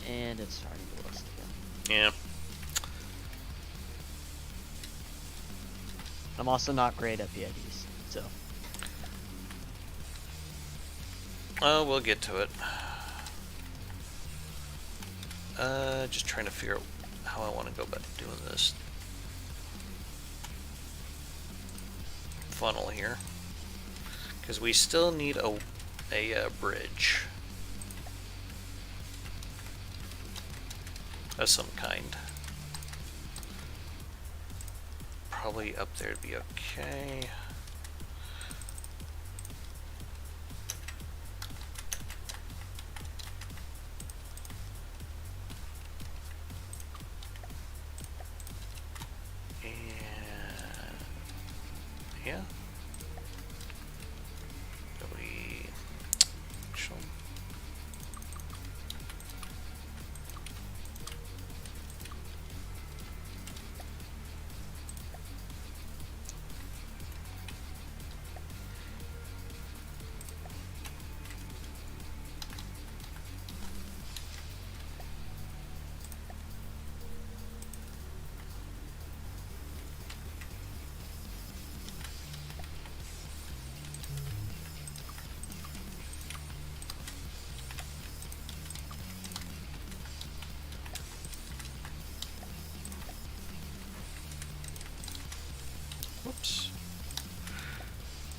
[SPEAKER 2] and it's starting to rust again.
[SPEAKER 1] Yeah.
[SPEAKER 2] I'm also not great at PIDs, so
[SPEAKER 1] Oh, we'll get to it. Just trying to figure out how I want to go about doing this funnel here, because we still need a bridge of some kind. Probably up there to be okay. Yeah. We show.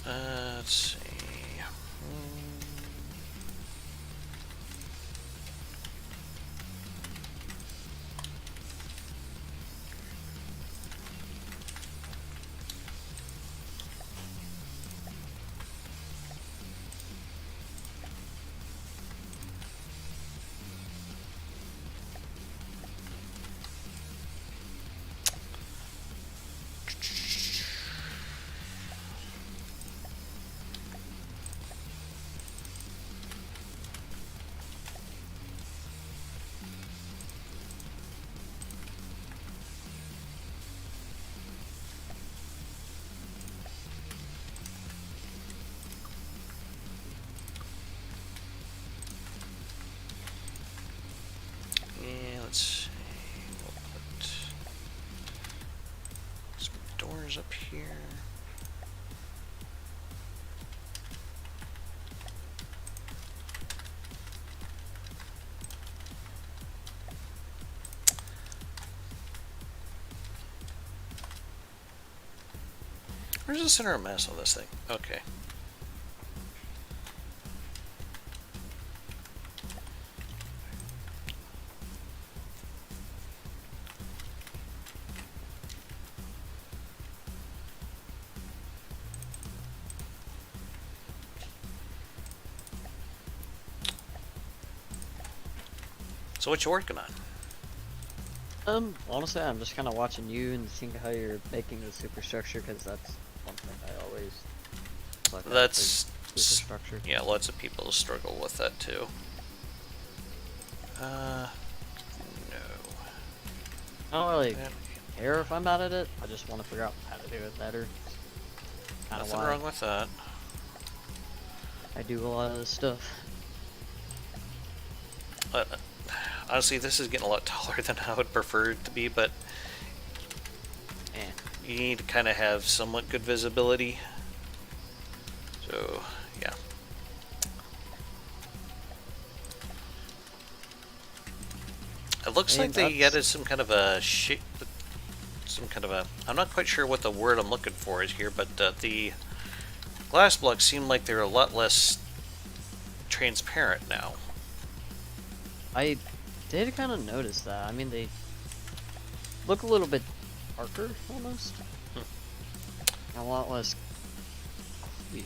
[SPEAKER 1] Let's see. Yeah, let's see. We'll put some doors up here. Where's the center of mass on this thing? Okay. So what you working on?
[SPEAKER 2] Honestly, I'm just kind of watching you and seeing how you're making the superstructure, because that's one thing I always suck at,
[SPEAKER 1] That's
[SPEAKER 2] is superstructure.
[SPEAKER 1] yeah, lots of people struggle with that too. No.
[SPEAKER 2] I don't really
[SPEAKER 1] Yeah,
[SPEAKER 2] care if I'm bad at it. I just want to figure out how to do it better. Kind of
[SPEAKER 1] nothing
[SPEAKER 2] why
[SPEAKER 1] wrong with that.
[SPEAKER 2] I do a lot of this stuff.
[SPEAKER 1] Honestly, this is getting a lot taller than I would prefer it to be, but
[SPEAKER 2] Eh.
[SPEAKER 1] you need to kind of have somewhat good visibility. So, yeah. It looks
[SPEAKER 2] And
[SPEAKER 1] like they
[SPEAKER 2] that's-
[SPEAKER 1] added some kind of a shape, some kind of a. I'm not quite sure what the word I'm looking for is here, but the glass blocks seem like they're a lot less transparent now.
[SPEAKER 2] I did kind of notice that. I mean, they look a little bit darker, almost. A lot less clear.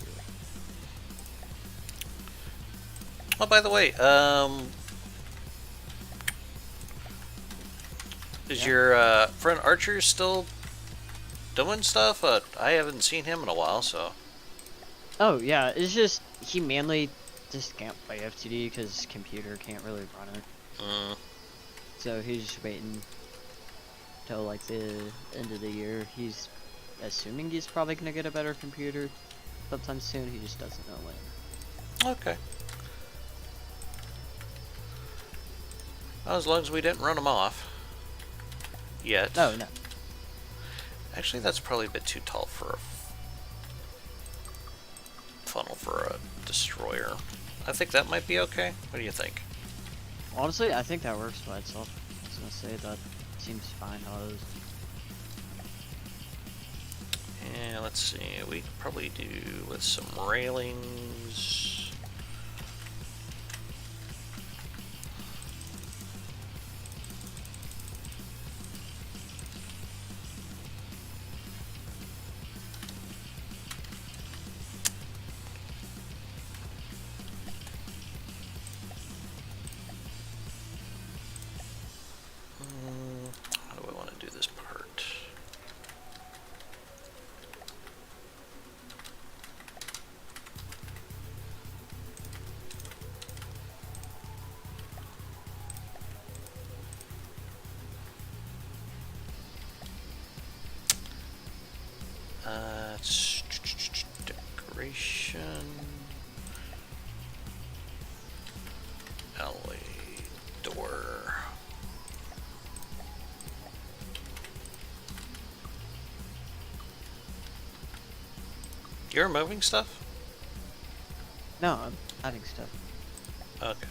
[SPEAKER 1] Oh, by the way, is
[SPEAKER 2] Yeah.
[SPEAKER 1] your friend Archer still doing stuff? I haven't seen him in a while, so.
[SPEAKER 2] Oh, yeah, it's just, he mainly just can't play FTD because his computer can't really run it. So he's just waiting till like the end of the year. He's assuming he's probably gonna get a better computer sometime soon. He just doesn't know when.
[SPEAKER 1] Okay. Well, as long as we didn't run him off. Yet.
[SPEAKER 2] Oh, no.
[SPEAKER 1] Actually, that's probably a bit too tall for a funnel for a destroyer. I think that might be okay. What do you think?
[SPEAKER 2] Honestly, I think that works by itself. I was gonna say that seems fine how it is.
[SPEAKER 1] Yeah, let's see. We could probably do with some railings. How do I want to do this part? It's decoration, alley, door. You're moving stuff?
[SPEAKER 2] No, I'm adding stuff.
[SPEAKER 1] Okay.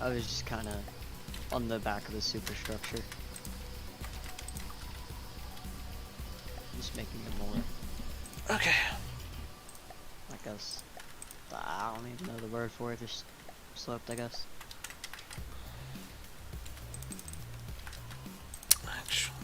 [SPEAKER 2] I was just kind of on the back of the superstructure. Just making it more.
[SPEAKER 1] Okay.
[SPEAKER 2] guess. I don't even know the word for it. Just sloped, I guess.
[SPEAKER 1] Actually,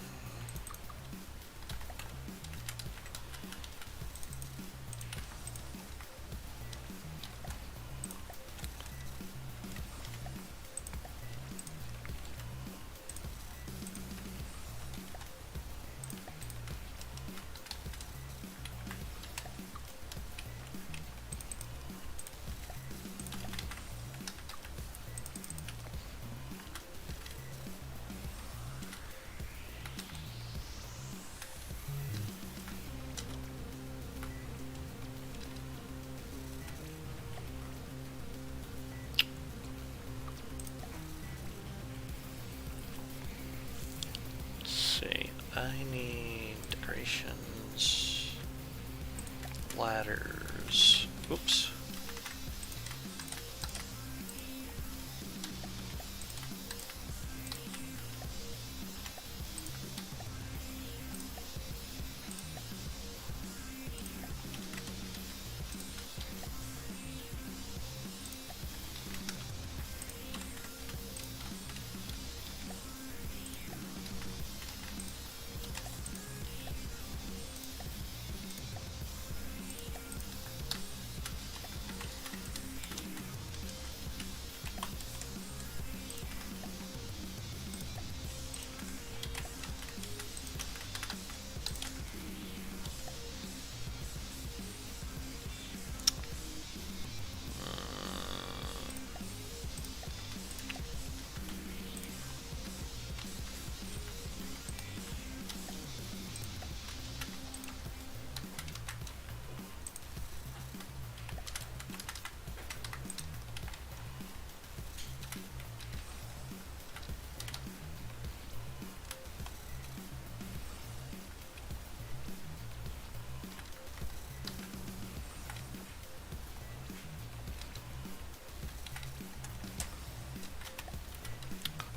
[SPEAKER 1] let's see. I need decorations, ladders. Oops.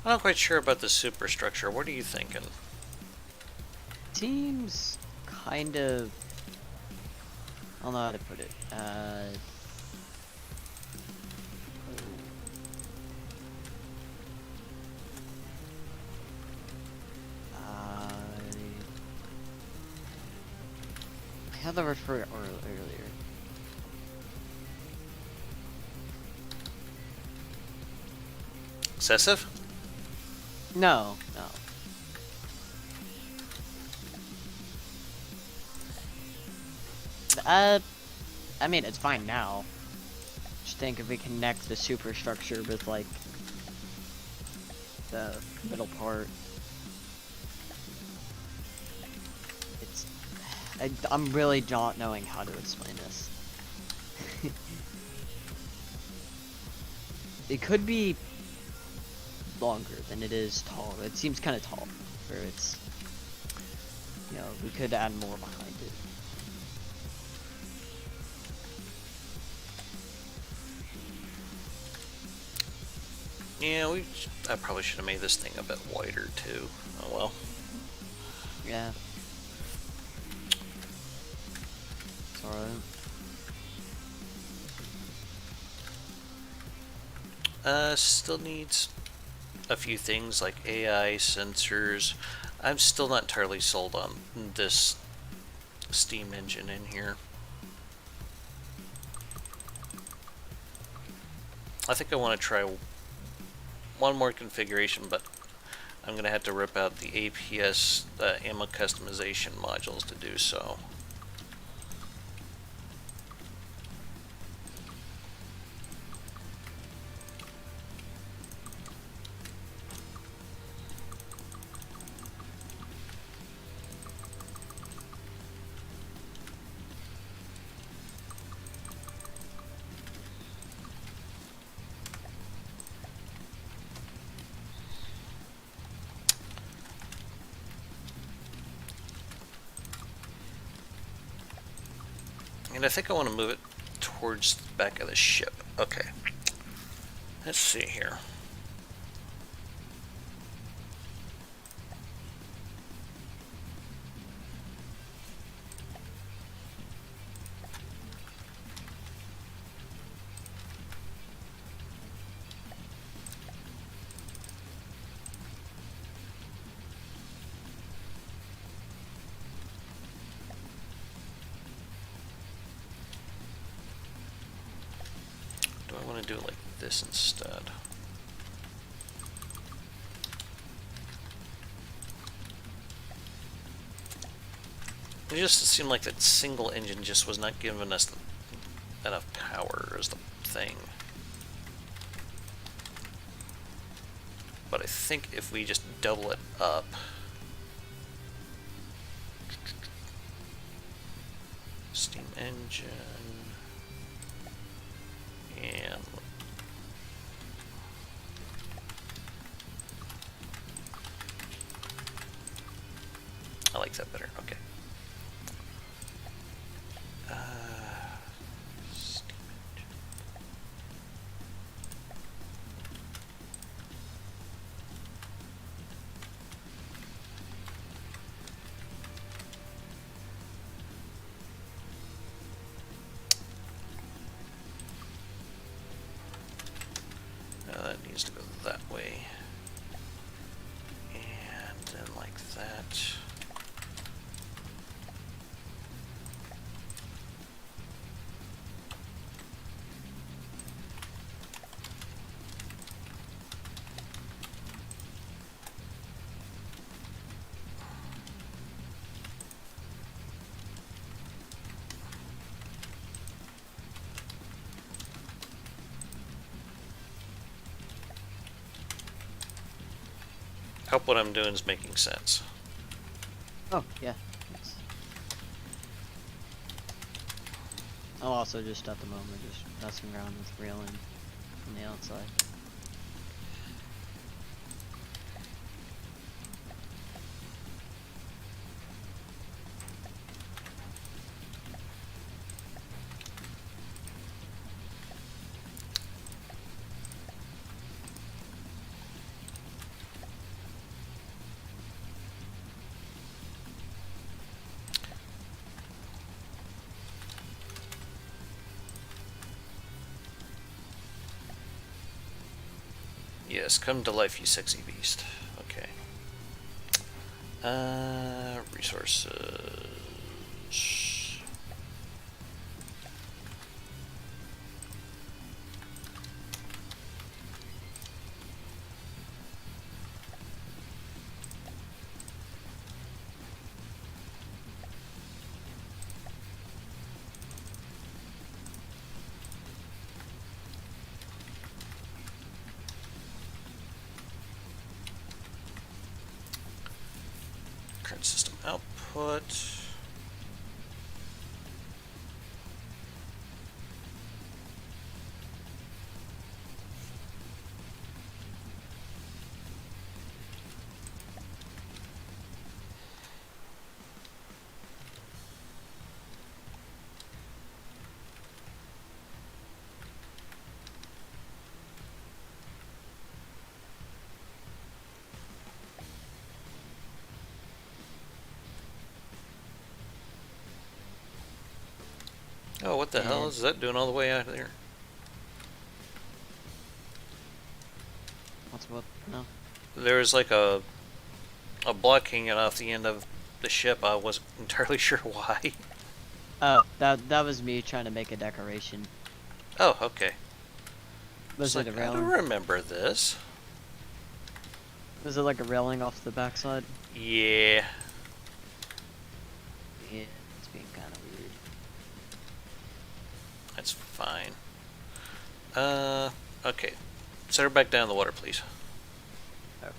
[SPEAKER 1] I'm not quite sure about the superstructure. What are you thinking?
[SPEAKER 2] Seems kind of. I don't know how to put it. I had the word for it earlier.
[SPEAKER 1] Excessive?
[SPEAKER 2] No, no. I mean, it's fine now. Just think if we connect the superstructure with, like, the middle part. It's... I'm really not knowing how to explain this. It could be longer than it is tall. It seems kind of tall for its... You know, we could add more behind it.
[SPEAKER 1] Yeah, I probably should have made this thing a bit wider too. Oh well.
[SPEAKER 2] Yeah. It's alright.
[SPEAKER 1] Still needs a few things like AI sensors. I'm still not entirely sold on this steam engine in here. I think I want to try one more configuration, but I'm going to have to rip out the APS ammo customization modules to do so. And I think I want to move it towards the back of the ship. Okay. Let's see here. gonna do it like this instead. It just seemed like that single engine just was not giving us enough power as the thing. But I think if we just double it up, steam engine, and I like that better. Okay. Steam engine. Now that needs to go that way. And then like that. Hope what I'm doing is making sense.
[SPEAKER 2] Oh, yeah. Thanks. I'm also just at the moment just messing around with railing from the outside. Yes, come to life, you sexy beast. Okay. Resources. Current system output. Oh, what the hell is that doing all the way out there? What's what? No.
[SPEAKER 1] There's like a block hanging off the end of the ship. I wasn't entirely sure why.
[SPEAKER 2] Oh, that was me trying to make a decoration.
[SPEAKER 1] Oh, okay.
[SPEAKER 2] Was
[SPEAKER 1] It's
[SPEAKER 2] it
[SPEAKER 1] like,
[SPEAKER 2] a
[SPEAKER 1] I don't
[SPEAKER 2] railing?
[SPEAKER 1] remember this.
[SPEAKER 2] Was it like a railing off the backside?
[SPEAKER 1] Yeah.
[SPEAKER 2] Yeah, it's being kind of weird.
[SPEAKER 1] That's fine. Okay. Set her back down in the water, please.
[SPEAKER 2] Okay.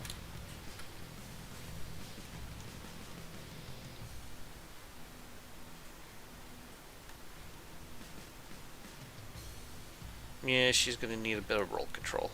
[SPEAKER 1] Yeah, she's gonna need a bit of roll control.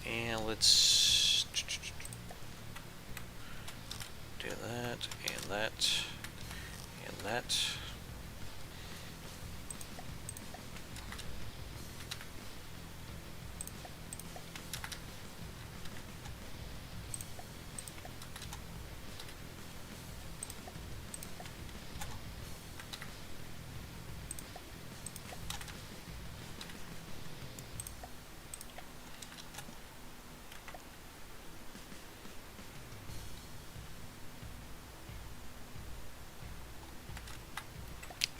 [SPEAKER 1] And let's do that, and that, and that.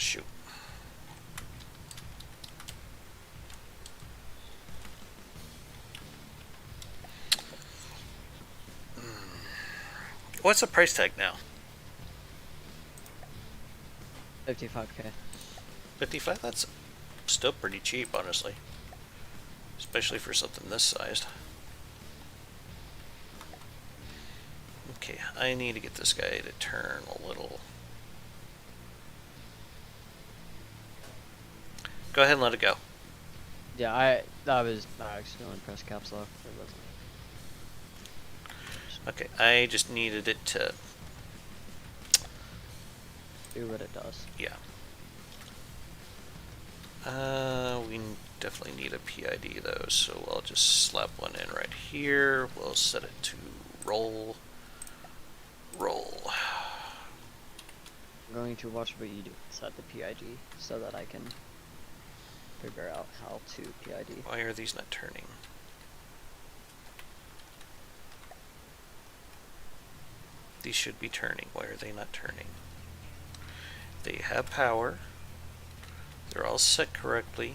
[SPEAKER 1] shoot. What's the price tag now?
[SPEAKER 2] 55k.
[SPEAKER 1] 55? That's still pretty cheap, honestly. Especially for something this sized. Okay, I need to get this guy to turn a little. Go ahead and let it go.
[SPEAKER 2] Yeah, I was accidentally pressed caps lock. It wasn't.
[SPEAKER 1] Okay, I just needed it to,
[SPEAKER 2] Do what it does.
[SPEAKER 1] yeah. We definitely need a PID though, so I'll just slap one in right here. We'll set it to roll. Roll.
[SPEAKER 2] I'm going to watch what you do inside the PID so that I can figure out how to PID.
[SPEAKER 1] Why are these not turning? These should be turning. Why are they not turning? They have power. They're all set correctly.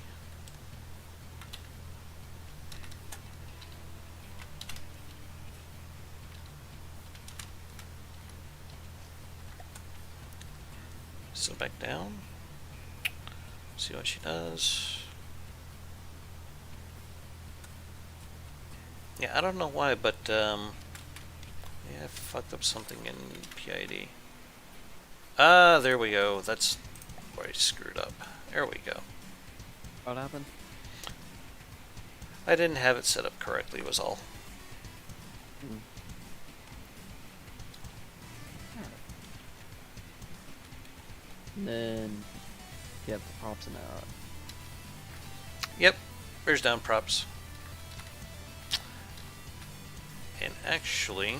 [SPEAKER 1] Sit back down. See what she does. Yeah, I don't know why, but yeah, I fucked up something in PID. Ah, there we go. That's where I screwed up. There we go.
[SPEAKER 2] What happened?
[SPEAKER 1] I didn't have it set up correctly, was all.
[SPEAKER 2] Hmm. And then you have the props in there.
[SPEAKER 1] Yep, there's down props. And actually,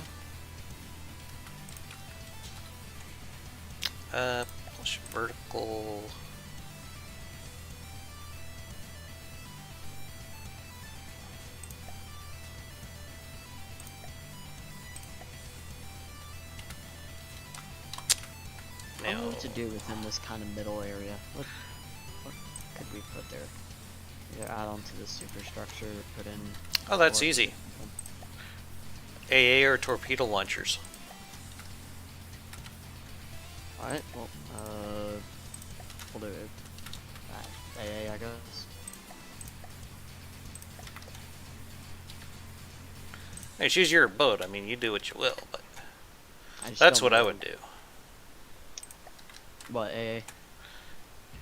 [SPEAKER 1] push vertical.
[SPEAKER 2] I don't know
[SPEAKER 1] Now,
[SPEAKER 2] what to do within this kind of middle area. What could we put there? Either add on to the superstructure, put in.
[SPEAKER 1] oh, that's
[SPEAKER 2] or-
[SPEAKER 1] easy. AA or torpedo launchers.
[SPEAKER 2] Alright, well, we'll do it. AA, I guess.
[SPEAKER 1] Hey, choose your boat. I mean, you do what you will, but
[SPEAKER 2] I just
[SPEAKER 1] that's
[SPEAKER 2] don't
[SPEAKER 1] what I
[SPEAKER 2] know
[SPEAKER 1] would do.
[SPEAKER 2] What, AA?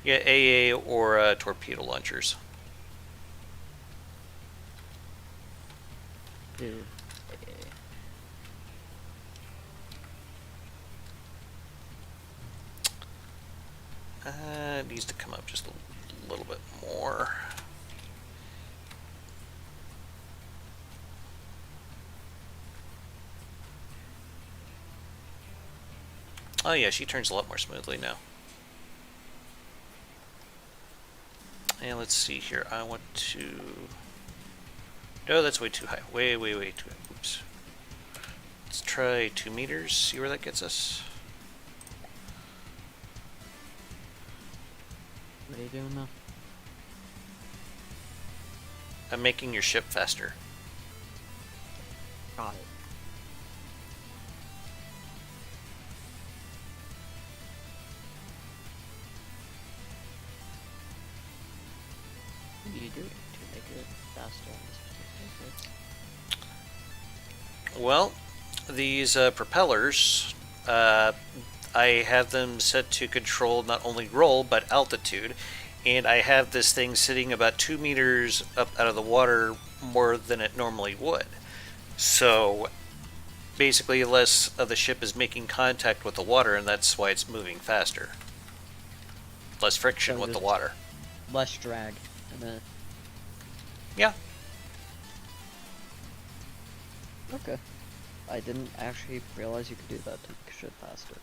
[SPEAKER 1] Yeah, AA or torpedo launchers.
[SPEAKER 2] Do
[SPEAKER 1] It needs to come up just a little bit more. Oh yeah, she turns a lot more smoothly now. And let's see here. I want to... No, that's way too high. Way too high. Oops. Let's try 2 meters. See where that gets us.
[SPEAKER 2] What are you doing now?
[SPEAKER 1] I'm making your ship faster.
[SPEAKER 2] Got it. What do you do to make it faster on this particular place?
[SPEAKER 1] Well, these propellers, I have them set to control not only roll, but altitude. And I have this thing sitting about 2 meters up out of the water more than it normally would. So basically less of the ship is making contact with the water, and that's why it's moving faster. Less friction
[SPEAKER 2] So
[SPEAKER 1] with the
[SPEAKER 2] just-
[SPEAKER 1] water.
[SPEAKER 2] Less drag. And then.
[SPEAKER 1] Yeah.
[SPEAKER 2] Okay. I didn't actually realize you could do that to make shit faster.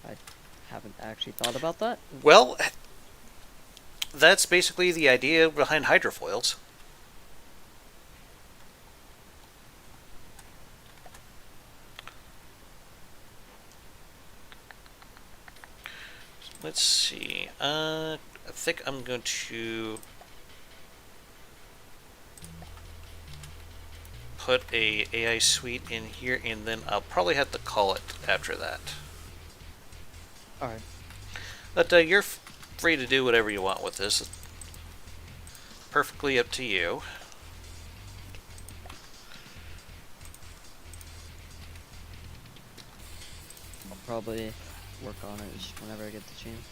[SPEAKER 2] I haven't actually thought about that.
[SPEAKER 1] Well, that's basically the idea behind hydrofoils. let's see. I think I'm going to put a AI suite in here, and then I'll probably have to call it after that.
[SPEAKER 2] Alright.
[SPEAKER 1] But you're free to do whatever you want with this. It's perfectly up to you.
[SPEAKER 2] I'll probably work on it just whenever I get the chance.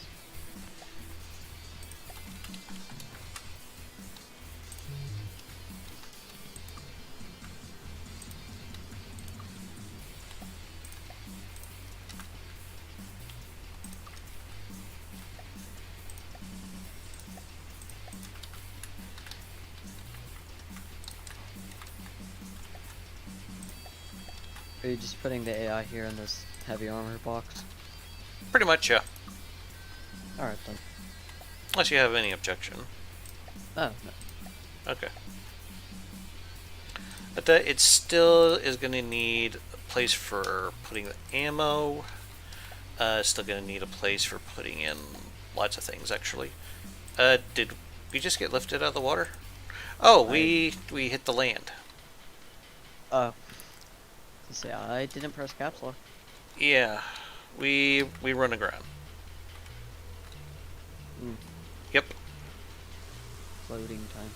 [SPEAKER 2] Are you just putting the AI here in this heavy armor box?
[SPEAKER 1] Pretty much, yeah.
[SPEAKER 2] Alright then.
[SPEAKER 1] Unless you have any objection.
[SPEAKER 2] Oh, no.
[SPEAKER 1] Okay. But it still is going to need a place for putting the ammo. Still going to need a place for putting in lots of things, actually. Did we just get lifted out of the water? Oh, we hit the land.
[SPEAKER 2] Oh. To say, I didn't press caps lock.
[SPEAKER 1] Yeah, we run aground.
[SPEAKER 2] Mm.
[SPEAKER 1] Yep.
[SPEAKER 2] Loading time.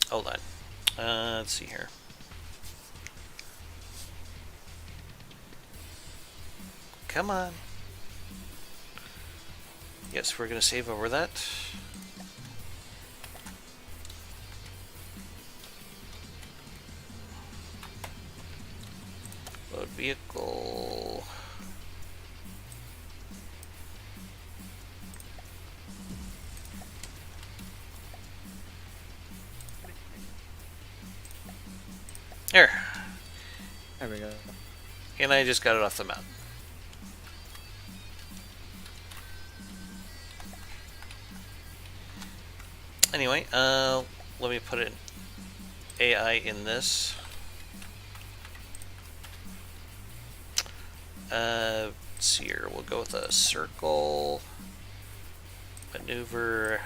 [SPEAKER 1] Hold on. Let's see here. Come on. Yes, we're going to save over that. Load vehicle. There.
[SPEAKER 2] There we go.
[SPEAKER 1] And I just got it off the map. Anyway, let me put an AI in this. Let's see here. We'll go with a circle, maneuver,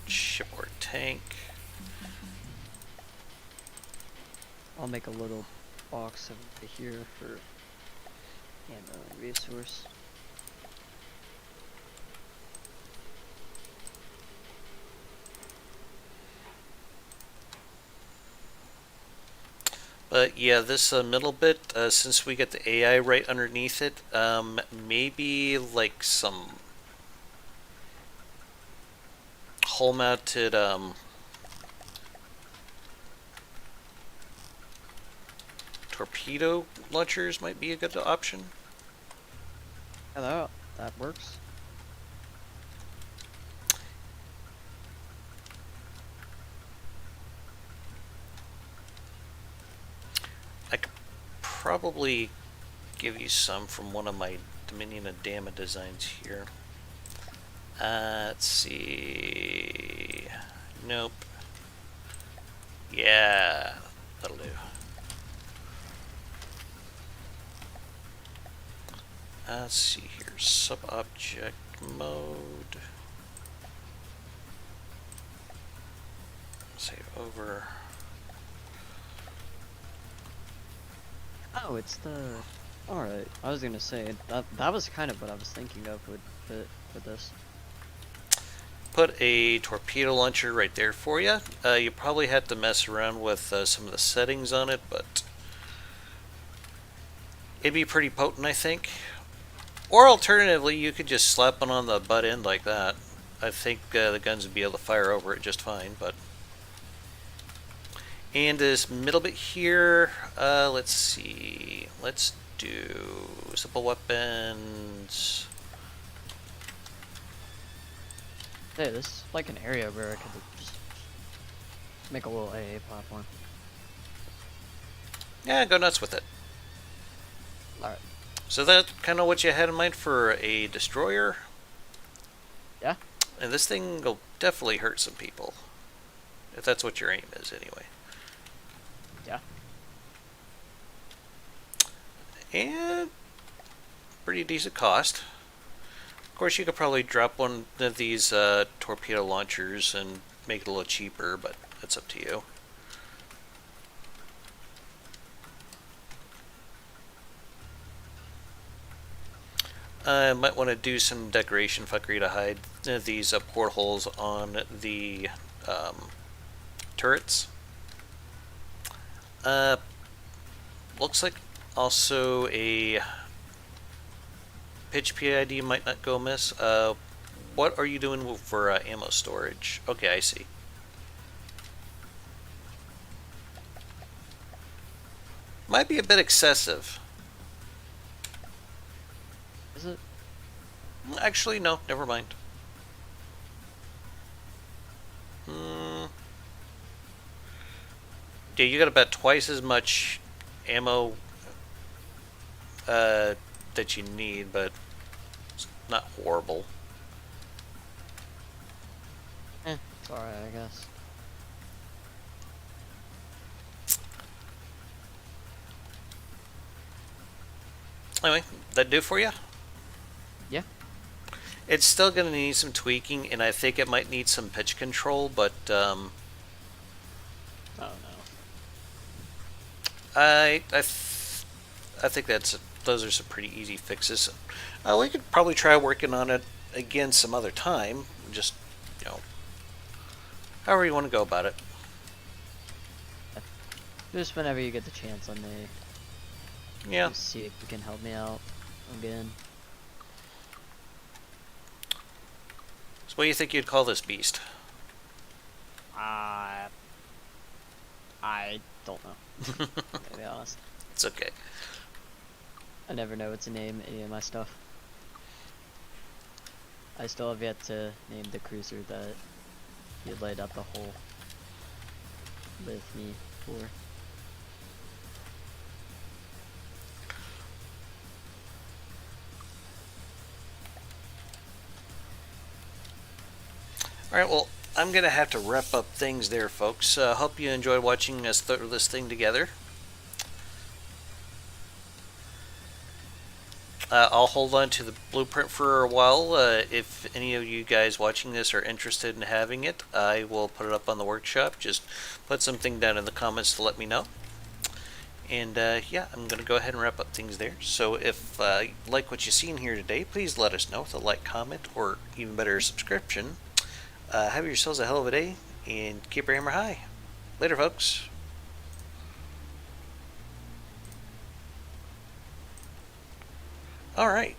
[SPEAKER 1] shipboard tank.
[SPEAKER 2] I'll make a little box over here for ammo and resource.
[SPEAKER 1] But yeah, this middle bit, since we get the AI right underneath it, maybe like some hull-mounted torpedo launchers might be a good option.
[SPEAKER 2] Yeah, that works.
[SPEAKER 1] I could probably give you some from one of my Dominion of Damas designs here. Let's see. Nope. Yeah, that'll do. Let's see here. Sub-object mode. Save over.
[SPEAKER 2] Oh, it's the... Alright, I was gonna say, that was kind of what I was thinking of would fit for this.
[SPEAKER 1] Put a torpedo launcher right there for you. You probably had to mess around with some of the settings on it, but it'd be pretty potent, I think. Or alternatively, you could just slap one on the butt end like that. I think the guns would be able to fire over it just fine, but... And this middle bit here, let's see. Let's do simple weapons.
[SPEAKER 2] Hey, this is like an area where I could just make a little AA platform.
[SPEAKER 1] Yeah, go nuts with it.
[SPEAKER 2] Alright.
[SPEAKER 1] So that's kind of what you had in mind for a destroyer?
[SPEAKER 2] Yeah.
[SPEAKER 1] And this thing will definitely hurt some people. If that's what your aim is, anyway.
[SPEAKER 2] Yeah.
[SPEAKER 1] And pretty decent cost. Of course, you could probably drop one of these torpedo launchers and make it a little cheaper, but that's up to you. Might want to do some decoration fuckery to hide these portholes on the turrets. Looks like also a pitch PID might not go amiss. What are you doing for ammo storage? Okay, I see. Might be a bit excessive.
[SPEAKER 2] Is it?
[SPEAKER 1] Actually, no, never mind. Hmm. Yeah, you got about twice as much ammo that you need, but it's not horrible.
[SPEAKER 2] It's alright, I guess.
[SPEAKER 1] Anyway, that do for you?
[SPEAKER 2] Yeah.
[SPEAKER 1] It's still going to need some tweaking, and I think it might need some pitch control, but
[SPEAKER 2] Oh no.
[SPEAKER 1] I think those are some pretty easy fixes. We could probably try working on it again some other time. Just, you know, however you want to go about it.
[SPEAKER 2] Just whenever you get the chance on me.
[SPEAKER 1] Yeah.
[SPEAKER 2] Just see if you can help me out again.
[SPEAKER 1] So what do you think you'd call this beast?
[SPEAKER 2] I don't know. To be honest.
[SPEAKER 1] It's okay.
[SPEAKER 2] I never know what to name any of my stuff. I still have yet to name the cruiser that you laid out the hole with me for.
[SPEAKER 1] Alright, well, I'm going to have to wrap up things there, folks. Hope you enjoyed watching us throw this thing together. I'll hold on to the blueprint for a while. If any of you guys watching this are interested in having it, I will put it up on the workshop. Just put something down in the comments to let me know. And yeah, I'm going to go ahead and wrap up things there. So if you like what you've seen here today, please let us know with a like, comment, or even better, subscription. Have yourselves a hell of a day, and keep your hammer high. Later, folks. All right.